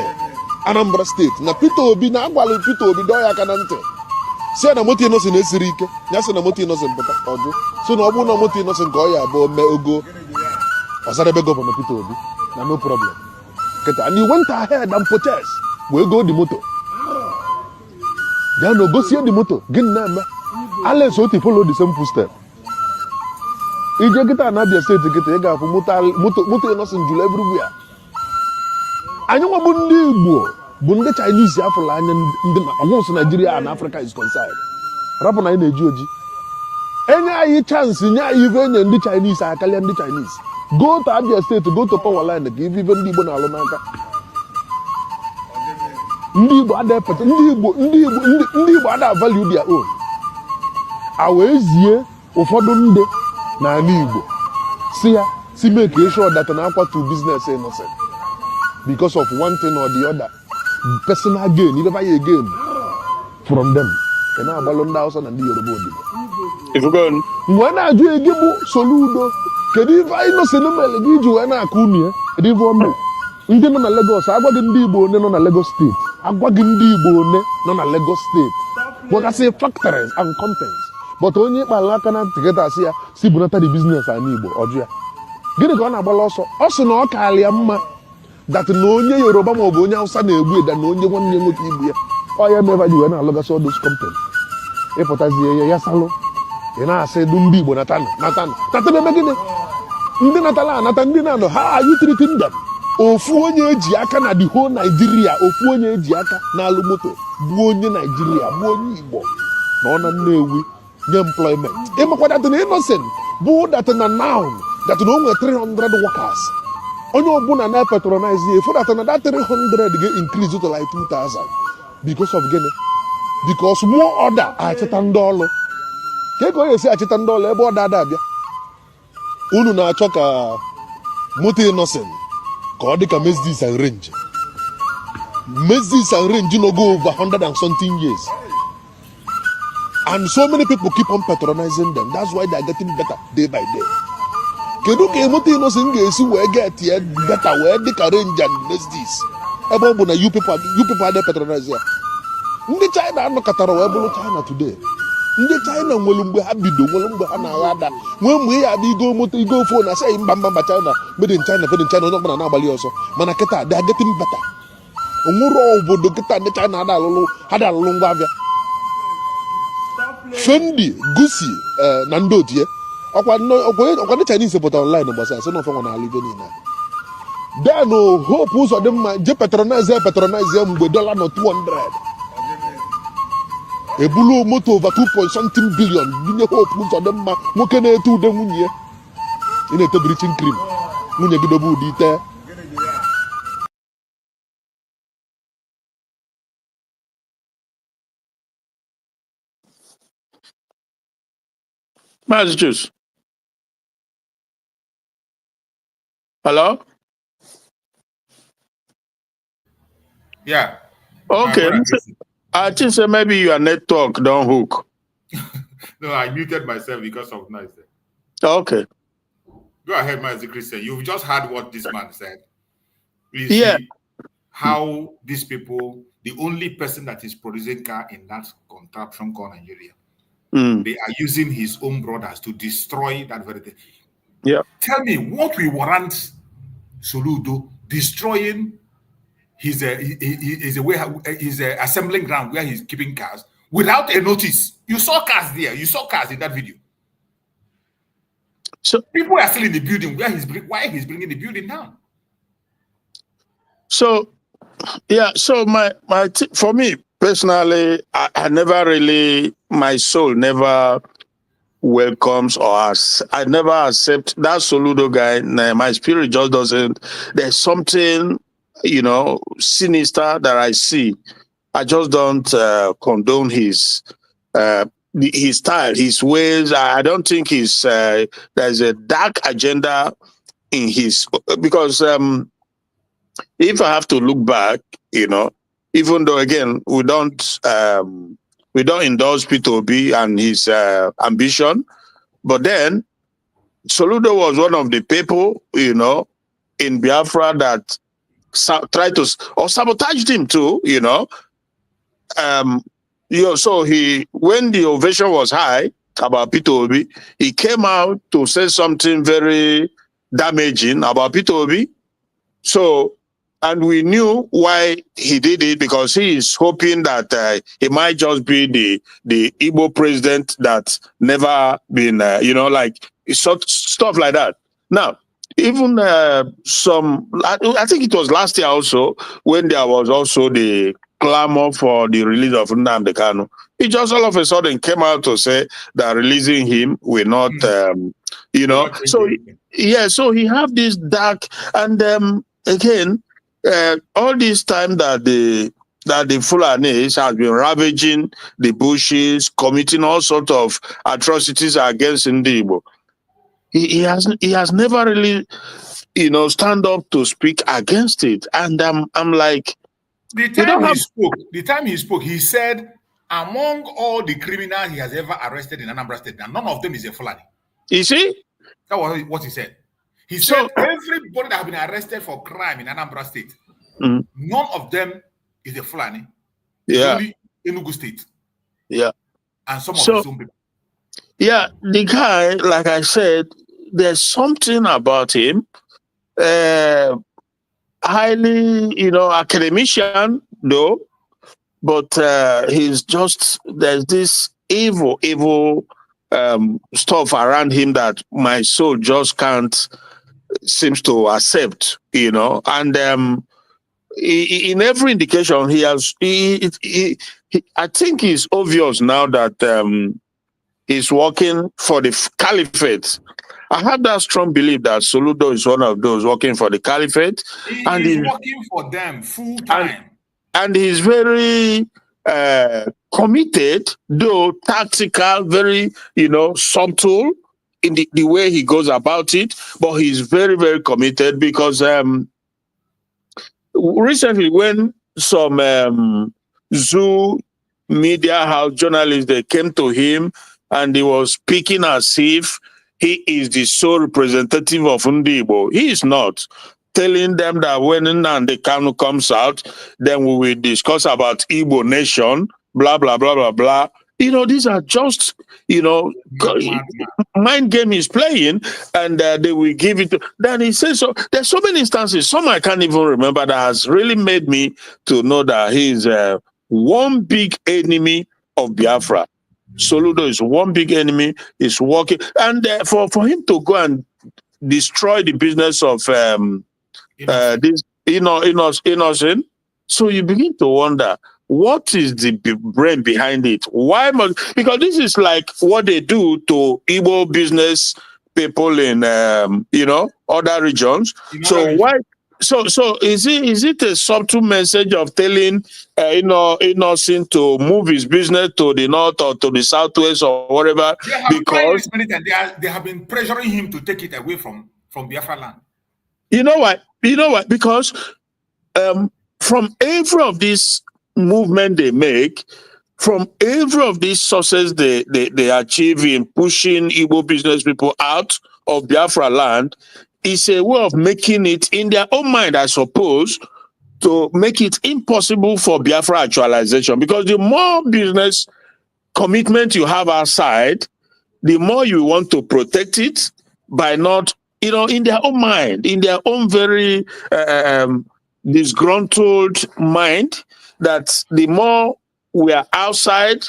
S15: Anambra State na Peter Obi na-agwalụ Peter Obi dọọ ya aka na ntị si na moto ịnọsị na-esiri ike ya sị na moto ịnọsị mpụta ọjụ si na ọ bụrụ na moto ịnọsị nke ọ ya abụọ mee ogo ọzara ebe gọvanọ Peter Obi na no problem kịta and he went ahead and purchase wee go the moto bịa na ogosie the moto gịnị na-eme Alex Oti follow the same footstep ije kịta na Abia steeti kịta ị ga-afụ moto ịnọsị njulu everywhere anyị nwa bụ ndị Igbo bụ ndị Chinese afụrụ anya ndị ọgwụsụ Nigeria and Africa is concerned rapụ na anyị na-eji oji enye anyị chance nye anyị ife enye ndị Chinese akarịa ndị Chinese go to Abia State go to power line ka ife ndị Igbo na-alụ n'aka ndị Igbo adepụta ndị Igbo ada value their own a wee zie ụfọdụ ndị n'ala Igbo si make sure that na akwatu business innocent because of one thing or the other personal gain you never gain from them ị na-agbalụ ndị Hausa na ndị Yoruba odibo mgbe na-ajụ ege bụ Soludo kedu ife anyị nọsị n'emele gị iji wee na-akụ unu ya ndị nọ na Lagos agwaghị ndị Igbo one nọ na Lagos steeti agwaghị ndị Igbo one nọ na Lagos steeti nwegasị factories and companies but onye ịkpala aka na tiketa asị ya si bunata the business ala Igbo ọjụ ya gịnị ka ọ na-agbala ọsọ ọ sị na ọ karịa mma dat na onye Yoruba maọbụ onye Hausa na-egbu eda na onye nwanne nwoke igbu ya ọ ya meva ji wee na-alụgasị all those companies ịpụtazie ya salụ ị na-asị du ndị Igbo natana ebe gịnị ndị natala anata ndị na-anọ ha are you treating them ofu onye eji aka na the whole Nigeria ofu onye eji aka na-alụ moto bụ onye Nigeria bụ onye Igbo na ọ na Nnewi nye employment ịmakwa dat na innocent bụ dat na noun dat na o nwere 300 workers onye ọbụla na-patronize ya efu dat na that 300 ga-increase to like 2,000 because of gịnị because more order achịta ndị ọlụ ka ego onye esi achịta ndị ọlụ ebe ọ dada abịa unu na-achọ ka moto innocent ka ọ dị ka Mercedes and Range no go over 100 and something years and so many people keep on patronizing them that's why they are getting better day by day kedu ka moto innocent ga-esi wee get ya better wee dị ka Range and Mercedes ebe ọ bụ na you people are patronize ya ndị China anọkọtara wee bụrụ China today ndị China nwere mgbe ha bido nwere mgbe ha na-agha ada nwee mgbe ya abịa igo moto igo phone na sị mba China made in China onye ọbụla na-agbalị ọsọ mana kịta they are getting better onwere obodo kịta ndị China ha da alụlụ ngwa abịa Fendi Gucci na ndị otie ọkwa ndị Chinese pụtara online gbasara sị na ofe nwa n'ala ibe niile then hope ụzọ dị mma je patronize ya mgbe dollar nọ 200 ebulu moto over 2.something billion binye hope ụzọ dị mma nwoke na-ete ude nwunye ya ị na-ete bleaching cream nwunye gị dobe ụdị ite
S13: Massachusetts. Hello?
S1: Yeah.
S13: Okay. I think so maybe your network don't hook.
S1: No, I muted myself because of noise.
S13: Okay.
S1: Go ahead, Master Christian. You've just heard what this man said. Please
S13: Yeah.
S1: see how these people, the only person that is producing car in that contraption called Nigeria, they are using his own brothers to destroy that very thing.
S13: Yeah.
S1: Tell me what we warrant Soludo destroying his assembling ground where he's keeping cars without a notice. You saw cars there. You saw cars in that video.
S13: So
S1: people are still in the building why he's bringing the building down.
S13: So yeah, so for me personally, I never really, my soul never welcomes I never accept that Soludo guy. My spirit just doesn't. There's something, sinister that I see. I just don't condone his style, his ways. I don't think there's a dark agenda in his, because if I have to look back, even though again we don't endorse P2B and his ambition, but then Soludo was one of the people, in Biafra that tried to or sabotaged him too, so when the ovation was high about P2B, he came out to say something very damaging about P2B. So, and we knew why he did it, because he is hoping that he might just be the Igbo president that's never been, like stuff like that. Now, even I think it was last year also, when there was also the clamor for the release of Nnamdi Kanu. He just all of a sudden came out to say that releasing him will not, so yeah, so he have this dark, and again, all this time that the Fulanis has been ravaging the bushes, committing all sorts of atrocities against Ndibo, he has never really, stand up to speak against it. And I'm like,
S1: the time he spoke, he said, among all the criminals he has ever arrested in Anambra State, and none of them is a Fulani.
S13: You see?
S1: That was what he said. He said everybody that has been arrested for crime in Anambra State, none of them is a Fulani.
S13: Yeah.
S1: Only Enugu State.
S13: Yeah.
S1: And some of his own people.
S13: Yeah, the guy, like I said, there's something about him. Highly, academician though, but he's just, there's this evil stuff around him that my soul just can't seems to accept, and in every indication he has, I think it's obvious now that he's working for the caliphate. I have that strong belief that Soludo is one of those working for the caliphate.
S1: He is working for them full time.
S13: And he's very committed, though tactical, very, subtle in the way he goes about it. But he's very, very committed, because recently when some Zoo media house journalists, they came to him and he was speaking as if he is the sole representative of Ndibo. He is not. Telling them that when Nnamdi Kanu comes out, then we will discuss about Igbo nation, blah, blah, blah, blah, blah. These are just, mind game he's playing, and they will give it. Then he says, so there's so many instances, some I can't even remember, that has really made me to know that he's one big enemy of Biafra. Soludo is one big enemy, is working. And for him to go and destroy the business of this innocent, so you begin to wonder, what is the brain behind it? Why because this is like what they do to Igbo business people in other regions. So is it a subtle message of telling Innocent to move his business to the north or to the southwest or whatever?
S1: They have
S13: Because
S1: they have been pressuring him to take it away from Biafra land.
S13: you know what? Because from every of these movement they make, from every of these sources they achieve in pushing Igbo business people out of Biafra land, is a way of making it in their own mind, I suppose, to make it impossible for Biafra actualization. Because the more business commitment you have outside, the more you want to protect it by not, in their own mind, in their own very disgruntled mind, that the more we are outside,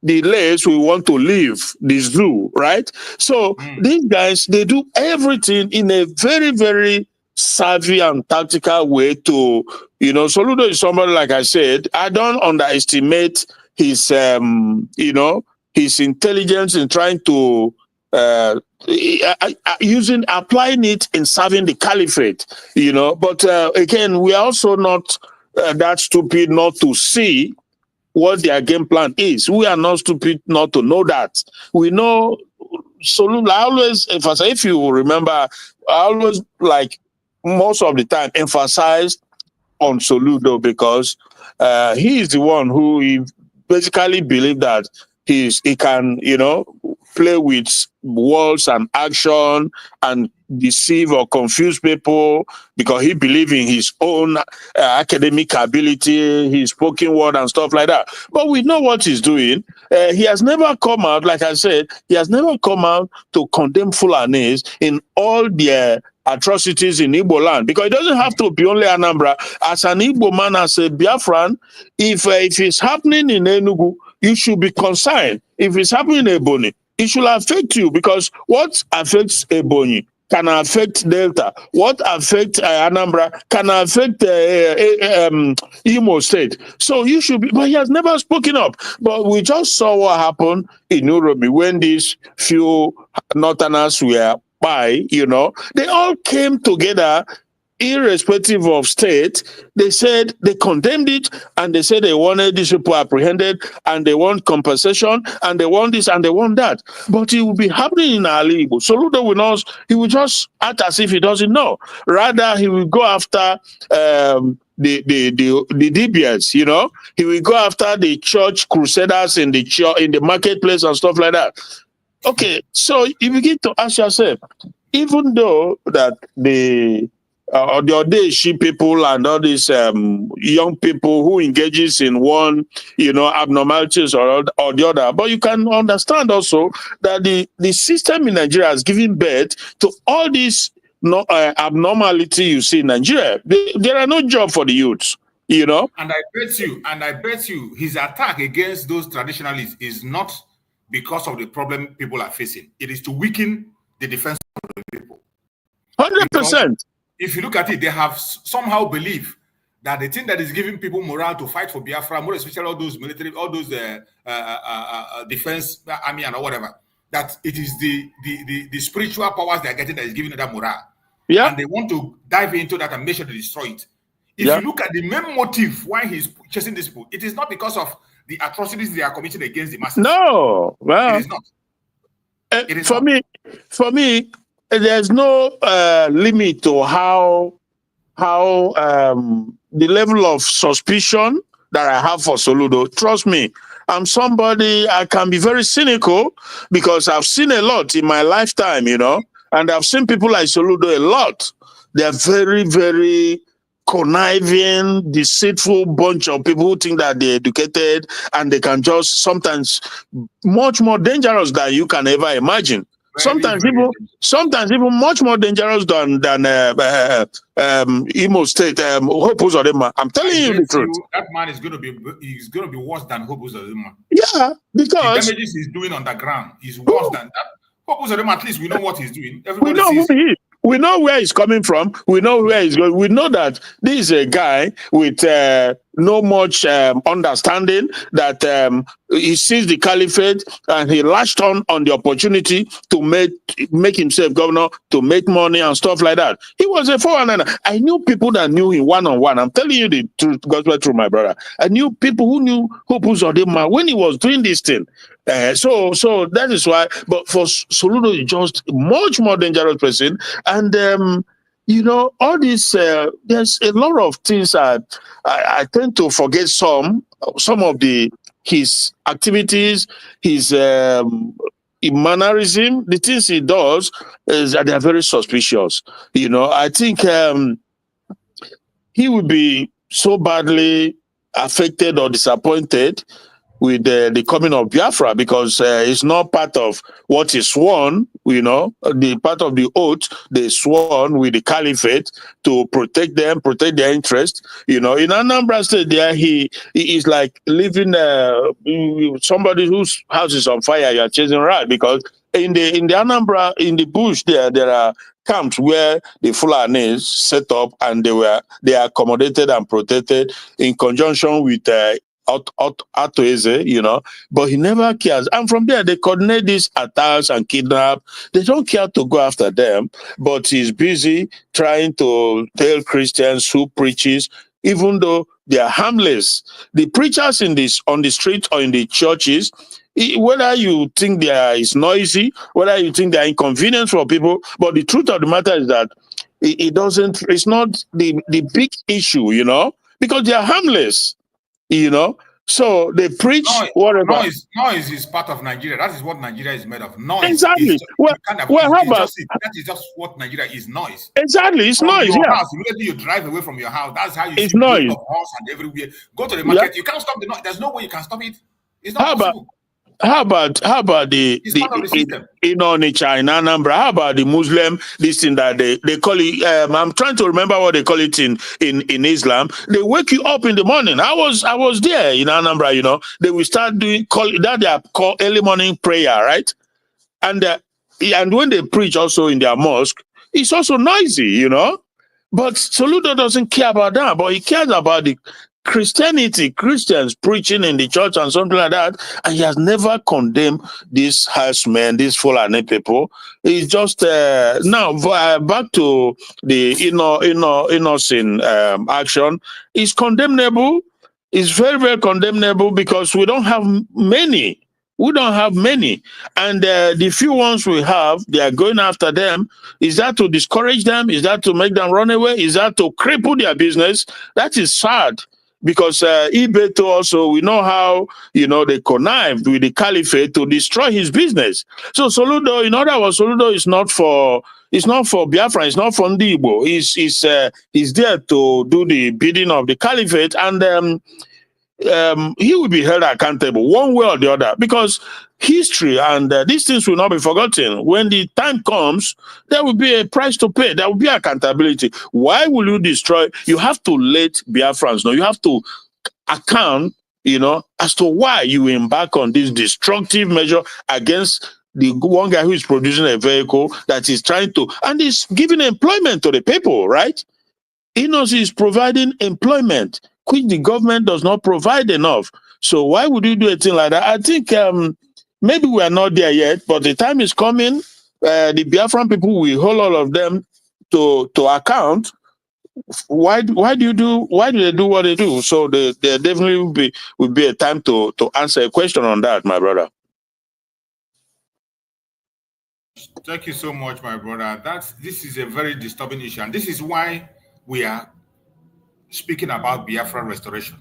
S13: the less we want to leave the zoo, right? So these guys, they do everything in a very, very savvy and tactical way to, Soludo is somebody, like I said, I don't underestimate his, his intelligence in trying to, applying it in serving the caliphate, but again, we are also not that stupid not to see what their game plan is. We are not stupid not to know that. We know. So I always emphasize, if you remember, I always, like most of the time, emphasized on Soludo because he is the one who he basically believed that he can, play with words and action and deceive or confuse people because he believes in his own academic ability, his spoken word and stuff like that. But we know what he's doing. He has never come out, like I said, he has never come out to condemn Fulanis in all their atrocities in Igbo land, because it doesn't have to be only Anambra. As an Igbo man, as a Biafran, if it's happening in Enugu, you should be concerned. If it's happening in Ebonyi, it should affect you, because what affects Ebonyi can affect Delta. What affects Anambra can affect Imo State. So you should be, but he has never spoken up. But we just saw what happened in Nairobi when these few Northerners were by, they all came together irrespective of state. They said they condemned it, and they said they wanted these people apprehended, and they want compensation, and they want this, and they want that. But it will be happening in Ali Igbo. Soludo will not, he will just act as if he doesn't know. Rather, he will go after the DBS, he will go after the church crusaders in the marketplace and stuff like that. Okay, so you begin to ask yourself, even though that the Odeshi people and all these young people who engages in one, abnormalities or the other, but you can understand also that the system in Nigeria has given birth to all these abnormality you see in Nigeria. There are no job for the youths, And
S1: I bet you, his attack against those traditionalists is not because of the problem people are facing. It is to weaken the defense of the people.
S13: 100%.
S1: If you look at it, they have somehow believed that the thing that is giving people morale to fight for Biafra, more especially all those military, all those defense army and whatever, that it is the spiritual powers they are getting that is giving them that morale.
S13: Yeah.
S1: And they want to dive into that and make sure they destroy it. If you look at the main motive why he's chasing these people, it is not because of the atrocities they are committing against the masses.
S13: No, well,
S1: it is not. It is
S13: for me, there's no limit to how the level of suspicion that I have for Soludo. Trust me, I'm somebody, I can be very cynical because I've seen a lot in my lifetime, and I've seen people like Soludo a lot. They're very, very conniving, deceitful bunch of people who think that they're educated and they can just sometimes much more dangerous than you can ever imagine. Sometimes even much more dangerous than Imo State. Hope Uzodinma. I'm telling you the truth.
S1: That man is going to be worse than Hope Uzodinma.
S13: Yeah, because
S1: the damages he's doing on the ground is worse than that. Hope Uzodinma, at least we know what he's doing.
S13: We know who he is. We know where he's coming from. We know where he's going. We know that this is a guy with no much understanding that he sees the caliphate and he latched on the opportunity to make himself governor, to make money and stuff like that. He was a 419. I knew people that knew him one-on-one. I'm telling you the truth, gospel truth, my brother. I knew people who knew Hope Uzodinma when he was doing this thing. So that is why. But for Soludo, is just much more dangerous person. And all this. There's a lot of things I tend to forget. Some of his activities, his mannerism, the things he does is that they are very suspicious. I think he would be so badly affected or disappointed with the coming of Biafra, because it's not part of what is sworn, the part of the oath they sworn with the caliphate to protect them, protect their interest. In Anambra State, there he is like living somebody whose house is on fire, you are chasing rat, because in the Anambra, in the bush there are camps where the Fulanis set up, and they are accommodated and protected in conjunction with Atoeze, but he never cares. And from there, they coordinate these attacks and kidnap. They don't care to go after them, but he's busy trying to tell Christians who preaches, even though they are harmless. The preachers on the street or in the churches, whether you think is noisy, whether you think they're inconvenience for people, but the truth of the matter is that it's not the big issue, because they are harmless. So they preach whatever.
S16: Noise is part of Nigeria. That is what Nigeria is made of. Noise.
S13: Exactly.
S16: That is just what Nigeria is. Noise.
S13: Exactly. It's noise.
S16: Your
S13: Yeah.
S16: house, immediately you drive away from your house. That's how you
S13: it's
S16: see
S13: noise.
S16: of horse and everywhere. Go to the market. You can't stop the noise. There's no way you can stop it. It's not possible.
S13: How about the in Onitsha, in Anambra? How about the Muslim, this thing that they call it? I'm trying to remember what they call it in Islam. They wake you up in the morning. I was there in Anambra. They will start doing they are called early morning prayer, right? And when they preach also in their mosque, it's also noisy, But Soludo doesn't care about that, but he cares about the Christians preaching in the church and something like that, and he has never condemned these herdsmen, these Fulani people. It's just now back to the innocent action. It's condemnable. It's very, very condemnable, because we don't have many. We don't have many. And the few ones we have, they are going after them. Is that to discourage them? Is that to make them run away? Is that to cripple their business? That is sad. Because Ibeto also, we know how, they connived with the caliphate to destroy his business. So Soludo, in other words, Soludo is not for Biafra, it's not for Ndibo. He's there to do the bidding of the caliphate, and he will be held accountable one way or the other, because history and these things will not be forgotten. When the time comes, there will be a price to pay. There will be accountability. Why will you destroy? You have to let Biafrans know. You have to account, as to why you embark on this destructive measure against the one guy who is producing a vehicle that is trying to, and is giving employment to the people, right? He is providing employment, which the government does not provide enough. So why would you do a thing like that? I think maybe we are not there yet, but the time is coming. The Biafran people will hold all of them to account. Why do they do what they do? So there definitely will be a time to answer a question on that, my brother.
S16: Thank you so much, my brother. This is a very disturbing issue, and this is why we are speaking about Biafra restoration.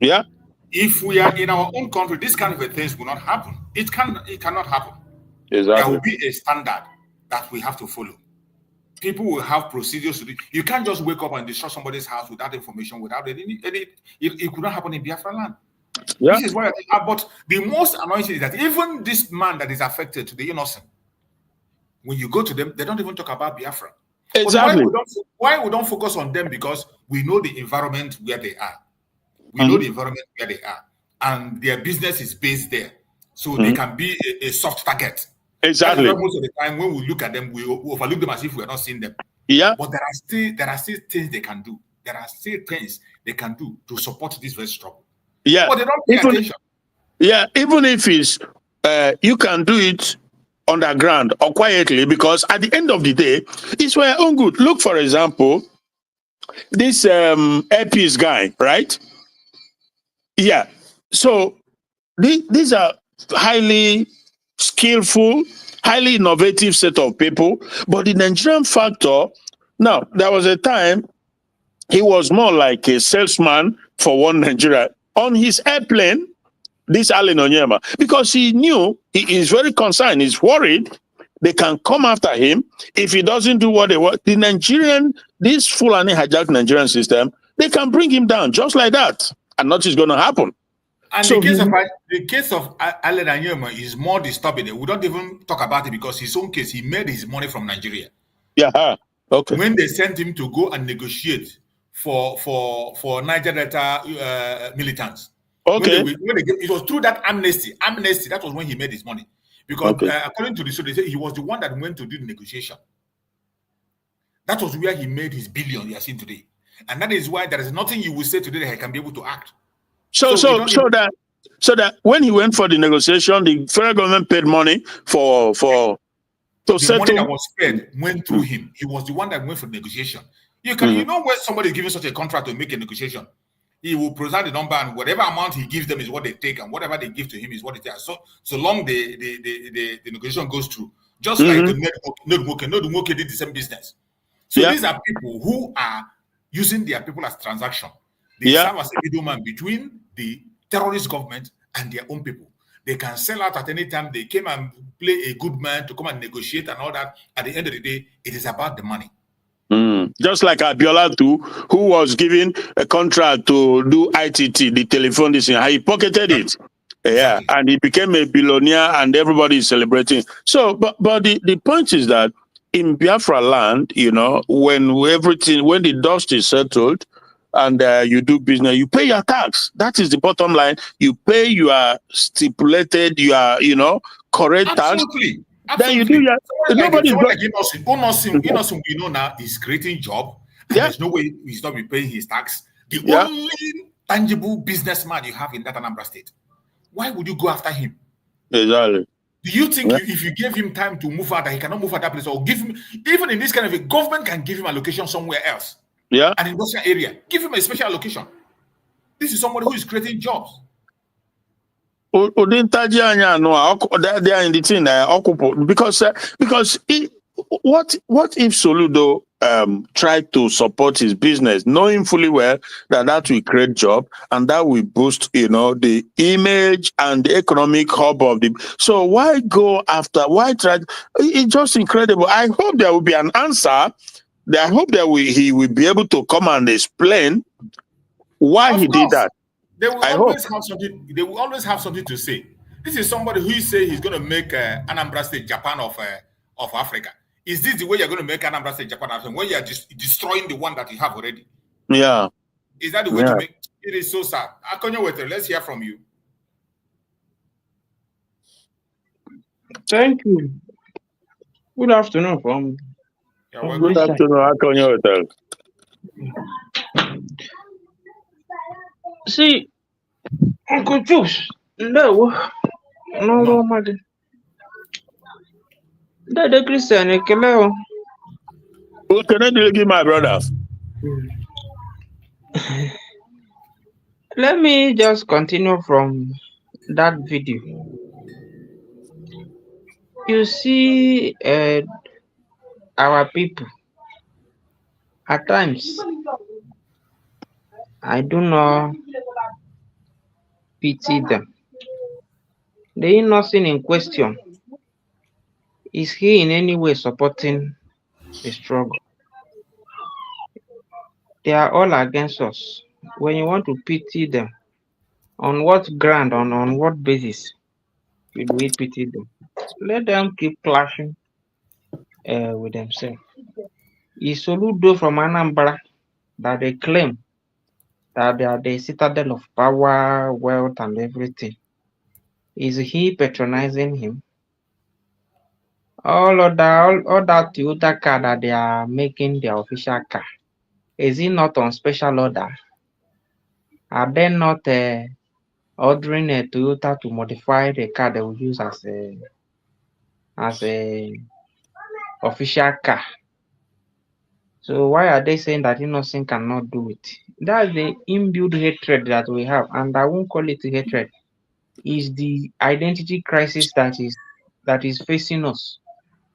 S13: Yeah.
S16: If we are in our own country, this kind of things will not happen. It cannot happen.
S13: Exactly.
S16: There will be a standard that we have to follow. People will have procedures to do. You can't just wake up and destroy somebody's house without information, without any. It could not happen in Biafra land.
S13: Yeah.
S16: This is what I think. But the most annoying thing is that even this man that is affected, to the innocent, when you go to them, they don't even talk about Biafra.
S13: Exactly.
S16: Why we don't focus on them? Because we know the environment where they are. We know the environment where they are, and their business is based there, so they can be a soft target.
S13: Exactly.
S16: Most of the time, when we look at them, we overlook them as if we are not seeing them.
S13: Yeah.
S16: But there are still things they can do. there are still things they can do to support this very struggle.
S13: Yeah.
S16: But they don't pay attention.
S13: Yeah, even if it's you can do it underground or quietly, because at the end of the day, it's for your own good. Look, for example, this Airpiece guy, right? Yeah. So these are highly skillful, highly innovative set of people. But the Nigerian factor, now, there was a time he was more like a salesman for one Nigeria. On his airplane, this Allen Onyema, because he knew he is very concerned, he's worried they can come after him if he doesn't do what they want. This Fulani hijacked Nigerian system, they can bring him down just like that, and nothing's going to happen.
S16: And
S13: So
S16: the case of Allen Onyema is more disturbing. We don't even talk about it because his own case, he made his money from Nigeria.
S13: Yeah. Okay.
S16: When they sent him to go and negotiate for Niger Delta militants.
S13: Okay.
S16: It was through that amnesty. That was when he made his money. Because according to the story, they say he was the one that went to do the negotiation. That was where he made his billion you are seeing today. And that is why there is nothing you will say today that he can be able to act.
S13: So that when he went for the negotiation, the federal government paid money to settle.
S16: Money that was paid went through him. He was the one that went for the negotiation. You know when somebody is giving such a contract to make a negotiation, he will present the number, and whatever amount he gives them is what they take, and whatever they give to him is what they take. So long the negotiation goes through. Just like the Nodunwoke did the same business. So these are people who are using their people as transaction. They serve as a middleman between the terrorist government and their own people. They can sell out at any time. They came and play a good man to come and negotiate and all that. At the end of the day, it is about the money.
S13: Just like Abiola too, who was given a contract to do ITT, the telephone this thing, he pocketed it. Yeah, and he became a billionaire, and everybody is celebrating. So, but the point is that in Biafra land, when the dust is settled, and you do business, you pay your tax. That is the bottom line. You pay your stipulated, correct tax.
S16: Absolutely.
S13: Then you do your.
S16: Nobody's like Innocent, we know now is creating job. And there's no way he's not be paying his tax. The only tangible businessman you have in that Anambra state. Why would you go after him?
S13: Exactly.
S16: Do you think if you gave him time to move out, that he cannot move out that place, or give him, even in this kind of a government can give him a location somewhere else?
S13: Yeah.
S16: An industrial area. Give him a special location. This is somebody who is creating jobs.
S13: They are in the thing because what if Soludo tried to support his business, knowing fully well that will create job and that will boost the image and the economic hub of the. So why go after? Why try? It's just incredible. I hope there will be an answer. I hope that he will be able to come and explain why he did that.
S16: They will always have something. They will always have something to say. This is somebody who say he's going to make Anambra State Japan of Africa. Is this the way you're going to make Anambra State Japan of Africa? When you are just destroying the one that you have already?
S13: Yeah.
S16: Is that the way to make? It is so sad. Akonyo Wete, let's hear from you.
S17: Thank you. Good afternoon, from.
S13: Good afternoon, Akonyo Wete.
S17: See, Uncle Juice, no, Mother. The Christian,
S13: what can I do give my brother?
S17: Let me just continue from that video. You see, our people, at times, I do not pity them. The innocent in question, is he in any way supporting the struggle? They are all against us. When you want to pity them, on what ground, on what basis will we pity them? Let them keep clashing with themselves. Is Soludo from Anambra that they claim that they are the citadel of power, wealth, and everything? Is he patronizing him? All that Toyota car that they are making their official car, Is it not on special order? Are they not ordering a Toyota to modify the car they will use as a official car? So why are they saying that innocent cannot do it? That's the inbuilt hatred that we have, and I won't call it hatred. Is the identity crisis that is facing us.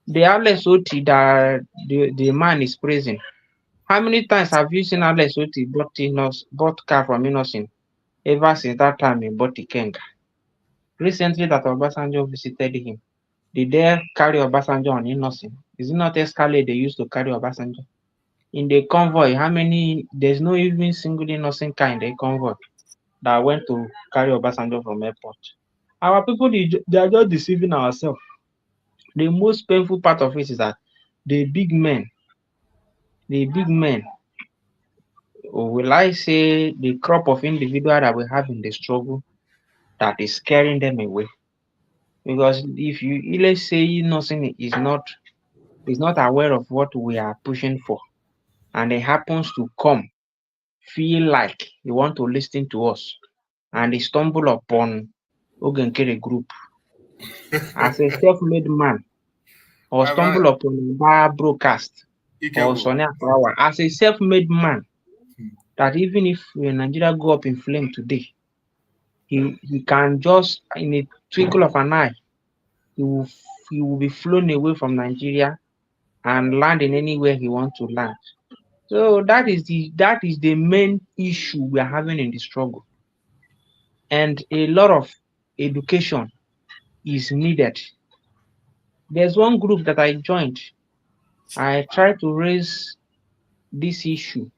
S17: The Alex Oti that the man is praising. How many times have you seen Alex Oti bought car from Innocent ever since that time he bought the Kenga? Recently that Obasanjo visited him, did they carry Obasanjo on Innocent? Is it not Escalade they used to carry Obasanjo? In the convoy, there's no even single Innocent car in the convoy that went to carry Obasanjo from airport. Our people, they are just deceiving ourselves. The most painful part of it is that the big men, or will I say the crop of individual that we have in the struggle, that is scaring them away. Because if you let's say Innocent is not aware of what we are pushing for, and it happens to come, feel like he want to listen to us, and he stumble upon Ogenkere group as a self-made man, or
S16: My
S17: stumble
S16: brother,
S17: upon Bar broadcast or
S16: Ikebo.
S17: Sonia Flower as a self-made man, that even if Nigeria go up in flame today, he can just in a twinkle of an eye, he will be flown away from Nigeria and land in anywhere he wants to land. So that is the main issue we are having in the struggle, and a lot of education is needed. There's one group that I joined. I try to raise this issue,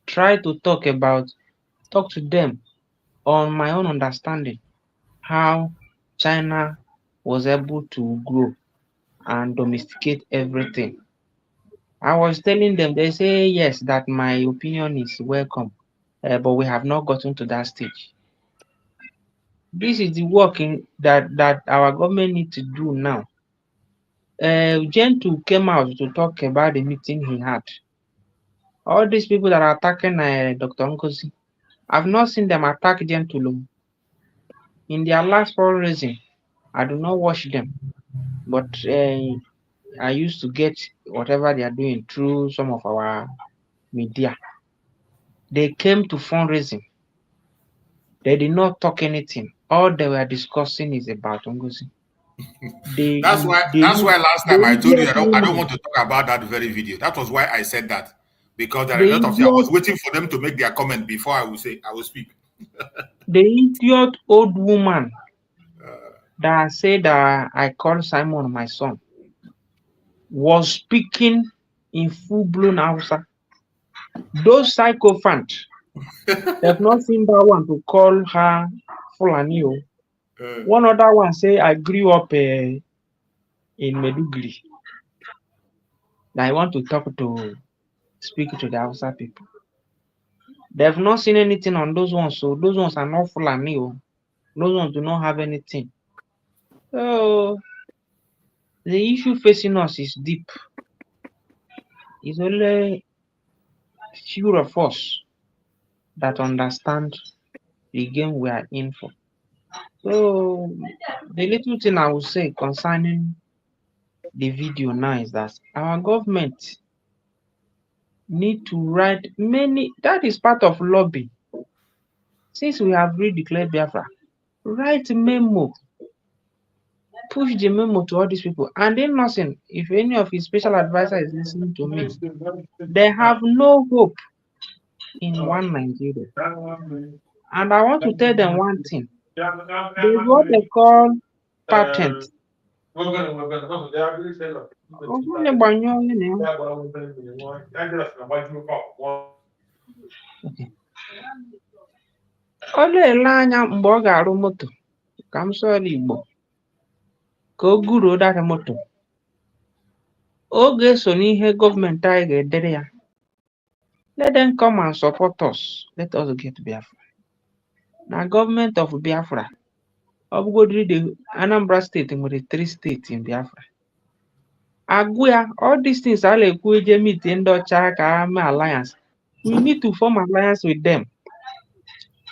S17: try to talk to them on my own understanding how China was able to grow and domesticate everything. I was telling them, they say yes, that my opinion is welcome, but we have not gotten to that stage. This is the work that our government needs to do now. Gentile came out to talk about the meeting he had. All these people that are attacking Dr. Ngozi, I've not seen them attack Gentile. In their last fundraising, I do not watch them, but I used to get whatever they are doing through some of our media. They came to fundraising. They did not talk anything. All they were discussing is about Ngozi.
S16: That's why last time I told you I don't want to talk about that very video. That was why I said that. Because there are a lot of things. I was waiting for them to make their comment before I will speak.
S17: The idiot old woman that said I called Simon my son was speaking in full-blown Hausa. Those sycophants have not seen that one to call her Fulani. One other one say I grew up in Meduguri. I want to speak to the Hausa people. They have not seen anything on those ones, so those ones are not Fulani. Those ones do not have anything. So the issue facing us is deep. It's only few of us that understand the game we are in for. So the little thing I will say concerning the video now is that our government need to write that is part of lobby. Since we have redeclared Biafra, write memo, push the memo to all these people. And then nothing, if any of his special advisor is listening to me, they have no hope in one Nigeria. And I want to tell them one thing. There's what they call patent. Ọ na-ele anya mgbe ọ ga-arụ moto, ka m sụọ n'Igbo, ka o guruo data moto. Oge so n'ihe gọọmenti anyị ga-edere ya. Let them come and support us. Let us get Biafra. Now, government of Biafra, the Anambra State nwere 3 states in Biafra. Aguya, all these things are like we meet in the alliance. We need to form alliance with them.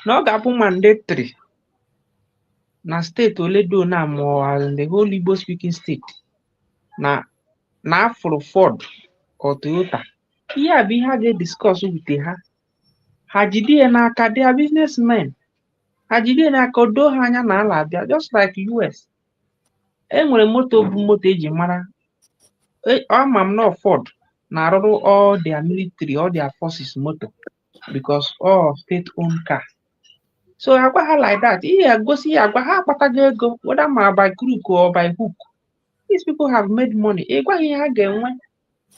S17: No gapu mandatory. Na state Oledo na more in the whole Igbo speaking state. Na for Ford or Toyota. Here we have a discuss with ha. Hajidi na aka they are businessmen. Hajidi na aka do hanya na ala bia just like US. Enwere moto bụ moto eji mara. Mam no Ford na arụ all their military, all their forces motor because all state-owned car. So agwa ha like that. Ihe gosi agwa ha akpatago ego whether ma by crook or by hook. These people have made money. Ịgwa ihe ha ga-enwe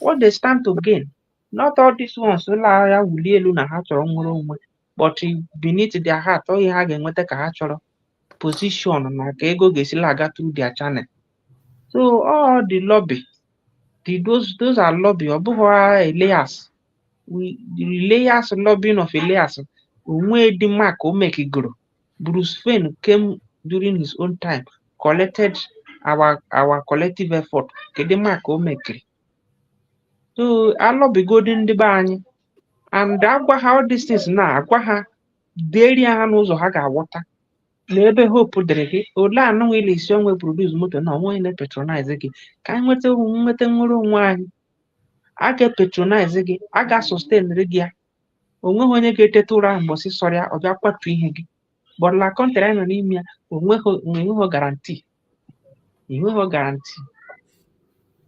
S17: what they stand to gain. Not all these ones ụlọ agha wuli elu na ha chọrọ nwere onwe, but beneath their heart ọ ihe ha ga-enweta ka ha chọrọ position na ka ego ga-esila aga through their channel. So all the lobby, those are lobby. Ọ bụghị Elias. The Elias lobbying of Elias. Onwe the mark o mekigoro. Bruce Wayne came during his own time, collected our collective effort. Kedu mark o mekiri. So I lobby golden the bany. And agwa ha all these things na agwa ha deri ha n'ụzọ ha ga-awọta. N'ebe hope dere gị ole anụ ile isi onwe produce moto na onwe na patronize gị ka anyị nweta nwere onwe anyị. A ga-patronize gị, a ga-sustain gị ya. Onweghị onye ga-eteta ụra mbọsị sọrọ ọ bịa kwatu ihe gị. But la country anyị nọ n'ime ya onweghị guarantee. Enweghị guarantee.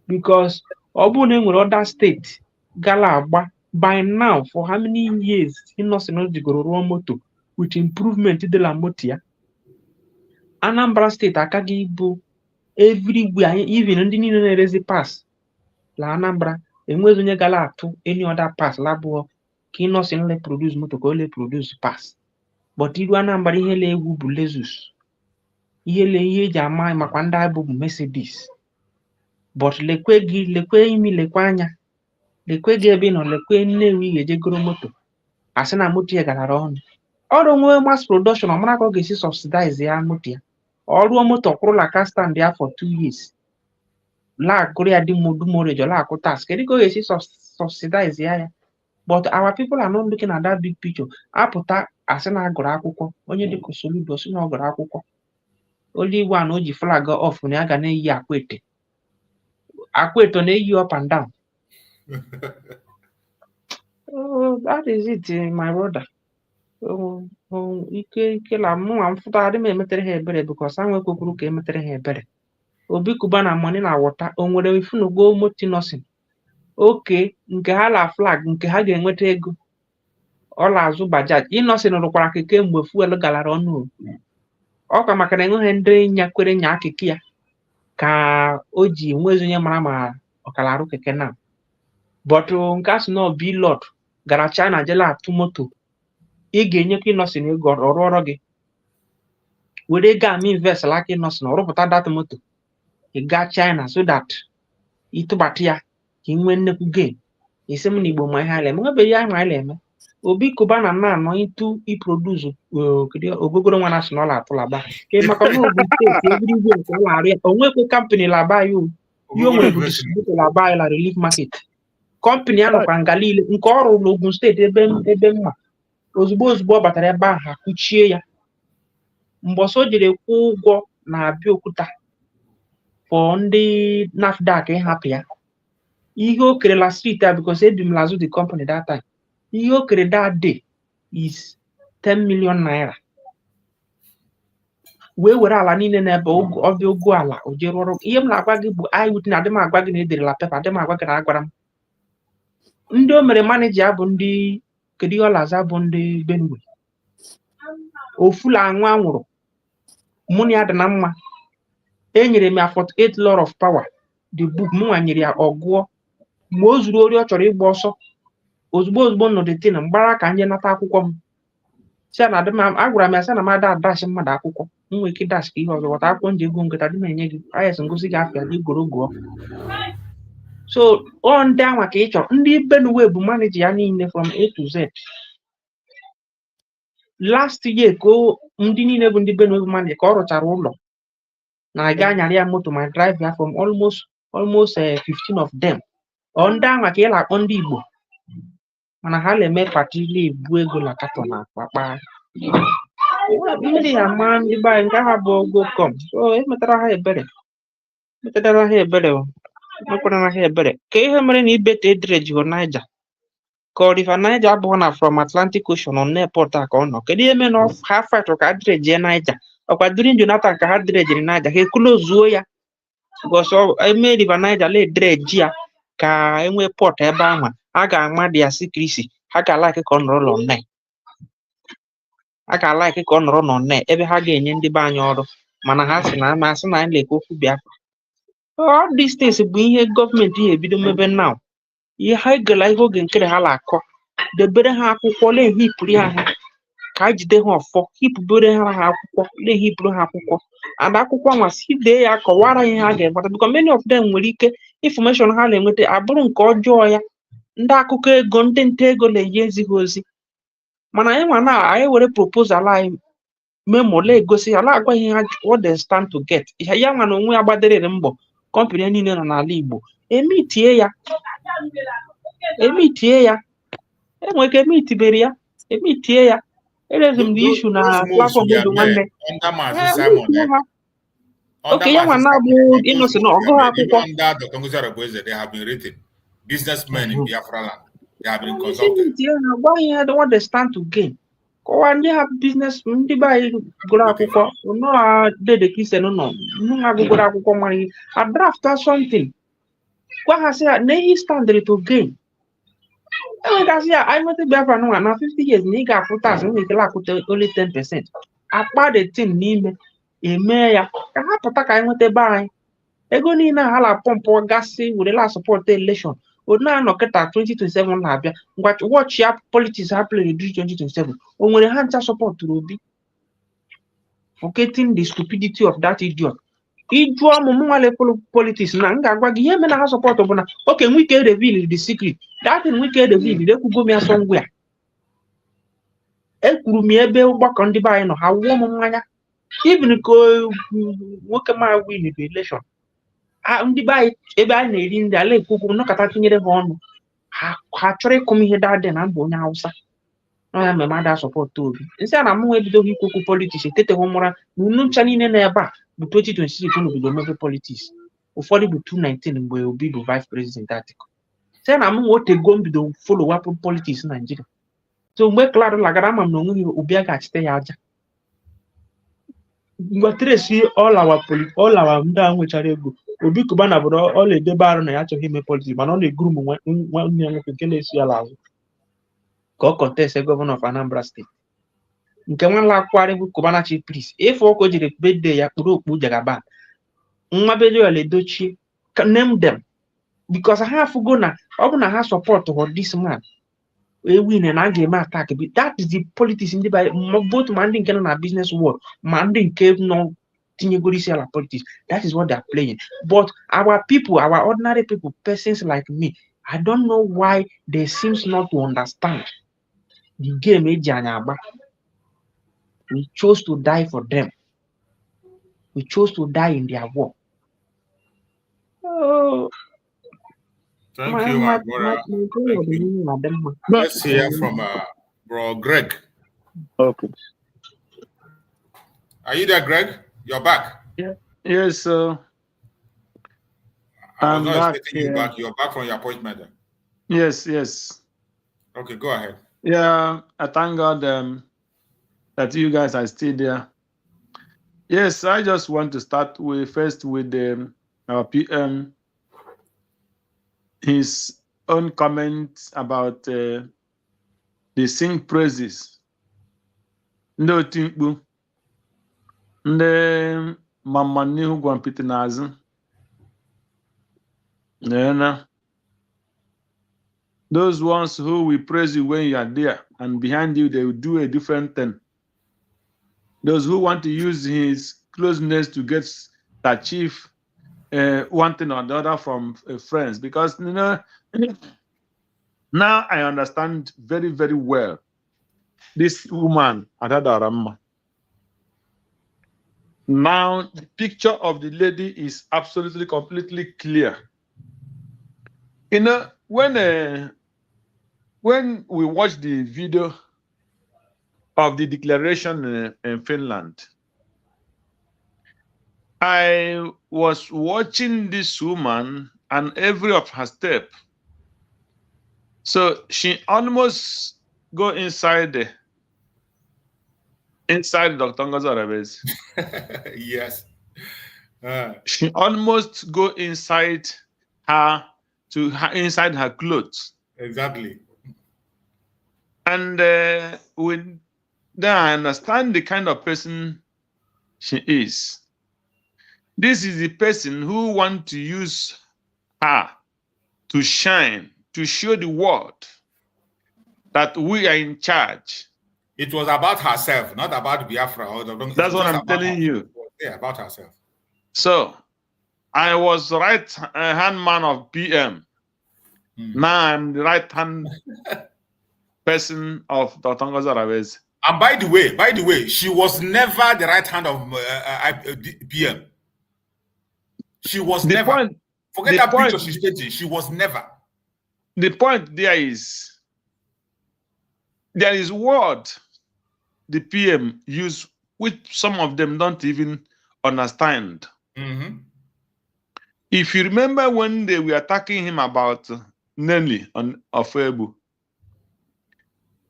S17: Because ọ bụrụ na enwere other state gala agba by now for how many years Innocent jigoro rụọ moto with improvement dị la moto ya. Anambra State akaghị ibu everywhere even ndị niile na-erezi pass la Anambra enweghị onye gala atụ any other pass labụọ ka Innocent le produce moto ka o le produce pass. But iru Anambra ihe le egwu bụ Lexus. Ihe eji ama makwa ndị abụ bụ Mercedes. But lekwe imi lekwe anya. Lekwe gị ebe nọ lekwe Nnewi ga-eje goro moto. Asị na moto ya garara ọnụ. Ọrụ nwe mass production ọmara ka ọ ga-esi subsidize ya moto ya. Ọrụ moto kwụrụ la ka stand ya for 2 years. La akụrụ ya dị morejo la akụ tax. Kedu ka ọ ga-esi subsidize ya? But our people are not looking at that big picture. Apụta asị na agụrụ akwụkwọ. Onye dịka Soludo sị na ọ gụrụ akwụkwọ. Only one o ji flag off na ya ga na-eyi akwete. Akwete na-eyi up and down. Oh, that is it, my brother. Ike la mụnwa mfụta adị m emetere ha ebere because anwe kwukwuru ka emetere ha ebere. Obi Kuba na money na water o nwere ifunugo moti nothing. Okay, nke ha la flag nke ha ga-enweta ego. Ọ la azụ bajaj. Innocent rụkwara keke mgbe fuel galara ọnụ. Ọ kwa maka na enweghị ndị nyakwere nya akịka ya ka o ji nwezi onye mara ma ọkala arụ keke na. But nke asị na obi Lord gara China jela atụ moto. Ị ga-enyekwa Innocent ego ọrụ gị. Were ego ama invest like Innocent rụpụta that moto. Ị gaa China so that ịtụbata ya ka ị nwee nnekwu gain. Isi m na Igbo ma ihe ala eme. Nwebeghị ya ma ala eme. Obi Kuba na anọ into iproduce ogogoro nwa national atụlaba. Ke maka na Ogun steeti everywhere nke ụlọ arụ ya. Onwekwe company laba yo. Yo nwere bụ distributor laba la relief market. Company a nọkwa nga niile nke ọrụ n'Ogun steeti ebe mma. Ozugbo ọ batara ebe ahụ ha kuchie ya. Mbọsọ jere kwụ ụgwọ na Abịaokuta for ndị NAFDAC ịhapụ ya. Ihe o kerela street a because ebi m lazụ the company that time. Ihe o kere that day is 10 million naira. Wee were ala niile n'ebe ọbịa ogo ala o jere ọrụ. Ihe m na-agwa gị bụ iWitness adị m agwa gị na ederela pepa adị m agwa gị na agwara m. Ndị o mere manager bụ ndị kedu ihe ọlaza bụ ndị Benue. Ofula anwụrụ. Mụ na ya dị na mma. Enyere m ya 48 law of power. The book mụ nwanyere ya ọgụọ. Mgbe o zuru ori ọ chọrọ ịgba ọsọ. Ozugbo nọ detin mgbara ka nje nata akwụkwọ m. Si na adị m agwara m ya sị na m ada dash mmadụ akwụkwọ. M nwere ike dash ka ihe ọzọ wata akwụkwọ nje ego nketa dị m enye gị. Ayes ngosi gị afịa gị goro gụọ. So ọ ndị anwa ka ị chọrọ. Ndị Benue bụ manager ya niile from A to Z. Last year ka ndị niile bụ ndị Benue bụ manager ka ọ rụchara ụlọ. Na aga anyara ya moto ma drive ya from almost almost 15 of them. On down like on the Igbo. And I had a me particularly buego la catona, papa. Really a man the buy and go come. So it matter better. Matter better. No put here better. Kay need better dredge or Niger. Cause if a Niger born from Atlantic Ocean on airport no, can you mean of half fight or dredge Niger? Or during Jonathan had dredge in Niger, he could zoya. Because I made if a Niger lay dredge ka enwe port ebe ahụ a ga-ama dia secrecy ha ga-alike ka ọ nọrọ n'ọnne a ga-alike ka ọ nọrọ n'ọnne ebe ha ga-enye ndị be anyị ọrụ mana ha sị na amasị na anyị na-ekwu okwu Biafra. All these things bụ ihe gọọmenti ya ebido mebe now. Ihe ha egela ihe oge nkere ha na-akọ debere ha akwụkwọ na-ehipụrụ ha ka a jide ha ọfọ hipụbere ha akwụkwọ na-ehipụrụ ha akwụkwọ and akwụkwọ masị dee ya kọwara ihe ha ga-enweta because many of them nwere ike information ha na-enweta abụrụ nke ọjọọ ya ndị akụkọ ego ndị nta ego na-enye ezighi ozi mana anyị nwa na anyị were proposal anyị memo na-egosi ala agwa ihe ha what they stand to get ya nwa na onwe ya gbaderere mbọ kọmpanị niile nọ n'ala Igbo emitie ya enwere ike emitibere ya emitie ya erezum the issue na platform bụ nwanne okay ya nwa na-abụ ịnọsị na ọgụ akwụkwọ
S16: they have been written. Businessmen in Biafra land, they have been consulted.
S17: What they stand to gain. When they have business, they buy good akwụkwọ. No, they Christian no. No have good akwụkwọ money. A draft or something. What has he stand to gain? I want to Biafra no now 50 years. Nigga 4,000. We can only 10%. Apart the thing, name a mayor. I have to want to buy. Ego ni na hala pompo gasi with the last support the election. Ona no keta 2027 na abia. Watch ya politics happen in 2027. O nwere ha ncha support to Obi. Forgetting the stupidity of that idiot. Ijuo ọmụmụ nwale politics na nga agwa gị ihe mena ha support bụ na okay we can reveal the secret. That thing we can reveal they could go me somewhere. Ekwuru m ebe ọgbakọ ndị be anyị nọ ha wuo m mmanya. Even ko nwoke ma win the election. Ndị be anyị ebe a na-eri ndị ala ekwukwu nọkọta tinyere ha ọnụ ha chọrọ ịkụ m ihe dadị na mba onye Hausa na ya mmemme ada sọpọtụ Obi nsị a na mụnwa ebidoghị ikwukwu politiks eteteghị mụra na unu ncha niile na ebe a bụ 2026 unu bido mebe politiks ụfọdụ bụ 2019 mgbe Obi bụ vice president Atiku sị na mụnwa otego mbido follow up politiks Nigeria so mgbe klad lagara ama m na onweghị Obi a ga-achite ya aja ngwatresi all our ndị a nwechara ego Obi Kubana bụrụ ọ na-edebe arụ na ya achọghị ime politiks mana ọ na-eguru m nwanne ya nwoke nke na-esi ala azụ ka ọ contest gọvanọ of Anambra steeti nke nwanla akwụkwọ bụ Kubana chief priest efe ọkụ jiri birthday ya kpụrụ okpu jagaba nwa Bejoel Edochie name them because ha afụgo na ọ bụ na ha support for this man win na a ga-eme attack that is the politics ndị both ma ndị nke nọ na business world ma ndị nke nọ tinyegoro isi ala politics. That is what they are playing. But our people, our ordinary people, persons like me, I don't know why they seems not to understand the game. We chose to die for them. We chose to die in their war. Oh,
S16: thank you, my brother. Let's hear from bro Greg.
S13: Okay.
S16: Are you there, Greg? You're back.
S12: Yeah. Yes, sir.
S16: I was not expecting you back. You're back from your appointment.
S12: Yes, yes.
S16: Okay, go ahead.
S12: Yeah, I thank God that you guys are still there. Yes, I just want to start with our PM, his own comments about the sing praises. No timpu. Ndị mama n'ihu gwa mpịtị n'azụ na those ones who will praise you when you are there and behind you they will do a different thing. Those who want to use his closeness to get to achieve one thing or the other from friends, because now I understand very, very well this woman Adadarama. Now, the picture of the lady is absolutely, completely clear. You know, when we watch the video of the declaration in Finland, I was watching this woman and every of her step. So she almost go inside Dr. Ngozi.
S16: Yes.
S12: She almost go inside her inside her clothes.
S16: Exactly.
S12: And then I understand the kind of person she is. This is the person who want to use her to shine, to show the world that we are in charge.
S16: It was about herself, not about Biafra.
S12: That's what I'm telling you.
S16: Yeah, about herself.
S12: So I was right hand man of PM. Now I'm the right hand person of Dr. Ngozi.
S16: And by the way, she was never the right hand of PM. She was never. Forget that picture she's taking. She was never.
S12: The point there is word the PM use, which some of them don't even understand. If you remember when they were attacking him about Nelly on Ofebu,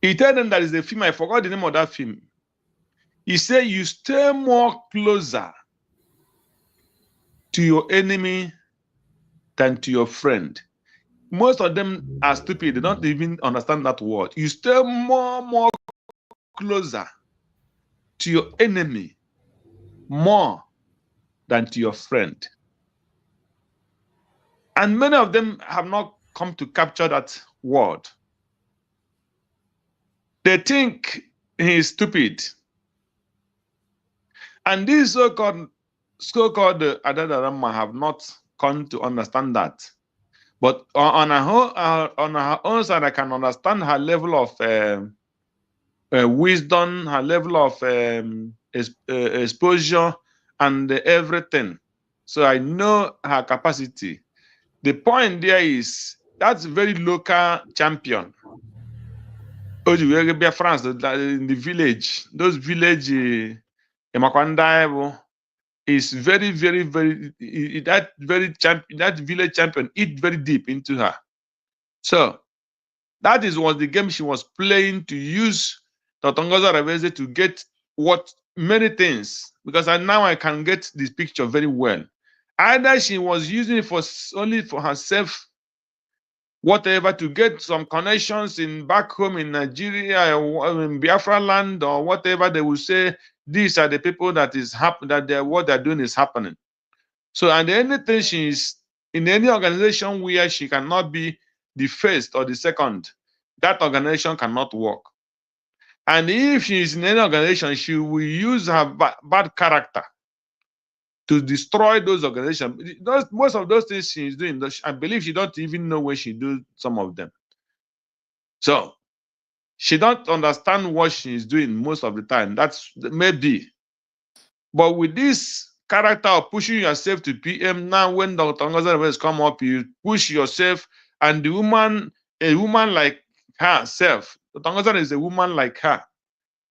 S12: he told them that is a film. I forgot the name of that film. He said, you stay more closer to your enemy than to your friend. Most of them are stupid. They don't even understand that word. You stay more closer to your enemy more than to your friend. And many of them have not come to capture that word. They think he is stupid. And these so-called Adadarama have not come to understand that. But on her own side, I can understand her level of wisdom, her level of exposure, and everything. So I know her capacity. The point there is that's very local champion. Biafrans in the village, those village is very that village champion eat very deep into her. So that was the game she was playing to use Dr. Ngozi Arabeze to get many things, because now I can get this picture very well. Either she was using it only for herself, whatever, to get some connections back home in Nigeria, in Biafra land, or whatever. They will say these are the people that what they're doing is happening. So, and anything she's in any organization where she cannot be the first or the second, that organization cannot work. And if she is in any organization, she will use her bad character to destroy those organizations. Most of those things she's doing, I believe she don't even know where she do some of them. So she don't understand what she's doing most of the time. That's maybe. But with this character of pushing yourself to PM, now when Dr. Ngozi come up, you push yourself, and a woman like herself, Dr. Ngozi is a woman like her.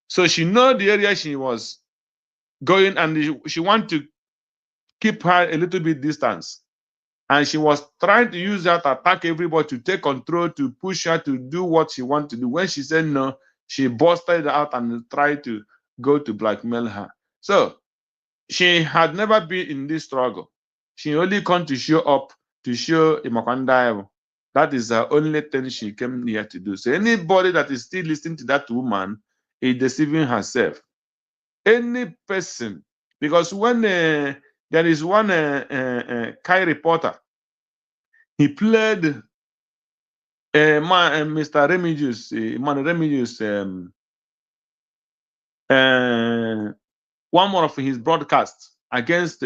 S12: So she know the area she was going, and she want to keep her a little bit distance. And she was trying to use that to attack everybody, to take control, to push her to do what she wanted to do. When she said no, she busted out and tried to go to blackmail her. So she had never been in this struggle. She only come to show up, to show Imakanda. That is the only thing she came here to do. So anybody that is still listening to that woman is deceiving herself. Any person, because when there is one Kai reporter, he played Mr. Remigius, one more of his broadcasts against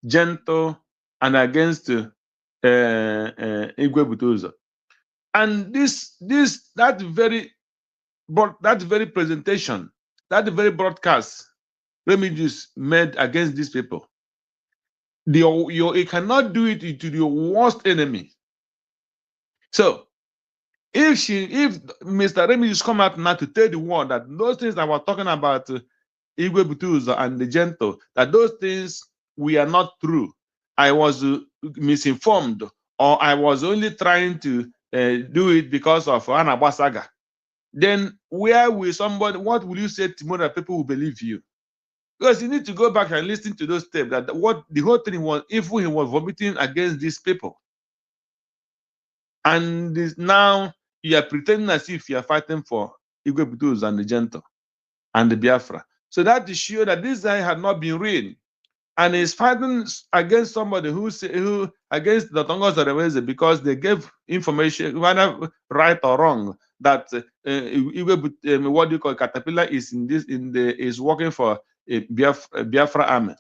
S12: Gento and against Igwe Butoza. And that very presentation, that very broadcast Remigius made against these people. You cannot do it to your worst enemy. So if Mr. Remigius come out now to tell the world that those things that we're talking about, Igwe Butuzo and the Gento, that those things we are not true. I was misinformed, or I was only trying to do it because of Anabasaga. Then where will somebody? What will you say tomorrow that people will believe you? Because you need to go back and listen to those tapes. That what the whole thing was, if he was vomiting against these people, and now you are pretending as if you are fighting for Igwe Butuzo and the Gento and the Biafra. So that is sure that this guy had not been real, and is fighting against somebody who against the Tongos Reweze because they gave information, whether right or wrong, that what you call Caterpillar is is working for a Biafra army,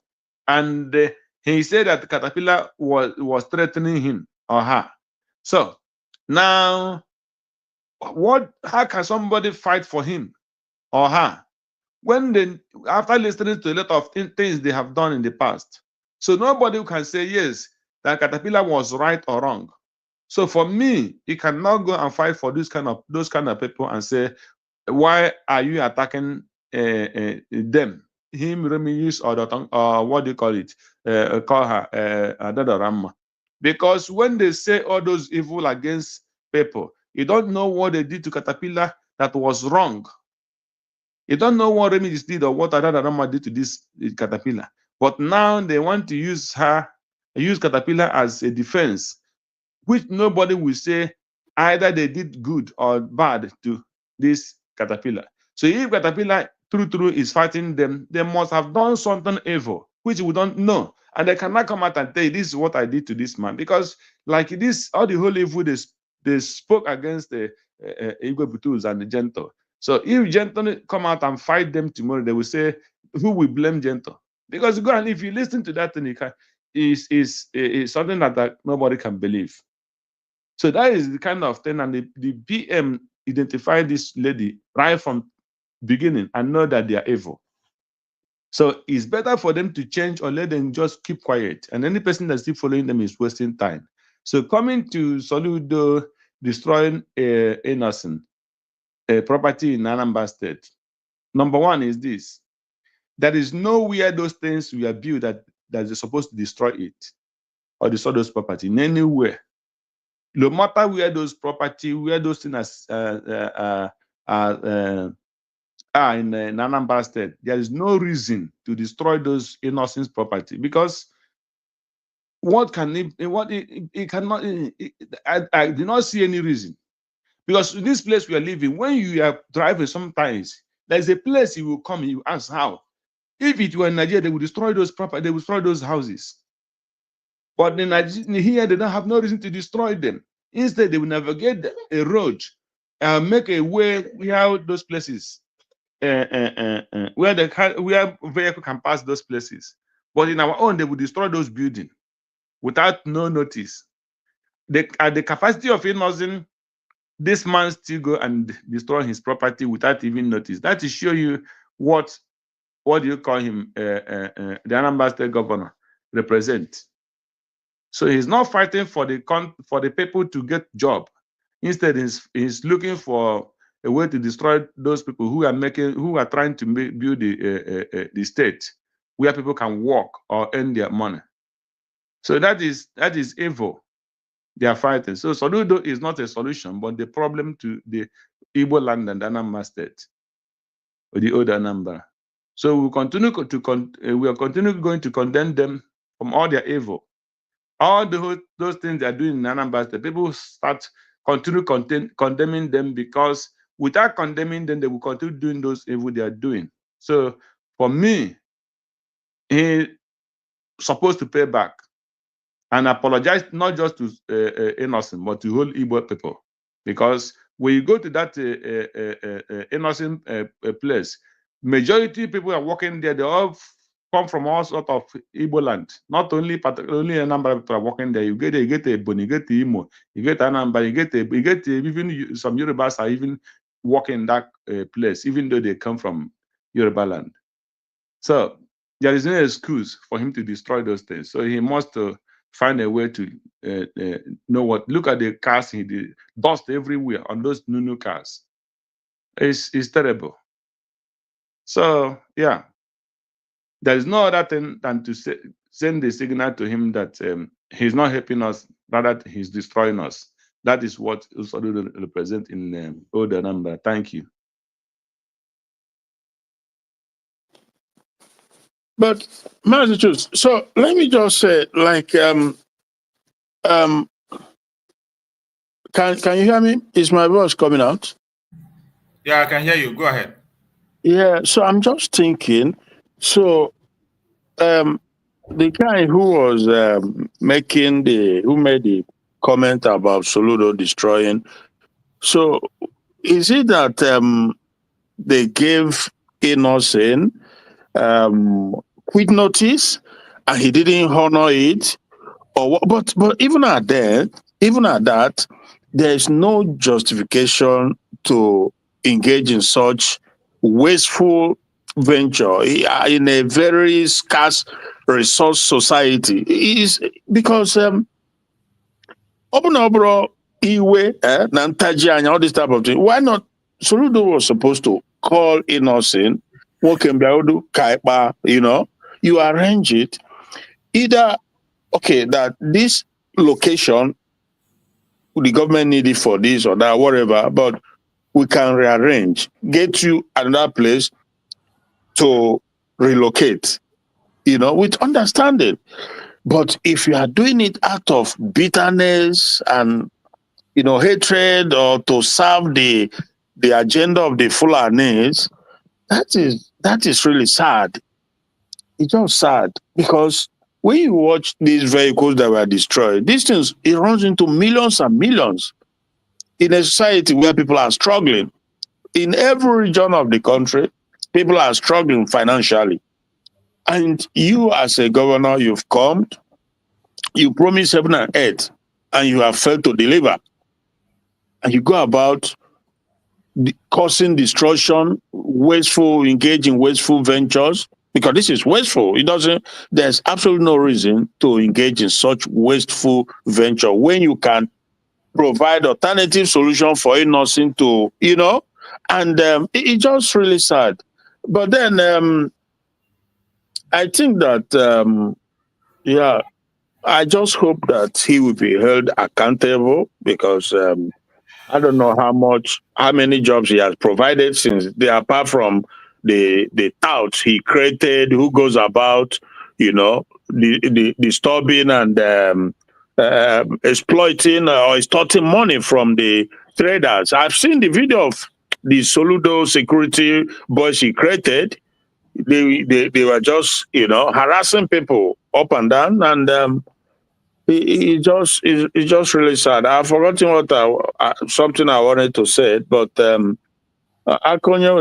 S12: and he said that Caterpillar was threatening him or her. So now, how can somebody fight for him or her when after listening to a lot of things they have done in the past? So nobody can say yes that Caterpillar was right or wrong. So for me, you cannot go and fight for those kind of people and say, why are you attacking them, him, Remigius, or what do you call it? Call her Adadorama. Because when they say all those evil against people, you don't know what they did to Caterpillar that was wrong. You don't know what Remigius did or what Adadorama did to this Caterpillar. But now they want to use Caterpillar as a defense, which nobody will say either they did good or bad to this Caterpillar. So if Caterpillar true is fighting them, they must have done something evil, which we don't know. And they cannot come out and tell you, this is what I did to this man. Because like this, all the whole evil they spoke against the Igwe Butuzo and the Gento. So if Gento come out and fight them tomorrow, they will say, who will blame Gento? Because go and if you listen to that thing, is something that nobody can believe. So that is the kind of thing, and the PM identified this lady right from beginning and know that they are evil. So it's better for them to change or let them just keep quiet. And any person that's still following them is wasting time. So coming to Soludo destroying innocent property in Anambra State. Number one is this: there is nowhere those things we are built that they're supposed to destroy it or destroy those property in anywhere. No matter where those property, where those things are in Anambra State, there is no reason to destroy those innocent property, because what can it cannot. I do not see any reason, because in this place we are living, when you are driving, sometimes there is a place you will come and you ask how. If it were in Nigeria, they would destroy those property, they would destroy those houses. But in Nigeria, here they don't have no reason to destroy them. Instead, they will navigate a road and make a way where those places, where vehicle can pass those places. But in our own, they will destroy those buildings without no notice. At the capacity of innocent, this man still go and destroy his property without even notice. That to show you what do you call him, the Anambra State governor represent. So he's not fighting for the people to get job. Instead, he's looking for a way to destroy those people who are trying to build the state where people can work or earn their money. So that is evil. They are fighting. So Soludo is not a solution, but the problem to the Igbo land and Anambra State, or the old Anambra. So we continue we are going to condemn them from all their evil. All those things they are doing in Anambra State, people continue condemning them, because without condemning them, they will continue doing those evil they are doing. So for me, he's supposed to pay back and apologize, not just to innocent, but to whole Igbo people. Because when you go to that innocent place, majority of people are working there, they all come from all sorts of Igbo land. Not only a number of people are working there. You get a Boni, you get Imo, you get Anambra, you get even some Yorubas are even working in that place, even though they come from Yoruba land. So there is no excuse for him to destroy those things. So he must find a way to know what. Look at the cars, he did dust everywhere on those new cars. It's terrible. So yeah, there is no other thing than to send the signal to him that he's not helping us, rather he's destroying us. That is what Usolu represent in older number. Thank you.
S13: But Massachusetts, so let me just say, like, can you hear me? Is my voice coming out?
S16: Yeah, I can hear you. Go ahead.
S13: Yeah, so I'm just thinking, so the guy who was who made the comment about Soludo destroying, so is it that they gave Innocent quit notice and he didn't honor it, or what? But even at that, there is no justification to engage in such wasteful venture in a very scarce resource society. Is because Obro Iwe Nantaji and all this type of thing. Why not? Soludo was supposed to call Innocent, Kaipa, you arrange it. Either okay, that this location the government need it for this or that, whatever, but we can rearrange, get you another place to relocate, with understanding. But if you are doing it out of bitterness and hatred, or to serve the agenda of the Fulanis, that is really sad. It's just sad because when you watch these vehicles that were destroyed, these things, it runs into millions and millions in a society where people are struggling. In every region of the country, people are struggling financially. And you, as a governor, you've come, you promise heaven and earth, and you have failed to deliver. And you go about causing destruction, engage in wasteful ventures, because this is wasteful. There's absolutely no reason to engage in such wasteful venture when you can provide alternative solution for Innocent to, and it's just really sad. But then I think that, I just hope that he will be held accountable because I don't know how many jobs he has provided since apart from the touts he created, who goes about, disturbing and exploiting or extorting money from the traders. I've seen the video of the Soludo security boys he created. They were just harassing people up and down, and it's just really sad. I've forgotten what something I wanted to say, but Akonyo,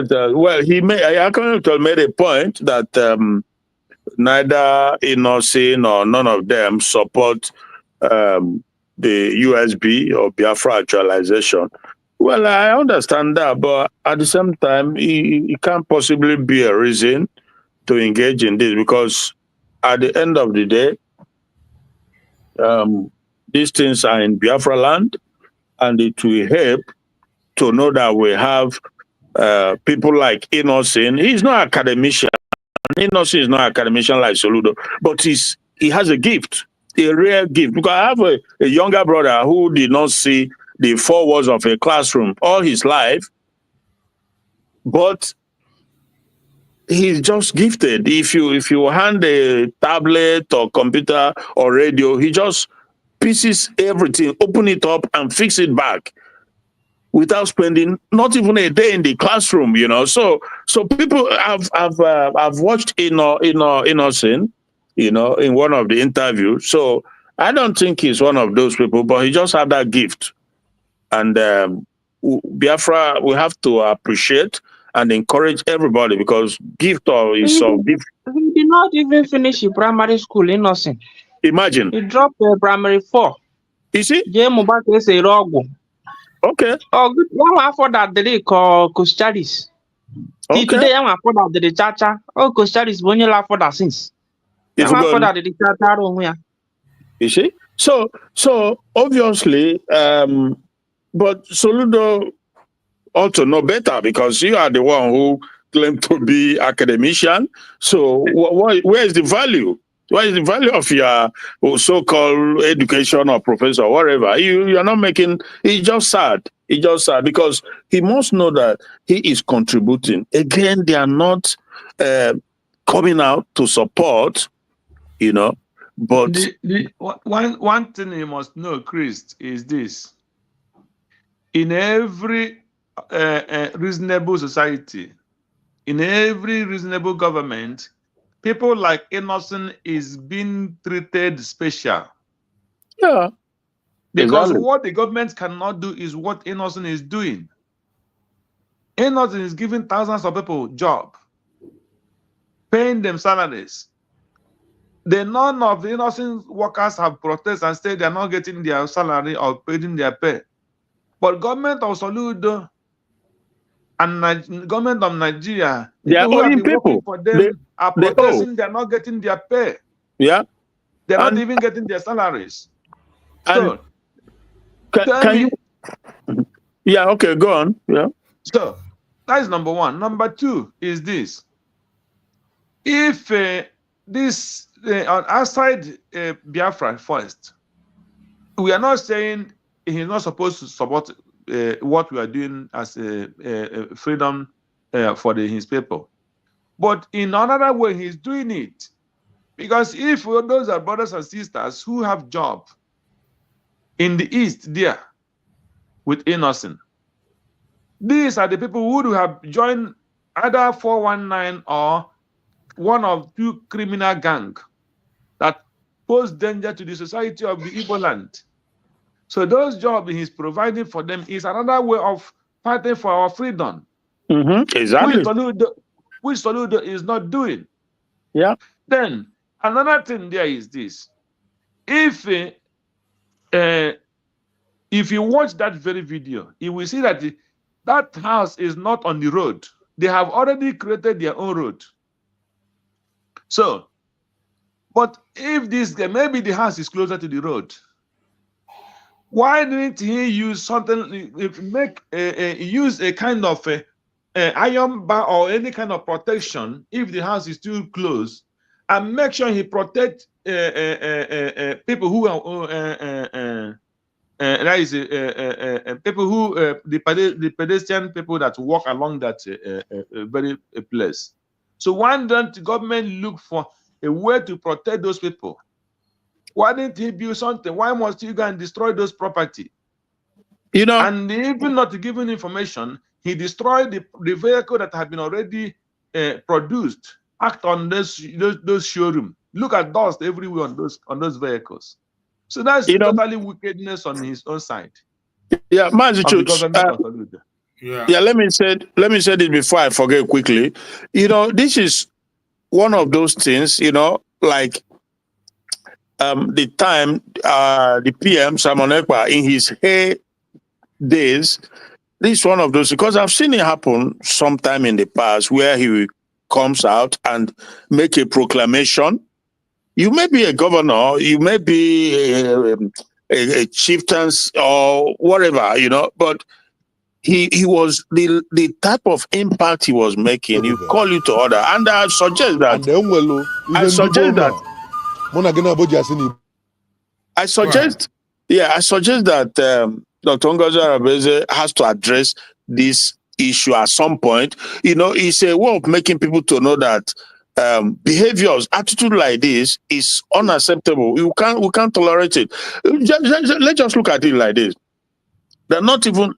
S13: Akonyo made a point that neither Innocent or none of them support the USB or Biafra actualization. Well, I understand that, but at the same time, it can't possibly be a reason to engage in this because at the end of the day, these things are in Biafra land, and it will help to know that we have people like Innocent. He's not academician. Innocent is not academician like Soludo, but he has a gift, a rare gift. Because I have a younger brother who did not see the four walls of a classroom all his life, but he's just gifted. If you hand a tablet or computer or radio, he just pieces everything, open it up and fix it back without spending not even a day in the classroom, So people have watched Innocent, in one of the interviews. So I don't think he's one of those people, but he just had that gift. And Biafra, we have to appreciate and encourage everybody because gift is so gift.
S17: He did not even finish his primary school, Innocent.
S13: Imagine.
S17: He dropped primary 4.
S13: You see?
S17: Okay.
S13: Oh,
S17: good. One after that, they call Kustaris. Till
S13: Okay.
S17: today, I'm a father of the chacha. Oh, Costa is when you laugh for that since.
S13: If
S17: I'm
S13: you
S17: a
S13: go,
S17: father of the chacha.
S13: you see, so obviously, but Soludo also know better because you are the one who claim to be academician. So where is the value? What is the value of your so-called education or professor or whatever? You're not making. It's just sad. It's just sad because he must know that he is contributing. Again, they are not coming out to support. But
S12: One thing you must know, Chris, is this: in every reasonable society, in every reasonable government, people like Innocent is being treated special.
S13: Yeah.
S12: Because
S13: Exactly.
S12: what the government cannot do is what Innocent is doing. Innocent is giving thousands of people job, paying them salaries. None of the Innocent workers have protested and said they're not getting their salary or paying their pay. But government of Soludo and government of Nigeria,
S13: they are
S12: people who have
S13: owing
S12: been working
S13: people.
S12: for them are
S13: They owe.
S12: protesting they're not getting their pay.
S13: Yeah.
S12: They're not
S13: And
S12: even getting their salaries.
S13: And
S12: So,
S13: can you? Yeah. Okay. Go on. Yeah.
S12: So, that is number one. Number two is this. If this, outside Biafra first, we are not saying he's not supposed to support what we are doing as a freedom for his people. But in another way, he's doing it. Because if those are brothers and sisters who have job in the East there with Innocent, these are the people who would have joined either 419 or one of two criminal gang that pose danger to the society of the Igbo land. So those jobs he's providing for them is another way of fighting for our freedom.
S13: Exactly.
S12: Which Soludo is not doing.
S13: Yeah.
S12: Then another thing there is this: if you watch that very video, you will see that that house is not on the road. They have already created their own road. So, but if this guy, maybe the house is closer to the road, why didn't he use something, use a kind of iron bar or any kind of protection if the house is too close, and make sure he protect people who are that is people who the pedestrian people that walk along that very place. So why don't the government look for a way to protect those people? Why didn't he build something? Why must you go and destroy those property? And even not giving information, he destroyed the vehicle that had been already produced. Act on those showroom. Look at dust everywhere on those vehicles. So that's totally wickedness on his own side.
S13: Yeah, Mazi
S12: of the government of Soludo.
S13: Yeah, let me say this before I forget quickly. This is one of those things, like the time the PM Simon Ekpa in his days, this is one of those, because I've seen it happen sometime in the past where he comes out and make a proclamation. You may be a governor, you may be a chieftain or whatever, but he was the type of impact he was making. You call you to order, and I suggest that. I suggest that Dr. Ngozi Arabeze has to address this issue at some point. It's a way of making people to know that behaviors, attitude like this is unacceptable. We can't tolerate it. Let's just look at it like this. They're not even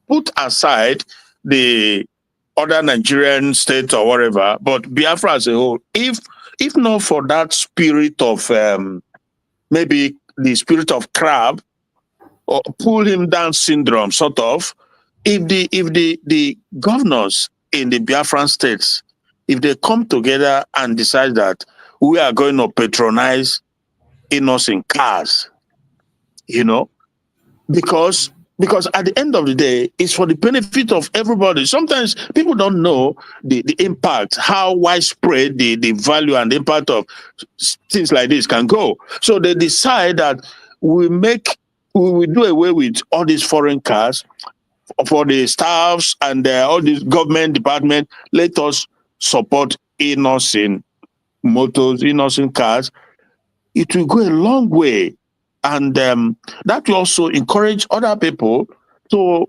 S13: put aside the other Nigerian states or whatever, but Biafra as a whole. If not for that spirit of maybe the spirit of crab or pull him down syndrome, sort of, if the governors in the Biafran states, if they come together and decide that we are going to patronize Innocent cars, because Because at the end of the day, it's for the benefit of everybody. Sometimes people don't know the impact, how widespread the value and the impact of things like this can go. So they decide that we will do away with all these foreign cars for the staffs and all these government department. Let us support innocent motors, innocent cars. It will go a long way. And that will also encourage other people to,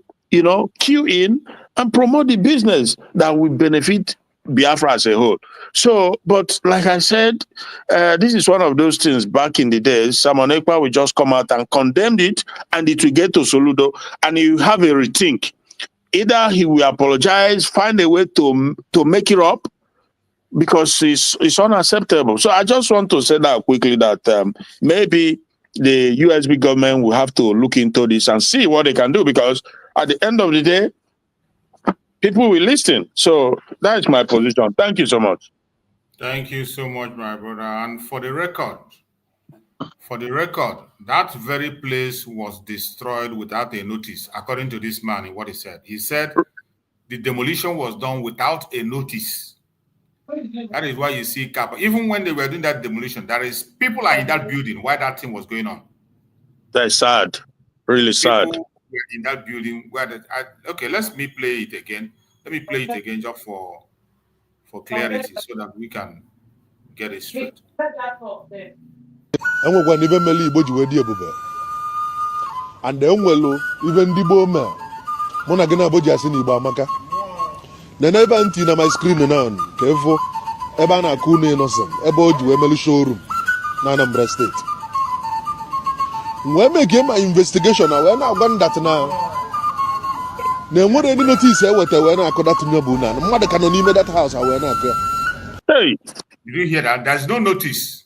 S13: queue in and promote the business that will benefit Biafra as a whole. So, but like I said, this is one of those things back in the days. Simon Ekpa will just come out and condemn it, and it will get to Soludo, and you have a rethink. Either he will apologize, find a way to make it up, because it's unacceptable. So I just want to say that quickly, that maybe the USB government will have to look into this and see what they can do, because at the end of the day, people will listen. So that is my position. Thank you so much.
S16: Thank you so much, my brother. And for the record, that very place was destroyed without a notice, according to this man, what he said. He said the demolition was done without a notice. That is why you see Kappa. Even when they were doing that demolition, there is people are in that building while that thing was going on.
S13: That's sad. Really sad.
S16: People were in that building where okay, let me play it again. Let me play it again just for clarity, so that we can get it straight.
S15: And when even Meli Boji wedi ebube. And then welo even the boma. Mona gena boji asini Igbo amaka. Na ebe anti na my screen now. Kefo ebe na akụ na innocent. Ebe oji we meli showroom na Anambra State. When make my investigation now, when I got that now. Na nwere any notice e weta we na akoda tunyo bu na. Mmadụ ka no n'ime that house we na akọ.
S13: Hey,
S16: did you hear that? There's no notice.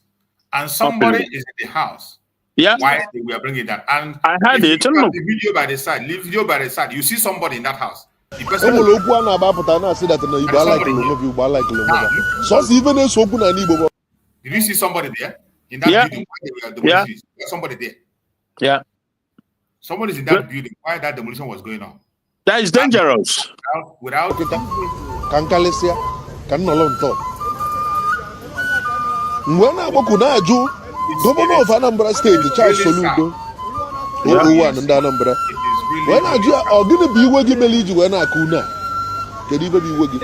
S16: And somebody is in the house.
S13: Yeah.
S16: Why they were bringing that? And
S13: I had it.
S16: The video by the side, leave video by the side. You see somebody in that house. The person.
S15: Did
S16: you see somebody there in that building?
S13: Yeah.
S16: Somebody there.
S13: Yeah.
S16: Somebody's in that building. Why that demolition was going on?
S13: That is dangerous.
S16: Without
S15: Kankalesia, can no long talk. When I walk on Aju, Governor of Anambra State, the Charles Soludo, one and Anambra. When I do, I'm going to be working Meliji when I kuna. Can even be working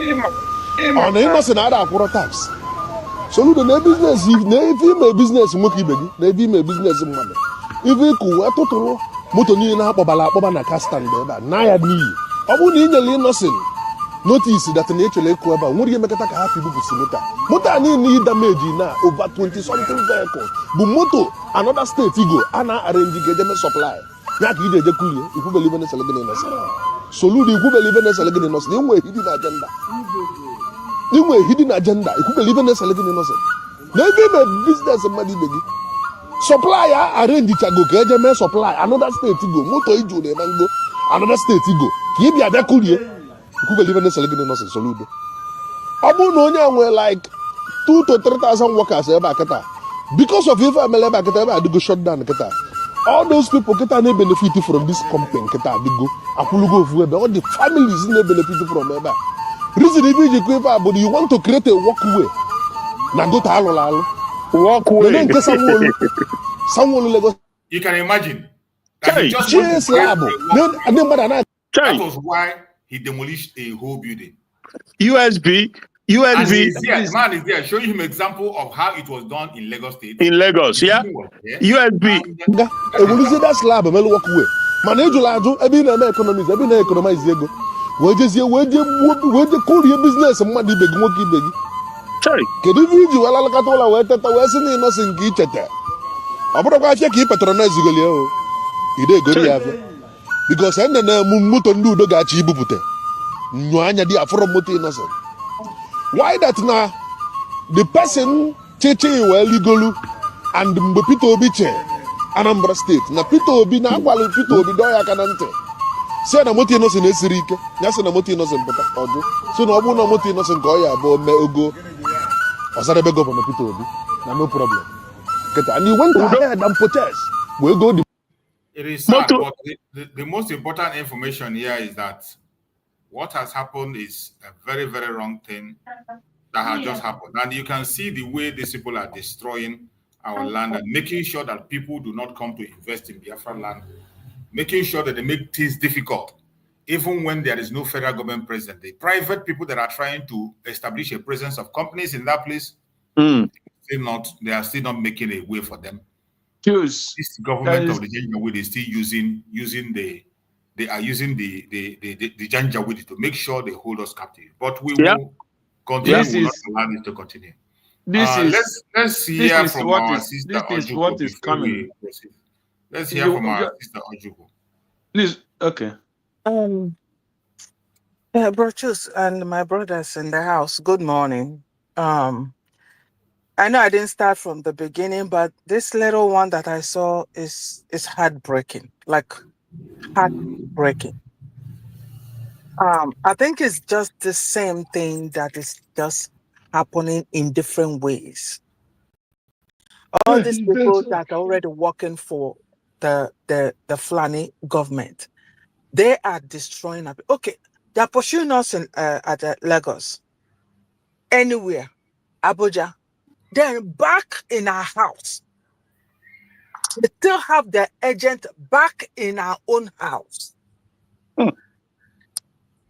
S15: on the innocent for tax. Soludo, no business, if my business, Moki baby, maybe my business money. If you could, I told Motoni na Bala Castan, Naya me. I wouldn't innocent. Notice that in actually Kuaba, what do you make a happy people to Mota need damage now over 20 something vehicles. Bumoto, another state ego, Anna arranging get supply. Not either the coolie, if you believe in a Salagan in us. Soludi, who believe in a Salagan in us, they were hidden agenda. You were hidden agenda, if you believe in a Salagan in us. Maybe my business and money baby. Supplier arrange it go get supply, another state ego, Moto Ijo, the mango, another state ego. Give you a coolie. Who believe in this again in Soludo? Abu Nonya were like 2,000 to 3,000 workers Kata. Because of if I'm a Kata, I go shut down Kata. All those people Kata they benefit from this company Kata. They go Apulugo all the families they benefit from Eba. Reason but you want to create a walkway. Now go to Alolalo.
S13: Walkway.
S15: Someone
S16: you can imagine. That he just that was why he demolished a whole building.
S13: USB.
S16: Man is there showing him example of how it was done in Lagos State.
S13: In Lagos, yeah. USB.
S15: That slab, walk away. Manage every economies, every economize ego. Where the Korea business and money big monkey big.
S13: Sorry.
S15: Can you do a Catola where the Western innocent geek? I'm going to keep patronize you. You did good. Because I Muto do the gachi bupute. Nwanya di afromote innocent. Why that now? The person cheche well legally and Pito Obi Anambra State. Na Pito Obi na agwalu Pito Obi doya kanante. Say na moti innocent esirike. Nyase na moti innocent pata ojo. So na obu na moti innocent ko ya bo me ogo. Osare be governor Pito Obi. Na no problem. And he went ahead and protest. We go.
S16: It is sad, but the most important information here is that what has happened is a very, very wrong thing that has just happened. And you can see the way these people are destroying our land and making sure that people do not come to invest in Biafra land, making sure that they make things difficult, even when there is no federal government present. The private people that are trying to establish a presence of companies in that place, they are still not making a way for them. This government of the Janjaweed is still using the Janjaweed to make sure they hold us captive. But we will continue. We will not allow this to continue. Let's hear from our sister Ojuko before we proceed. Let's hear from our sister Ojuko.
S12: Please, okay.
S18: Brochus and my brothers in the house, good morning. I know I didn't start from the beginning, but this little one that I saw is heartbreaking, like heartbreaking. I think it's just the same thing that is just happening in different ways. All these people that are already working for the Fulani government, they are destroying. Okay, they are pursuing us in at Lagos, anywhere, Abuja. Then back in our house, they still have their agent back in our own house. Can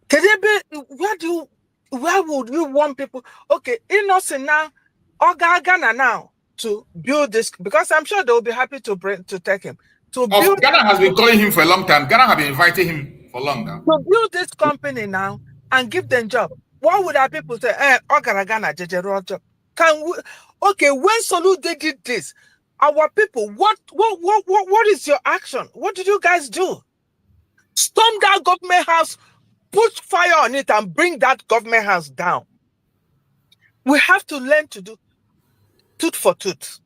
S18: they be, where would you want people? Okay, innocent now, or Ghana now to build this, because I'm sure they will be happy to take him.
S16: Ghana has been calling him for a long time. Ghana have been inviting him for long now.
S18: To build this company now and give them job. What would our people say? Ghana, job. Can we? Okay, when Solu did this, our people, what is your action? What did you guys do? Storm that government house, put fire on it, and bring that government house down. We have to learn to do tooth for tooth.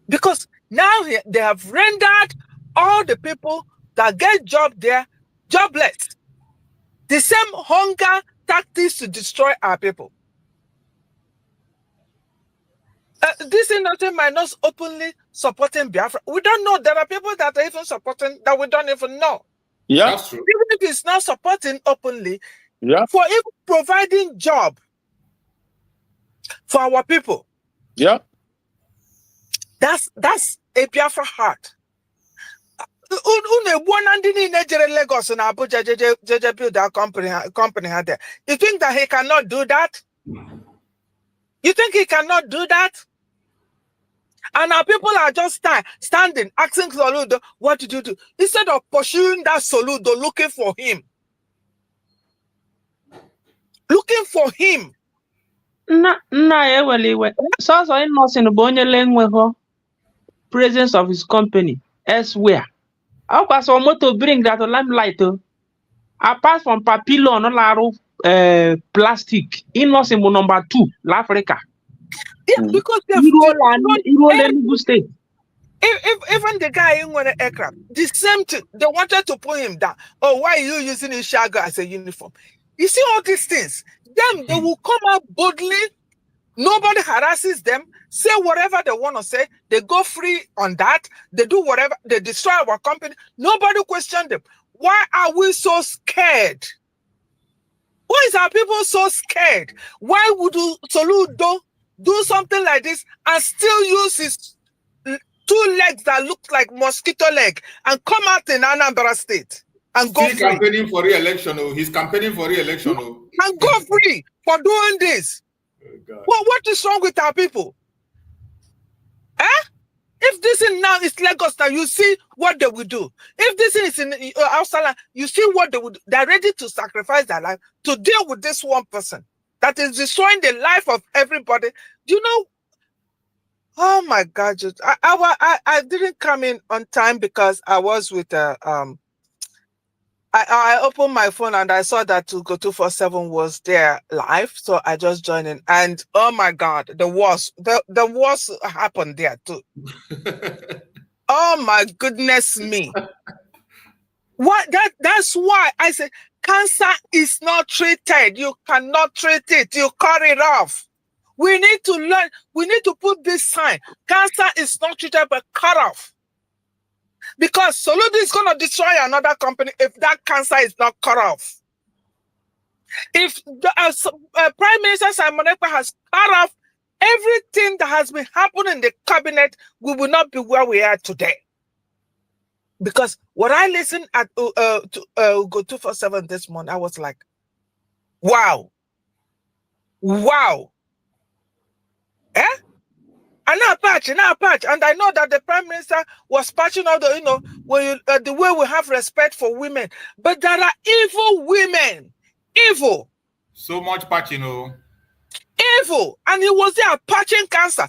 S18: Because now they have rendered all the people that get job there jobless. The same hunger tactics to destroy our people. This innocent minors openly supporting Biafra. We don't know. There are people that are even supporting that we don't even know.
S13: Yeah,
S18: that's true. Even if it's not supporting openly, for even providing job for our people.
S13: Yeah,
S18: that's a Biafra heart. Lagos and Abuja build our company there. You think that he cannot do that? You think he cannot do that? And our people are just standing, asking Soludo, what did you do? Instead of pursuing that Soludo, looking for him. Looking for him.
S17: Presence of his company elsewhere. How can someone to bring that limelight? Apart from papillon, plastic, innocent number 2, Africa.
S18: Yeah, because
S17: state.
S18: Even the guy in one aircraft, the same thing. They wanted to put him down. Oh, why are you using his shago as a uniform? You see all these things. Then they will come out boldly. Nobody harasses them. Say whatever they want to say. They go free on that. They do whatever. They destroy our company. Nobody question them. Why are we so scared? Why is our people so scared? Why would Soludo do something like this and still use his 2 legs that look like mosquito leg and come out in Anambra State and go free?
S16: Campaigning for re-election. He's campaigning for re-election.
S18: And go free for doing this. Oh, what is wrong with our people? If this is now is Lagos now, you see what they will do. If this is in outside, you see what they would do. They're ready to sacrifice their life to deal with this one person that is destroying the life of everybody. Do you know? Oh my God! I didn't come in on time because I was with I opened my phone and I saw that 247 was there live, so I just joined in. And oh my God, the worst happened there too. Oh my goodness me! That's why I said cancer is not treated. You cannot treat it. You cut it off. We need to learn. We need to put this sign. Cancer is not treated but cut off. Because Soludo is going to destroy another company if that cancer is not cut off. If the, Prime Minister Simon Ekpa has cut off everything that has been happening in the cabinet, we will not be where we are today. Because when I listened at Go 247 this morning, I was like, wow. Wow. Eh? And now patch. And I know that the Prime Minister was patching all the, the way we have respect for women. But there are evil women. Evil.
S16: So much patching,
S18: Evil. And he was there patching cancer.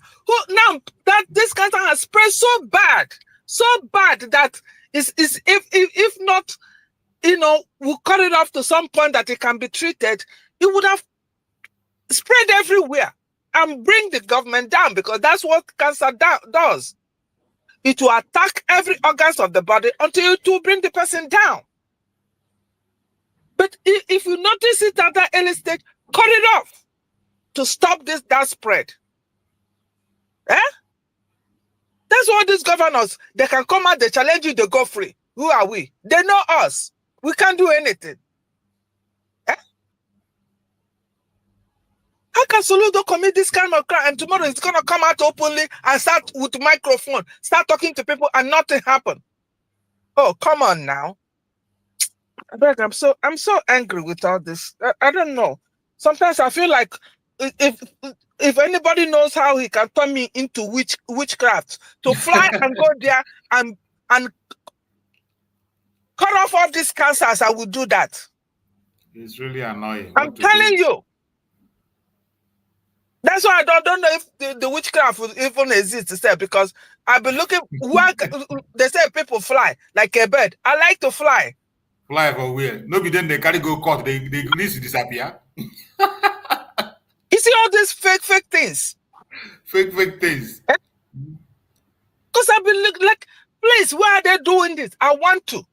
S18: Now that this cancer has spread so bad that if not, we cut it off to some point that it can be treated, it would have spread everywhere and bring the government down, because that's what cancer does. It will attack every organs of the body until it will bring the person down. But if you notice it at that early stage, cut it off to stop that spread. Eh? That's why these governors, they can come out, they challenge you, they go free. Who are we? They know us. We can't do anything. Eh? How can Soludo commit this kind of crime and tomorrow it's going to come out openly and start with microphone, start talking to people and nothing happen? Oh, come on now. I'm so angry with all this. I don't know. Sometimes I feel like if anybody knows how he can turn me into witchcraft to fly and go there and cut off all these cancers, I will do that.
S16: It's really annoying.
S18: I'm telling you. That's why I don't know if the witchcraft will even exist, because I've been looking. They say people fly like a bird. I like to fly.
S16: Fly for where? Nobody then they carry go court. They need to disappear.
S18: You see all these fake things.
S16: Fake things.
S18: Because I've been like, please, why are they doing this? I want to.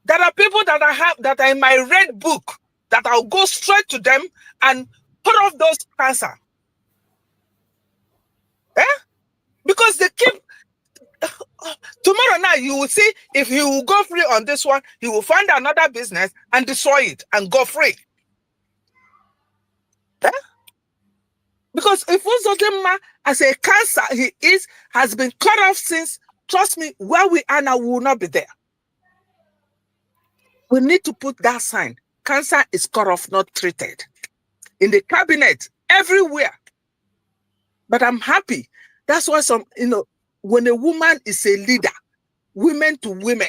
S18: There are people that I have that are in my red book that I'll go straight to them and cut off those cancer. Eh? Because they keep. Tomorrow night, you will see if he will go free on this one, he will find another business and destroy it and go free. Eh? Because if Uzodema, as a cancer has been cut off since, trust me, where we are now, we will not be there. We need to put that sign. Cancer is cut off, not treated. In the cabinet, everywhere. But I'm happy. That's why when a woman is a leader, women to women,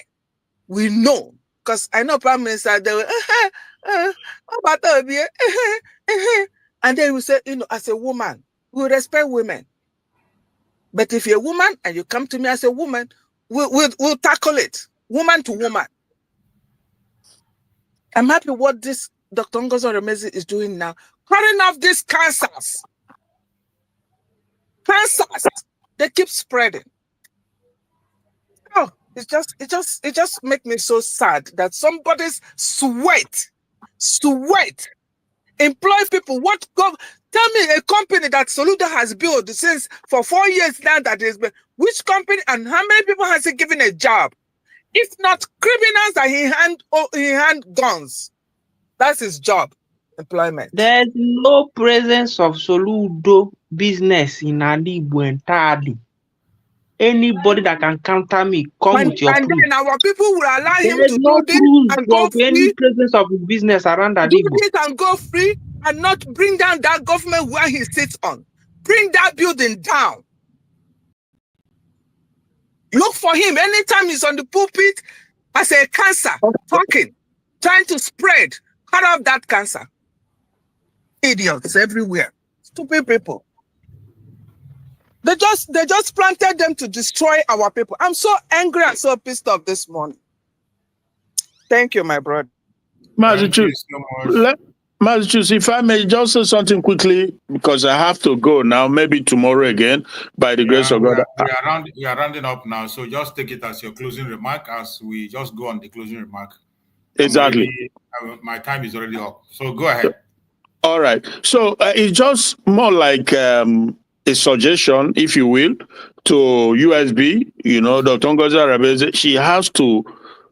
S18: we know. Because I know Prime Minister, they will, and then we say, as a woman, we respect women. But if you're a woman and you come to me as a woman, we'll tackle it, woman to woman. I'm happy what this Dr. Ngozi Remezi is doing now, cutting off these cancers. Cancers, they keep spreading. Oh, it just makes me so sad that somebody's sweat, employ people. Tell me a company that Soludo has built since for 4 years now that is, which company and how many people has he given a job? If not criminals that he hand guns. That's his job, employment.
S17: There's no presence of Soludo business in Igbo entirely. Anybody that can counter me, come with your proof.
S18: And then our people will allow him
S17: There's
S18: to
S17: no
S18: do this and go free.
S17: any presence of business around that.
S18: Do this and go free and not bring down that government where he sits on. Bring that building down. Look for him anytime he's on the pulpit as a cancer, talking, trying to spread, cut off that cancer. Idiots everywhere. Stupid people. They just planted them to destroy our people. I'm so angry and so pissed off this morning. Thank you, my brother.
S13: Massachusetts, if I may just say something quickly, because I have to go now, maybe tomorrow again, by the grace of God.
S16: We are rounding up now, so just take it as your closing remark as we just go on the closing remark.
S13: Exactly.
S16: My time is already up, so go ahead.
S13: All right. So it's just more like a suggestion, if you will, to USB, Dr. Ngozi Arabeze, she has to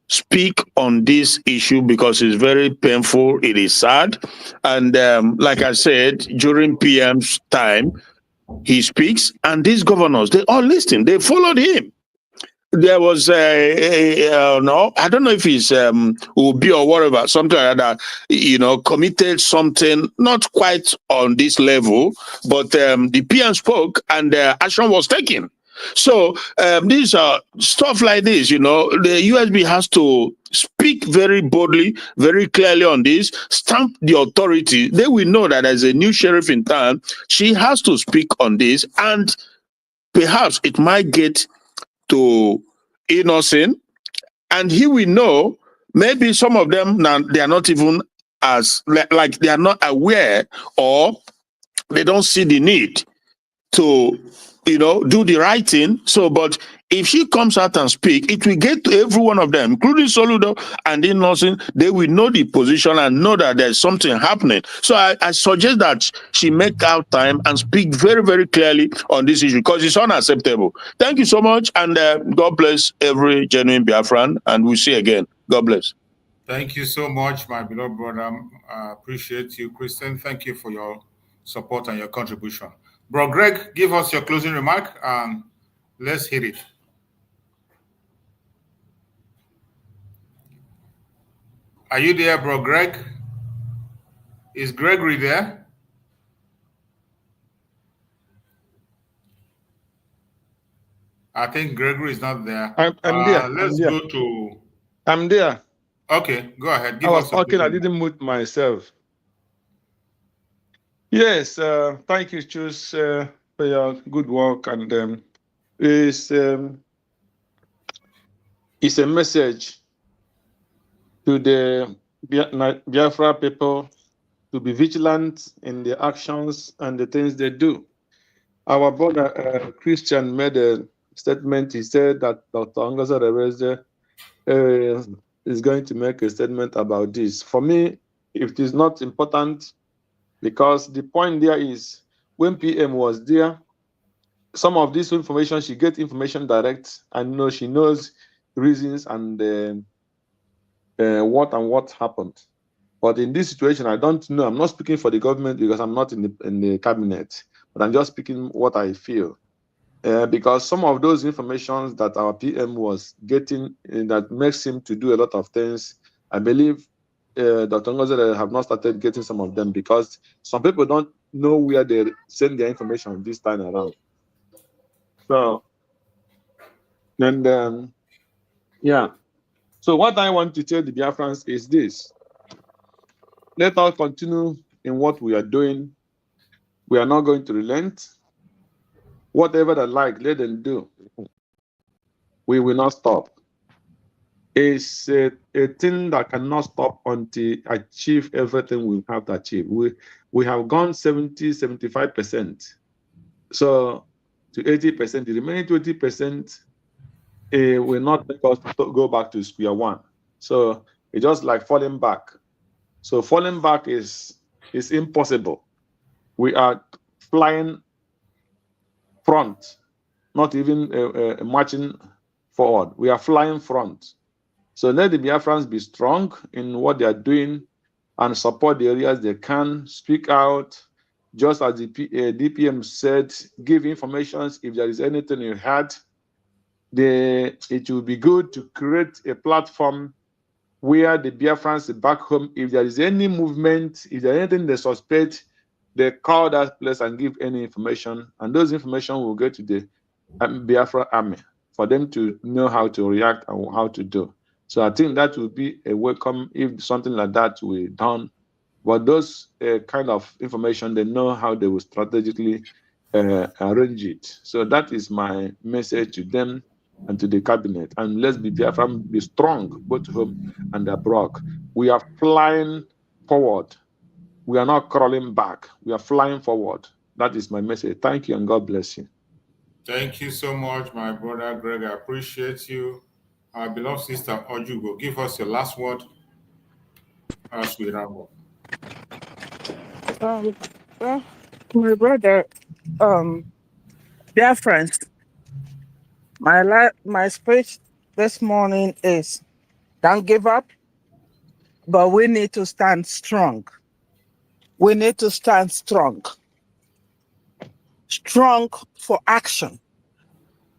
S13: speak on this issue because it's very painful. It is sad. And like I said, during PM's time, he speaks, and these governors, they all listen. They followed him. There was no, I don't know if he's Obi or whatever, something like that, committed something not quite on this level, but the PM spoke and action was taken. So these are stuff like this, the USB has to speak very boldly, very clearly on this, stamp the authority. They will know that as a new sheriff in town, she has to speak on this, and perhaps it might get to innocent, and he will know. Maybe some of them now, they are not even as like they are not aware, or they don't see the need to do the right thing. So but if she comes out and speak, it will get to every one of them, including Soludo and Innocent. They will know the position and know that there's something happening. So I suggest that she make out time and speak very, very clearly on this issue, because it's unacceptable. Thank you so much, and God bless every genuine Biafran, and we'll see again. God bless.
S16: Thank you so much, my beloved brother. I appreciate you, Christian. Thank you for your support and your contribution. Bro Greg, give us your closing remark, and let's hear it. Are you there, Bro Greg? Is Gregory there? I think Gregory is not there.
S12: I'm there.
S16: Let's
S12: I'm there.
S16: go to...
S12: I'm there.
S16: Okay, go ahead.
S12: I was talking. I didn't mute myself. Yes, thank you, Chus, for your good work. And it's a message to the Biafra people to be vigilant in their actions and the things they do. Our brother Christian made a statement. He said that Dr. Ngozi Arabeze is going to make a statement about this. For me, it is not important, because the point there is, when PM was there, some of this information, she gets information direct, and she knows reasons and what happened. But in this situation, I don't know. I'm not speaking for the government because I'm not in the cabinet, but I'm just speaking what I feel. Because some of those informations that our PM was getting, that makes him to do a lot of things, I believe Dr. Ngozi have not started getting some of them, because some people don't know where they send their information this time around. So, and yeah. So what I want to tell the Biafrans is this: let us continue in what we are doing. We are not going to relent. Whatever they like, let them do. We will not stop. It's a thing that cannot stop until achieve everything we have to achieve. We have gone 70-75%. So to 80%, the remaining 20% will not make us go back to square one. So it's just like falling back. So falling back is impossible. We are flying front, not even marching forward. We are flying front. So let the Biafrans be strong in what they are doing and support the areas they can, speak out. Just as the DPM said, give information if there is anything you had. It will be good to create a platform where the Biafrans back home, if there is any movement, if there is anything they suspect, they call that place and give any information. And those information will go to the Biafra army for them to know how to react and how to do. So I think that would be a welcome if something like that will be done. But those kind of information, they know how they will strategically arrange it. So that is my message to them and to the cabinet. And let's be Biafran, be strong, both home and abroad. We are flying forward. We are not crawling back. We are flying forward. That is my message. Thank you, and God bless you.
S16: Thank you so much, my brother Greg. I appreciate you. Our beloved sister Ojugo, give us your last word as we wrap up.
S18: Well, my brother, Biafrans, My speech this morning is don't give up, but we need to stand strong. We need to stand strong. Strong for action.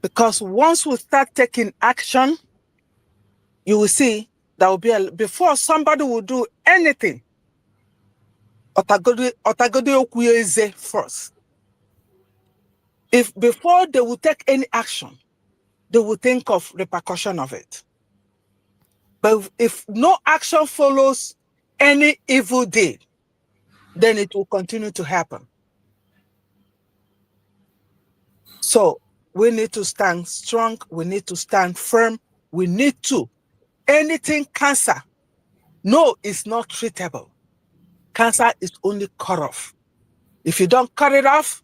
S18: Because once we start taking action, you will see there will be before somebody will do anything. Otagodi first. If before they will take any action, they will think of repercussion of it. But if no action follows any evil deed, then it will continue to happen. So we need to stand strong. We need to stand firm. We need to. Anything cancer, no, it's not treatable. Cancer is only cut off. If you don't cut it off,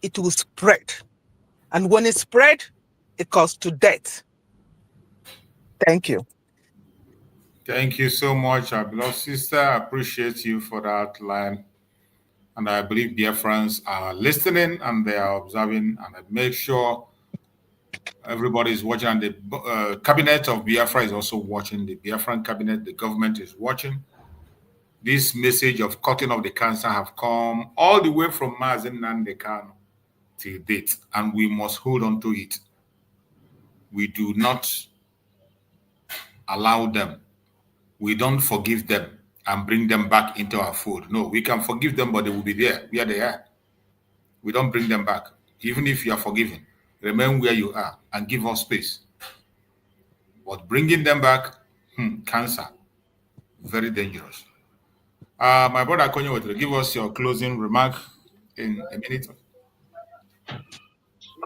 S18: it will spread. And when it spread, it causes to death. Thank you.
S16: Thank you so much, our beloved sister. I appreciate you for that line. And I believe Biafrans are listening and they are observing, and I make sure everybody is watching, and the cabinet of Biafra is also watching. The Biafran cabinet, the government is watching. This message of cutting off the cancer have come all the way from Mazen Nandekan till date, and we must hold on to it. We do not allow them. We don't forgive them and bring them back into our fold. No, we can forgive them, but they will be there where they are. We don't bring them back. Even if you are forgiven, remain where you are and give us space. But bringing them back, cancer, very dangerous. My brother Konyo, give us your closing remark in a minute.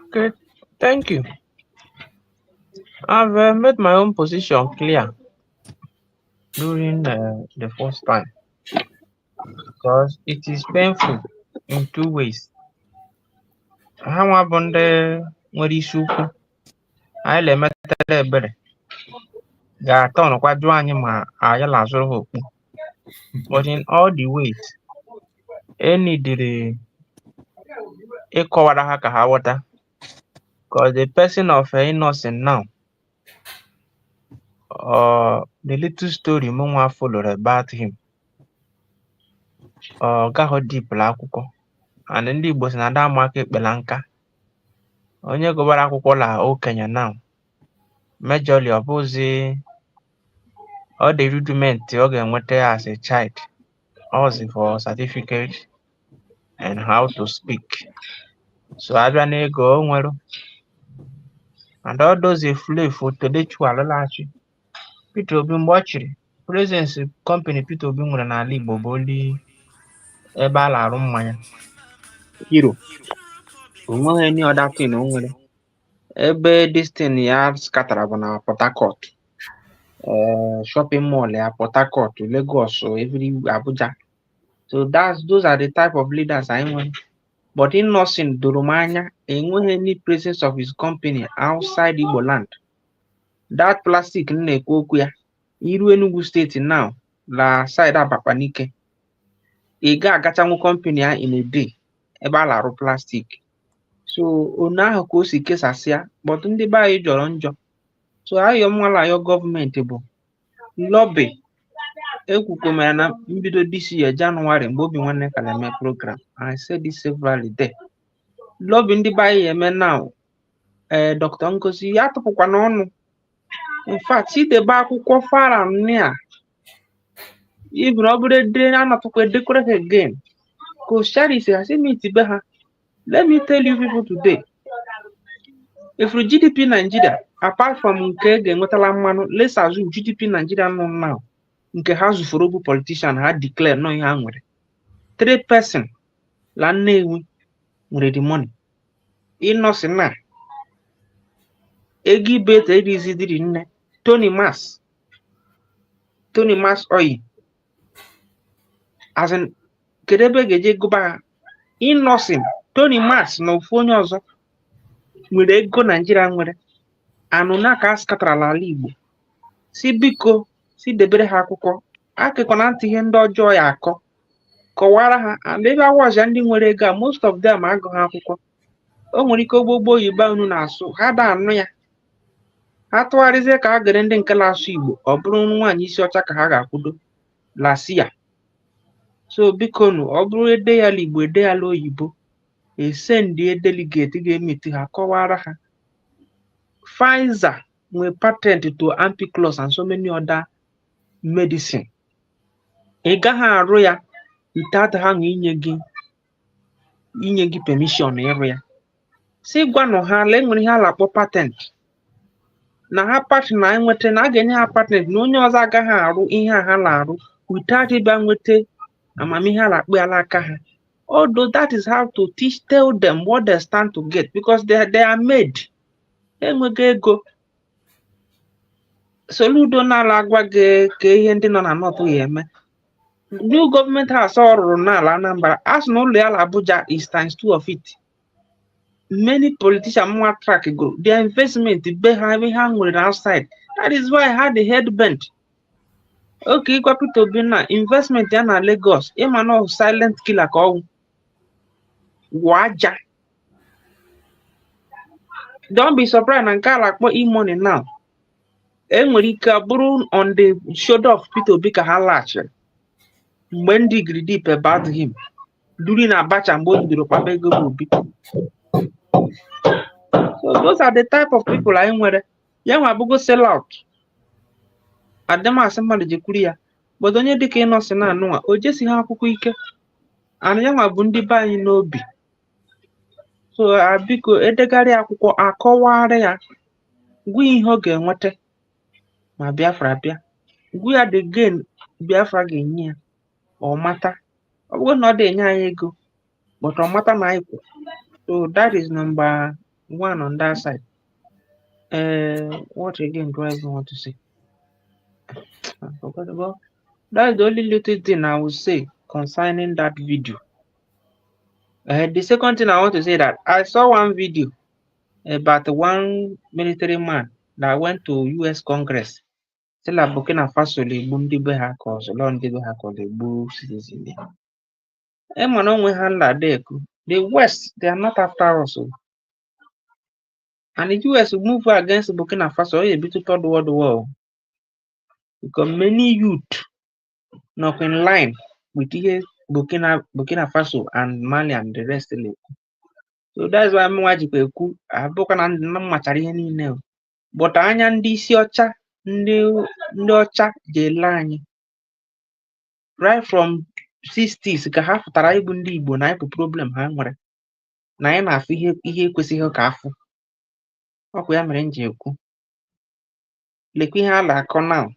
S17: Okay, thank you. I've made my own position clear during the first time, because it is painful in two ways. How about the Morishuku? I limited ebere. Gaton Quadranima, I Lazaro. But in all the ways, any did a Kawadahaka water, because the person of innocent now, the little story Mama followed about him, Gaho deep Lakuko, and then the was another market Belanca. Onye gụbara akwụkwọ la okenye now, majorly ọbụzi all the rudiment ọ ga-enweta as a child, also for certificate and how to speak. So abịa n'ego o nwere, and all those efulefu Todechu alụlachi. Peter Obi mgbe ọ chịrị, presence company Peter Obi nwere n'ala Igbo bụ oli ebe a na-arụ mmanya. Hero. O nweghị any other thing o nwere. Ebe this thing ya scatara bụ na Port Harcourt. Shopping mall ya Port Harcourt, Lagos, or every Abuja. So those are the type of leaders I want. But in nursing, Durumanya, ain't any presence of his company outside Igbo land. That plastic in Nekokuya, Iru Enugu State now, la side Abapanike. Ega Gachangu company in a day, Ebalaro plastic. So Ona Hokosi Kesasia, but in the buy Joronjo. So I am your government lobby. Ekukomana mbido this year January mbobi nwanne kaleme program. I said this severally there. Lobby ndị buy now. Dr. Ngozi ya tụpụkwa n'ọnụ. In fact, see the back akwụkwọ fara near. Even obere day na natụkwa decorate again. Cause Shari say, I say me tibe ha. Let me tell you people today. If the GDP Nigeria, apart from nke ga-enwetala mmanụ, let's assume GDP Nigeria nọ now. Nke ha zuforobu politician ha declare no ihe ha nwere. 3% la Nnewi nwere the money. Ịnọsị na egi bet edizi dịrị nne. Tony Mas oyi. As in kedebe ga-eje gụba ịnọsị Tony Mas na ofu onye ọzọ nwere ego Nigeria nwere. Anụ na ka skatara ala Igbo. Si biko si debere ha akwụkwọ, akịkọna ntị ihe ndị ọjọọ ya akọ, kọwara ha, and ebe awazia ndị nwere ego, most of them agụ ha akwụkwọ. O nwere ike ogbogbo oyibo unu na-asụ, ha da anụ ya, ha tụgharịzie ka ha gere ndị nke na-asụ Igbo ọ bụrụ nwaanyị isi ọcha ka ha ga-akwudo lasia. So biko nụ ọ bụrụ ede ya la Igbo ede ya la oyibo esendie delegate ga-emeti ha kọwara ha Pfizer nwere patent to ampiclox and so many other medicine. Ị gaghị arụ ya without ha inye gị permission ịrụ ya. Si gwanụ ha la enwere ihe a na-akpọ patent na ha patent na enweta na a ga-enye ha patent na onye ọzọ agaghị arụ ihe a ha na-arụ without ịbịa nweta amamihe a na-akpọ ya n'aka ha. Although that is how to tell them what they stand to get because they are made. Enweghị ego. Soludo n'ala agwa gị ka ihe ndị nọ na North ya eme. New government house ọ rụrụ n'ala Anambra as na ụlọ ya na Abuja is ×2 of it. Many politicians more track go. Their investment be having nwere outside. That is why I had the head bent. Okay, Peter Obi na investment ya na Lagos. Ịma na silent killer ka ọ waja. Don't be surprised na nke a na-akpọ e-money now. Enwere ike bụrụ on the shoulder of Peter Obi ka ha laghachiri. Mgbe ndị greedy about him. During Abacha mgbe o bidoro kwaba ego bụ Obi. So those are the type of people I nwere. Ya nwa abụgo sell out. Adema mmadụ jekwuru ya. But onye dịka ịnọsị na anụnwa o jesi ha akwụkwọ ike. And ya nwa bụ ndị be anyị n'obi. So biko edegharị akwụkwọ akọwara ya gwa ihe ọ ga-enweta ma Biafra bịa. Gwa ya the gain Biafra ga-enye ya ọ mata. Ọ bụrụ na ọ dị enye anyị ego but ọ mata na anyị kwụ. So that is number 1 on that side. What again do I even want to say? I forgot about. That's the only little thing I will say concerning that video. The second thing I want to say that I saw one video about one military man that went to US Congress. Say la Burkina Faso le bundi be ha cause London be ha cause the blue citizen. The West, they are not after us. And the US will move against Burkina Faso, a bit to third world war. Because many youth not in line with Burkina Faso and Mali and the rest of it. So that's why I'm watching I've broken on the material. But I am this yocha new cha jelani. Right from 60s, ka ha futara ibu ndị Igbo na ibu problem ha nwere. Na anyị na-afụ ihe kwesịghị ka afụ. Ọkwa ya mere nji ekwu. Lekwa ihe a na-akọ now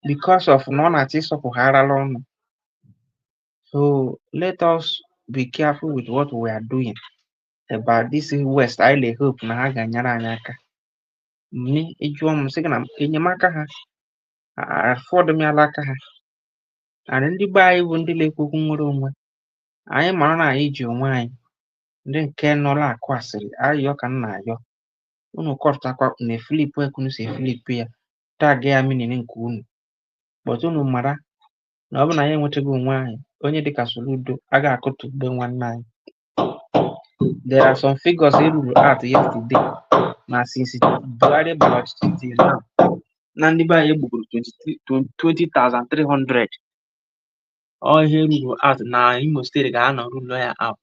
S17: because of na ọ na-achọ ịsọpụ ha arala ọnụ. So let us be careful with what we are doing about this West. I hope na ha ga-enyere anyị aka. Me ejụọ m sị na enyemaka ha afford m ala aka ha. And ndị be anyị bụ ndị na-ekwukwu nwere onwe. Anyị mara na anyị ji onwe anyị. Ndị nke nọla akụ asịrị ayọ ka m na-ayọ. Unu kọrụtakwa na Filip ekunu si Filip ya tag ya minini nke unu. But unu mara na ọ bụ na anyị enwetaghị onwe anyị onye dịka Soludo aga akụtu be nwanne anyị. There are some figures eruru out yesterday na since Buhari gbara ọchịchị till now na ndị be anyị gbugburu 20,300. Ọ ihe eruru out na Imo State ga-anọ rulo ya out.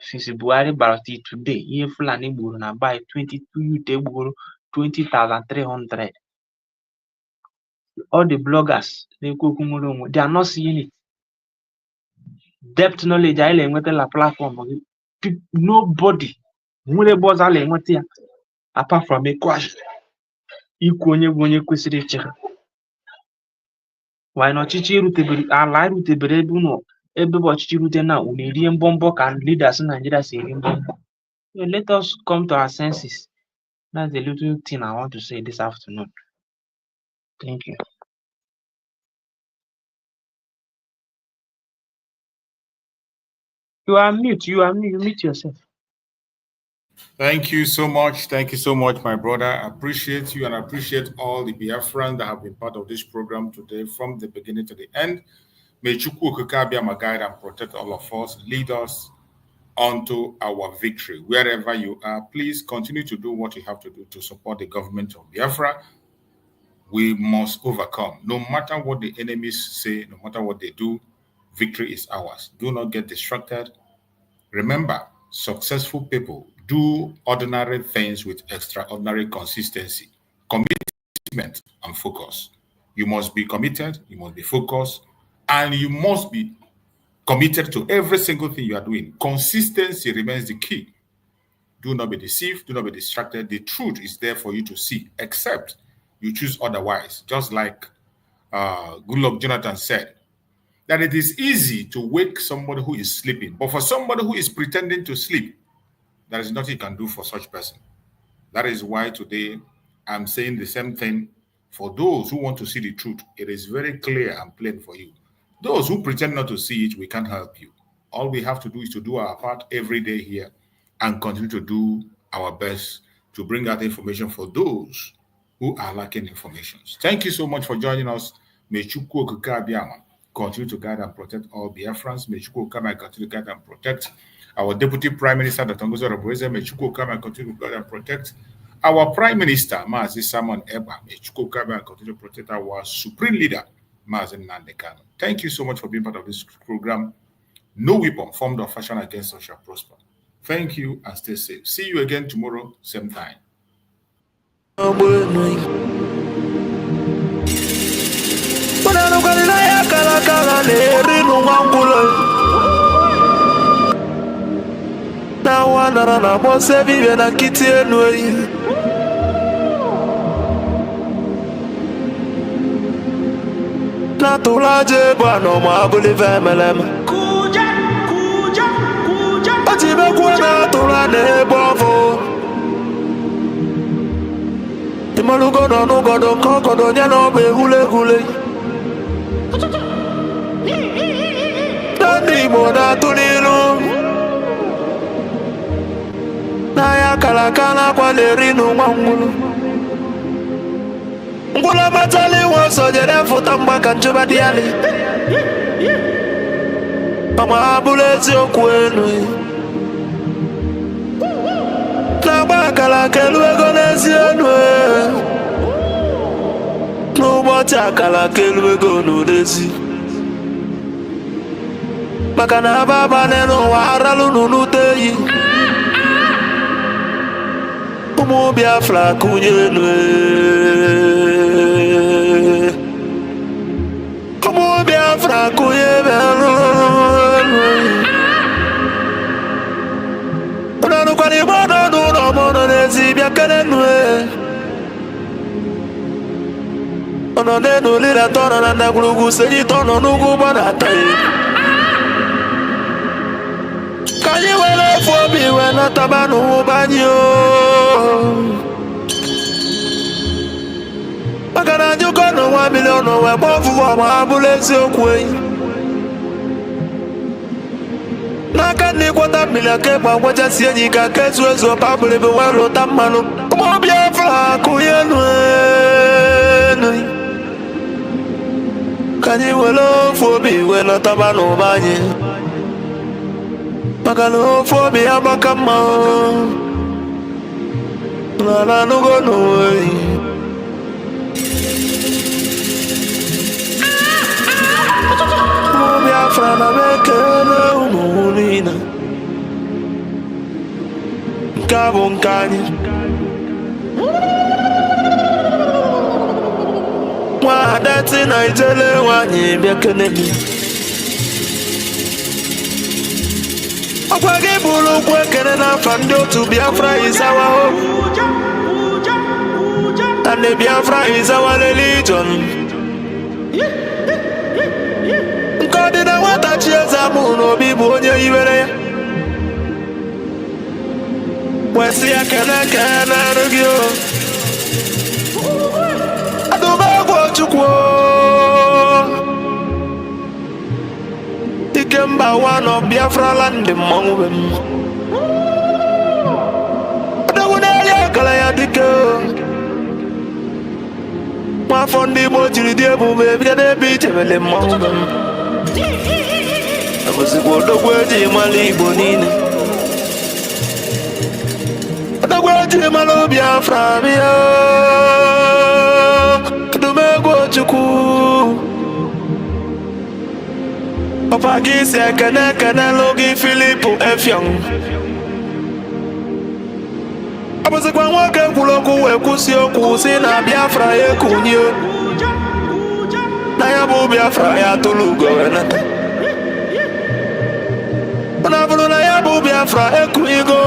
S17: Since Buhari gbara till today ihe Fulani gburu na by 22 youth egburu 20,300. All the bloggers na-ekwu okwu nwere onwe they are not seeing it. Depth knowledge anyị na-enweta la platform nobody nwere ebe ọzọ ala enweta ya apart from ekwash ikwu onye bụ onye kwesịrị iche ha. Why na ọchịchị irutebere ala irutebere ebe ụnọ ebe bụ ọchịchị irute na unu erie mbọmbọ ka leaders Nigeria si eri mbọmbọ. So let us come to our senses. That's the little thing I want to say this afternoon. Thank you. You are mute. You mute yourself.
S16: Thank you so much. Thank you so much, my brother. I appreciate you and I appreciate all the Biafrans that have been part of this program today from the beginning to the end. May Chukwu Okike Abia guide and protect all of us, lead us unto our victory. Wherever you are, please continue to do what you have to do to support the government of Biafra. We must overcome. No matter what the enemies say, no matter what they do, victory is ours. Do not get distracted. Remember, successful people do ordinary things with extraordinary consistency, commitment, and focus. You must be committed, you must be focused, and you must be committed to every single thing you are doing. Consistency remains the key. Do not be deceived, do not be distracted. The truth is there for you to see, except you choose otherwise. Just like Goodluck Jonathan said, that it is easy to wake somebody who is sleeping, but for somebody who is pretending to sleep, there is nothing you can do for such person. That is why today I'm saying the same thing. For those who want to see the truth, it is very clear and plain for you. Those who pretend not to see it, we can't help you. All we have to do is to do our part every day here and continue to do our best to bring out information for those who are lacking information. Thank you so much for joining us. May Chukwu Okike Abiama continue to guide and protect all Biafrans. May Chukwu Okike continue to guide and protect our Deputy Prime Minister, Dr. Ngozi Oreboweze. May Chukwu Okike continue to guide and protect our Prime Minister, Mazi Simon Eba. May Chukwu Okike continue to protect our Supreme Leader, Mazi Nnamdi Kanu. Thank you so much for being part of this program. No weapon formed or fashioned against us shall prosper. Thank you and stay safe. See you again tomorrow, same time.
S2: Natulaje bano mabuli vemelem. Otibe kwa natulane bovo. Imalugodo nugodo kokodo nyano be hule hule. Dandi mona tunilu. Naya kalakana kwa lerinu mwangulu. Ngula matali wanso jere futa mbaka njuba diali. Mama abulezi okwenu. Na baka la kelu egonezi enwe. N'ụbọchị akala kelu ego n'odezi. Maka na baba n'ụwa aralu n'unuteyi. Ụmụ Biafra kunye enwe. Ụmụ Biafra kunye enwe. Unanu kwa ni mono nuno mono nezi biakene nwe. Ono nenu lira tono na ndagulugu senyi tono nugu bana tayi. Kanyi wele fobi wena tabanu banyo. Makana njuko no 1 million we bofu wa mabulezi okwe. Naka ni kwata milake kwa kwacha sienyi ka kesu ezo pabule be wero tamanu. Umo Biafra kuyenwe. Kanyi wele fobi wena tabanu banyi. Makana fobi abakama. Nala nugo noe. Biafra na bekele umunina. Nkabo nkani. Mwadati na ijele wanyi bekele mi. Okwagi bulu kwekene na fandi otu Biafra is our hope. And the Biafra is our religion. Nkadina watachieza muno bibu onye iwere. Wesi ya kene rugio. Adubagwo chukwo. Ikemba one of Biafra land mongwem. Adawuneli akala ya dike. Mafondi mojiri diebu bebide bichevele mongwem. Abuzi kwa dogo eji mali ibo nini. Odagwaji malo Biafra mio Dumego chuku Papa gisi kene logi Philippe Efyong Abose kwa mwake kuloku wekusi okusi na Biafra yekunyo Na yabu Biafra ya tulugo wenata Unavulu na yabu Biafra ekuigo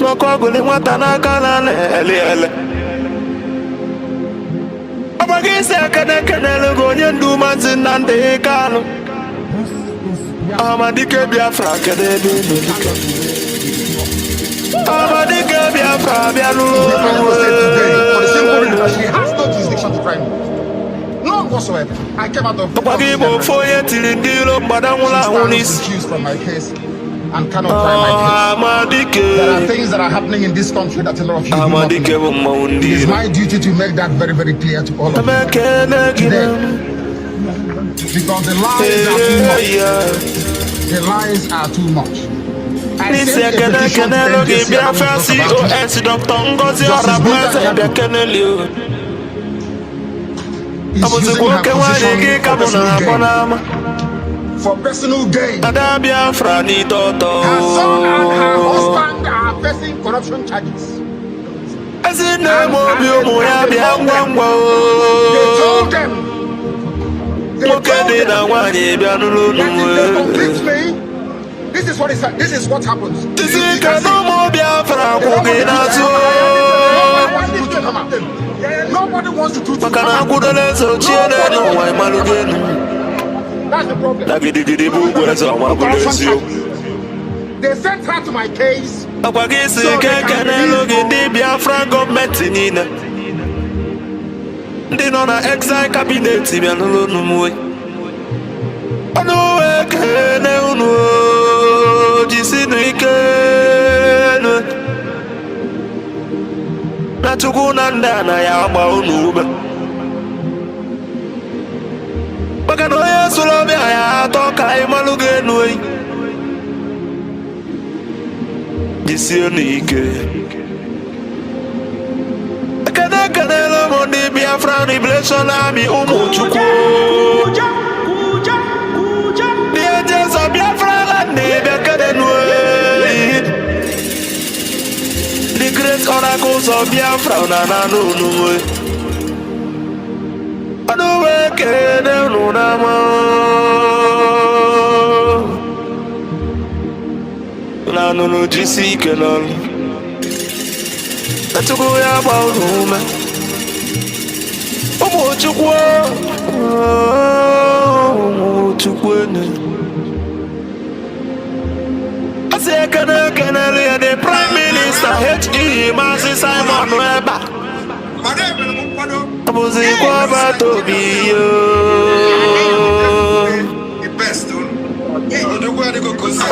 S2: Loko guli mwata na kanane ele Abagisi kene logo nyendu manzi nande kano Amadike Biafra kede dike Amadike Biafra bianulo
S3: She has no jurisdiction to try me. None whatsoever. I came out of
S2: There are
S3: accused from my case and cannot try my case. There are things that are happening in this country that a lot of you do not know. It is my duty to make that very, very clear to all of you today. Because the lies are too much. The lies are too much. I sent a petition to for personal gain. Her son and her husband are facing corruption charges. They told them they complete me. This is what happens. Nobody wants to do it. That's the problem. They sent her to my case. So they can
S2: the Biafra government in They know na exile cabinet bi anolo numwe. Ono ekene unu jisinu ikene. Na tukuna ndana ya agba unu ube. Baka no yesu lobi ya toka imaluge nuwe. Jisinu ikene. Kanelo mondi Biafra Revelation Army Umuchukwu. The angels of Biafra land the great oracles of Biafra na no. Anuwe kene nunama. Na no jisi kenol. Atugo ya ba urume Umuchukwu Umuchukwene Ase kene the Prime Minister H.E. Masi Simon Weba Abuzi kwa batobiyo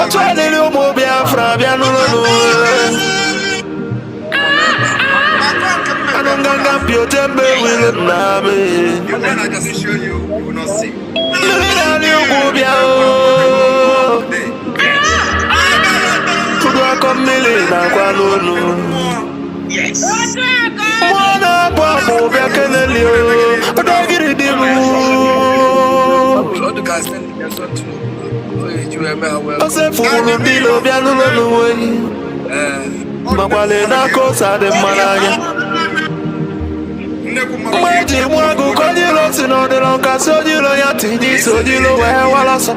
S2: Atwalele umu Biafra bianululu Anonganga piotembe wile name. When I just show you, you will not see. Yes. Mwana kwa mubia kenelio. Odagiri dimu. All the guys think there's what to Ose furu dilo bianululu. Makwale na kosa de malaya. Mweji mwagu kojilo sinodilo kasojilo yatiji sojilo wewalasa.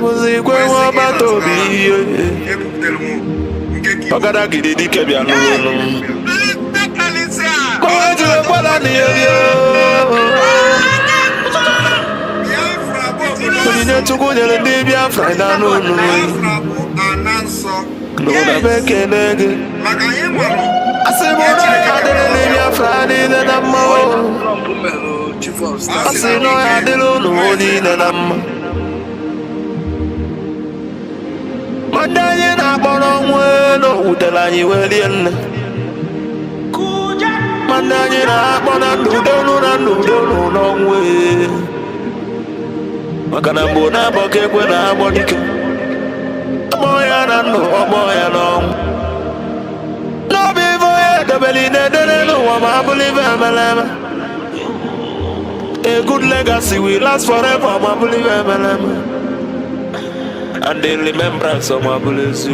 S2: Muzikwe wabatobi Ogada gididi kebya nunu Mweji wekwala niyo Tunine tukujele di Biafra na nunu Nuna beke nege Asimono ya dele Biafra ni nenamo Asino ya dele ni nenamo Mandanye na bono mweno Utelanyi welien Mandanye na bono Nudonu na nudonu nongwe maka na mgbe na-abọ ka ekwe na-agbọ dike ọmọ ya na ndụ ọmọ ya n'ọnwụ n'obi ife onye edobeli na-edere n'ụwa ma abụla ife emeleme. A good legacy will last forever, my believe, and the remembrance of my beliefs.